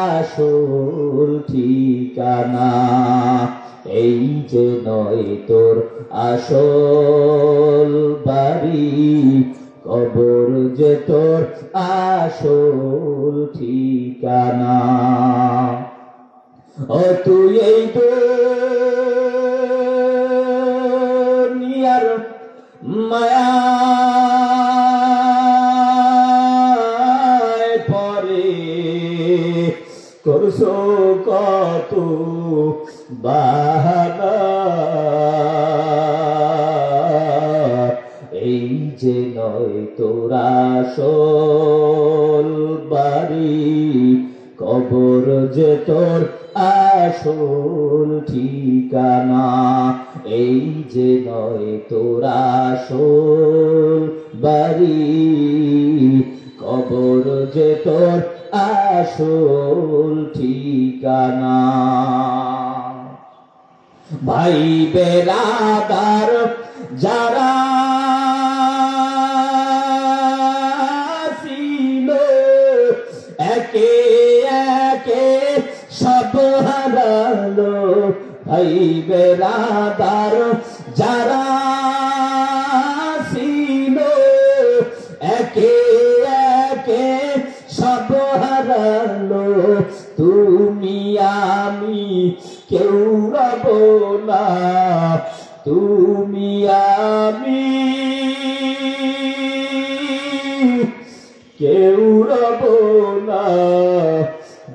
আসল ঠিকানা, এই যে নয় তোর আসল বাড়ি, কবর যে তোর আসল ঠিকানা। ও তুই এই দুনিয়ার মায়ায় পরে করছো কত বাহানা, এই যে নয় তোরা আসল বাড়ি, কবর যে তোর আসল ঠিকানা, এই যে নয় তোরা আসল বাড়ি, কবর যে তোর আসল ঠিকানা। ভাই বেরাদার যারা ছিল, একে একে সব হারালো, ভাই বেরাদার যারা ছিল, একে একে সব হারালো, তুমি আমি কেউ রব না, তুমি আমি কেউ রব না,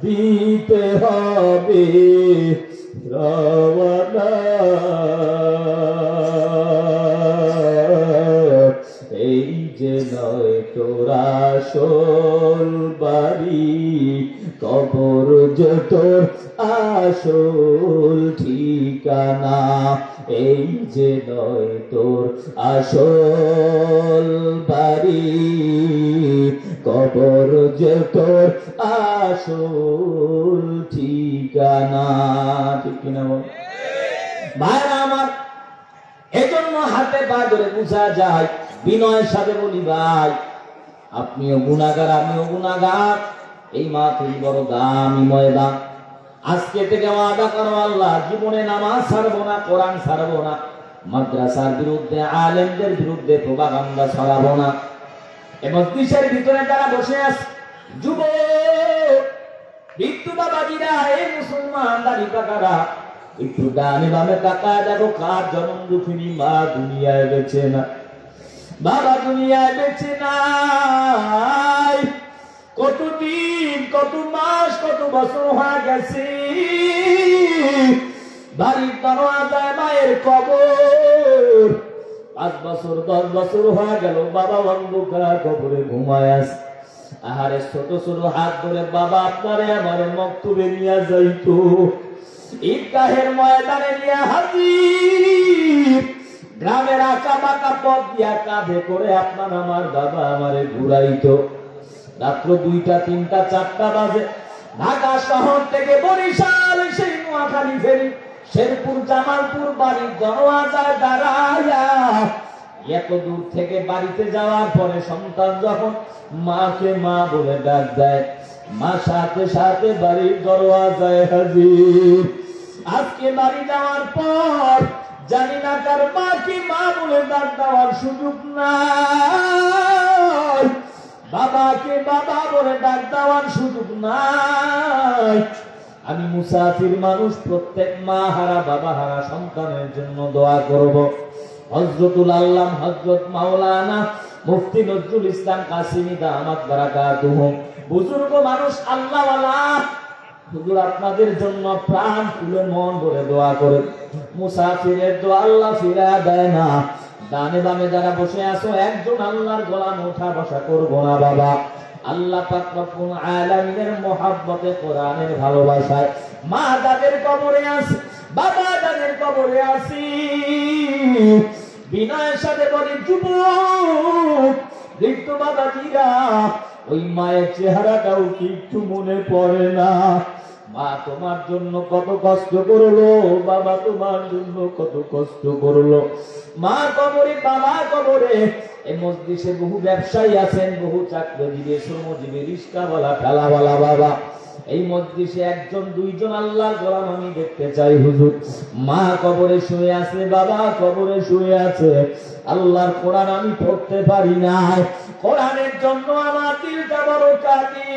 দিতে হবে রওনা, এই যে নয় তোরা আসল বাড়ি, কবর যে তোর আসল ঠিকানা, এই যে নয় তোর আসল বাড়ি, কবর যে তোর আসল ঠিকানা। ঠিক কিনা বল ভাইরা আমার? এজন্য হাতে পা ধরে বুঝা যায়, বিনয়ের সাথে বলি, ভাই আপনিও গুনাহগার, আমিও গুনাহগার, এই মাহফিল বড় দামি ময়দান। আজকে থেকে ওয়াদা করো, আল্লাহ জীবনে নামাজ ছাড়বো না, কোরআন ছাড়বো না, মাদ্রাসার বিরুদ্ধে, আলেমদের বিরুদ্ধে প্রোপাগান্ডা ছড়াবো না। এবং মজলিসের ভিতরে যারা বসে আছে, যুবক, বৃদ্ধ বাবাজিরা, এই মুসলমান দাড়ি কাকারা, একটু ডানে বামে তাকায় দেখো, কার জনম দুঃখিনী মা দুনিয়ায় গেছে না। বাবা দুনিয়ায় বেঁচে নাই, কতদিন, কত মাস, কত বছর হয়ে গেছে। বাড়ির দরওয়াজায় মায়ের কবর, 5 বছর 10 বছর হয়ে গেল বাবা অন্ধকার কবরে ঘুমায় আছে। আহারে ছোট ছোট হাত ধরে বাবা আপনারে আমারে মক্তবে নিয়ে যাইতো, ঈদগাহের ময়দানে নিয়ে হাজির, গ্রামের আঁকা বাঁকা পথ দিয়া কাঁধে করে আপনার আমার বাবা আমারে ঘুরাইতো। রাত্র 2টা 3টা 4টা বাজে ঢাকা শহর থেকে বরিশাল সেই নোয়াখালী ফেরি শেরপুর জামালপুর বাড়ির দরওয়াজায় দাঁড়ায়া, এত দূর থেকে বাড়িতে যাওয়ার পরে সন্তান যখন মাকে মা বলে ডাক দেয়, মা সাথে সাথে বাড়ির দরওয়াজায় হাজির। আজকে বাড়ি যাওয়ার পর জানি না কার মাকে মা বলে ডাক দেওয়ার সুযোগ নাই, বাবাকে বাবা বলে ডাক দেওয়ার সুযোগ নাই। আমি মুসাফির মানুষ, প্রত্যেক মা হারা বাবা হারা সন্তানের জন্য দোয়া করব। হযরতুল আল্লাম হযরত মাওলানা মুফতি নজরুল ইসলাম কাসিমি দামাত বারাকাতুহু বুজুর্গ মানুষ, আল্লাহওয়ালা হুজুর আপনাদের জন্য প্রাণ খুলে মন ভরে দোয়া করে। মুসাফিরের দোয়া আল্লাহ ফিরা দেয় না। ডানে বামে যারা বসে আছো একজন আল্লাহর গোলাম ওঠা বসা করবো না বাবা। আল্লাহ পাক রব্বুল আলামিনের মহব্বতে কোরআনের ভালোবাসায় মা যাদের কবরে আছে, বাবা যাদের কবরে আছে, বিনয়ের সাথে বলি যুবক বৃদ্ধ বাবাজিরা, ওই মায়ের চেহারাটাও কি একটু মনে পড়ে না? মা তোমার জন্য কত কষ্ট করলো, বাবা তোমার জন্য কত কষ্ট করলো। মা কবরে, বাবা কবরে। এই মসজিদে বহু ব্যবসায়ী আছেন, বহু চাকরিজীবী, শ্রমজীবী, রিস্কাওয়ালা, ঠেলাওয়ালা বাবা। এই মসজিদে 1 2 জন আল্লাহর গোলাম আমি দেখতে চাই হুজুর। মা কবরে শুয়ে আছে, বাবা কবরে শুয়ে আছে। আল্লাহর কোরআন আমি পড়তে পারি না, কোরআনের জন্য আমার দিলটা বড় কাঁদি।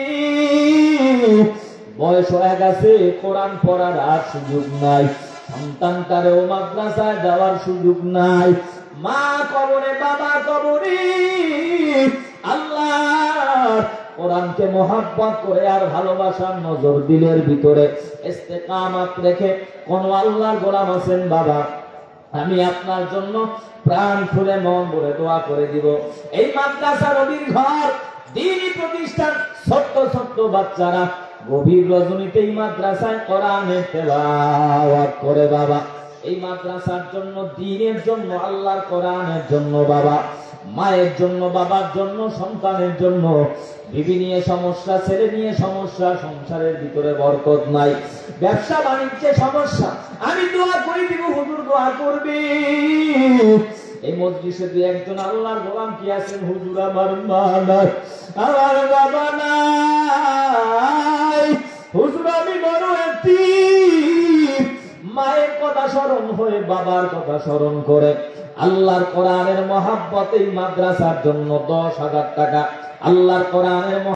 বয়স হয়ে গেছে, কোরআন পড়ার আর সুযোগ নাই, সন্তানটারেও মাদ্রাসায় যাওয়ার সুযোগ নাই। মা কবরে, বাবা কবরে। আল্লাহ কোরআনকে মহব্বত করে আর ভালোবাসার নজর দিলের ভিতরে ইস্তেকামত রেখে কোন আল্লাহর গোলাম আছেন বাবা, আমি আপনার জন্য প্রাণ খুলে মন ভরে দোয়া করে দিব। এই মাদ্রাসা রবির ঘর, দ্বীনি প্রতিষ্ঠান, ছোট্ট ছোট্ট বাচ্চারা গভীর রজনীতে এই মাদ্রাসায় কোরআনের তেলাওয়াত করে বাবা। এই মাদ্রাসার জন্য, দ্বীনের জন্য, আল্লাহর কোরআনের জন্য বাবা, মায়ের জন্য, বাবার জন্য, সন্তানের জন্য। বিবি নিয়ে সমস্যা, ছেলে নিয়ে সমস্যা, সংসারের ভিতরে বরকত নাই, ব্যবসা বাণিজ্যে সমস্যা, আমি দোয়া করে দিব, হুজুর দোয়া করবে। এই মজলিসে 2 1 জন আল্লাহর গোলাম কি আছেন? হুজুর আমার মা নাই, আমার বাবা নাই, হুজুর আমি বড় এতিম। মায়ের কথা স্মরণ হয়ে বাবার কথা স্মরণ করে আল্লাহর কোরআনের মহব্বতে এই মাদ্রাসার জন্য 10,000 টাকা, আল্লাহর কোরআনের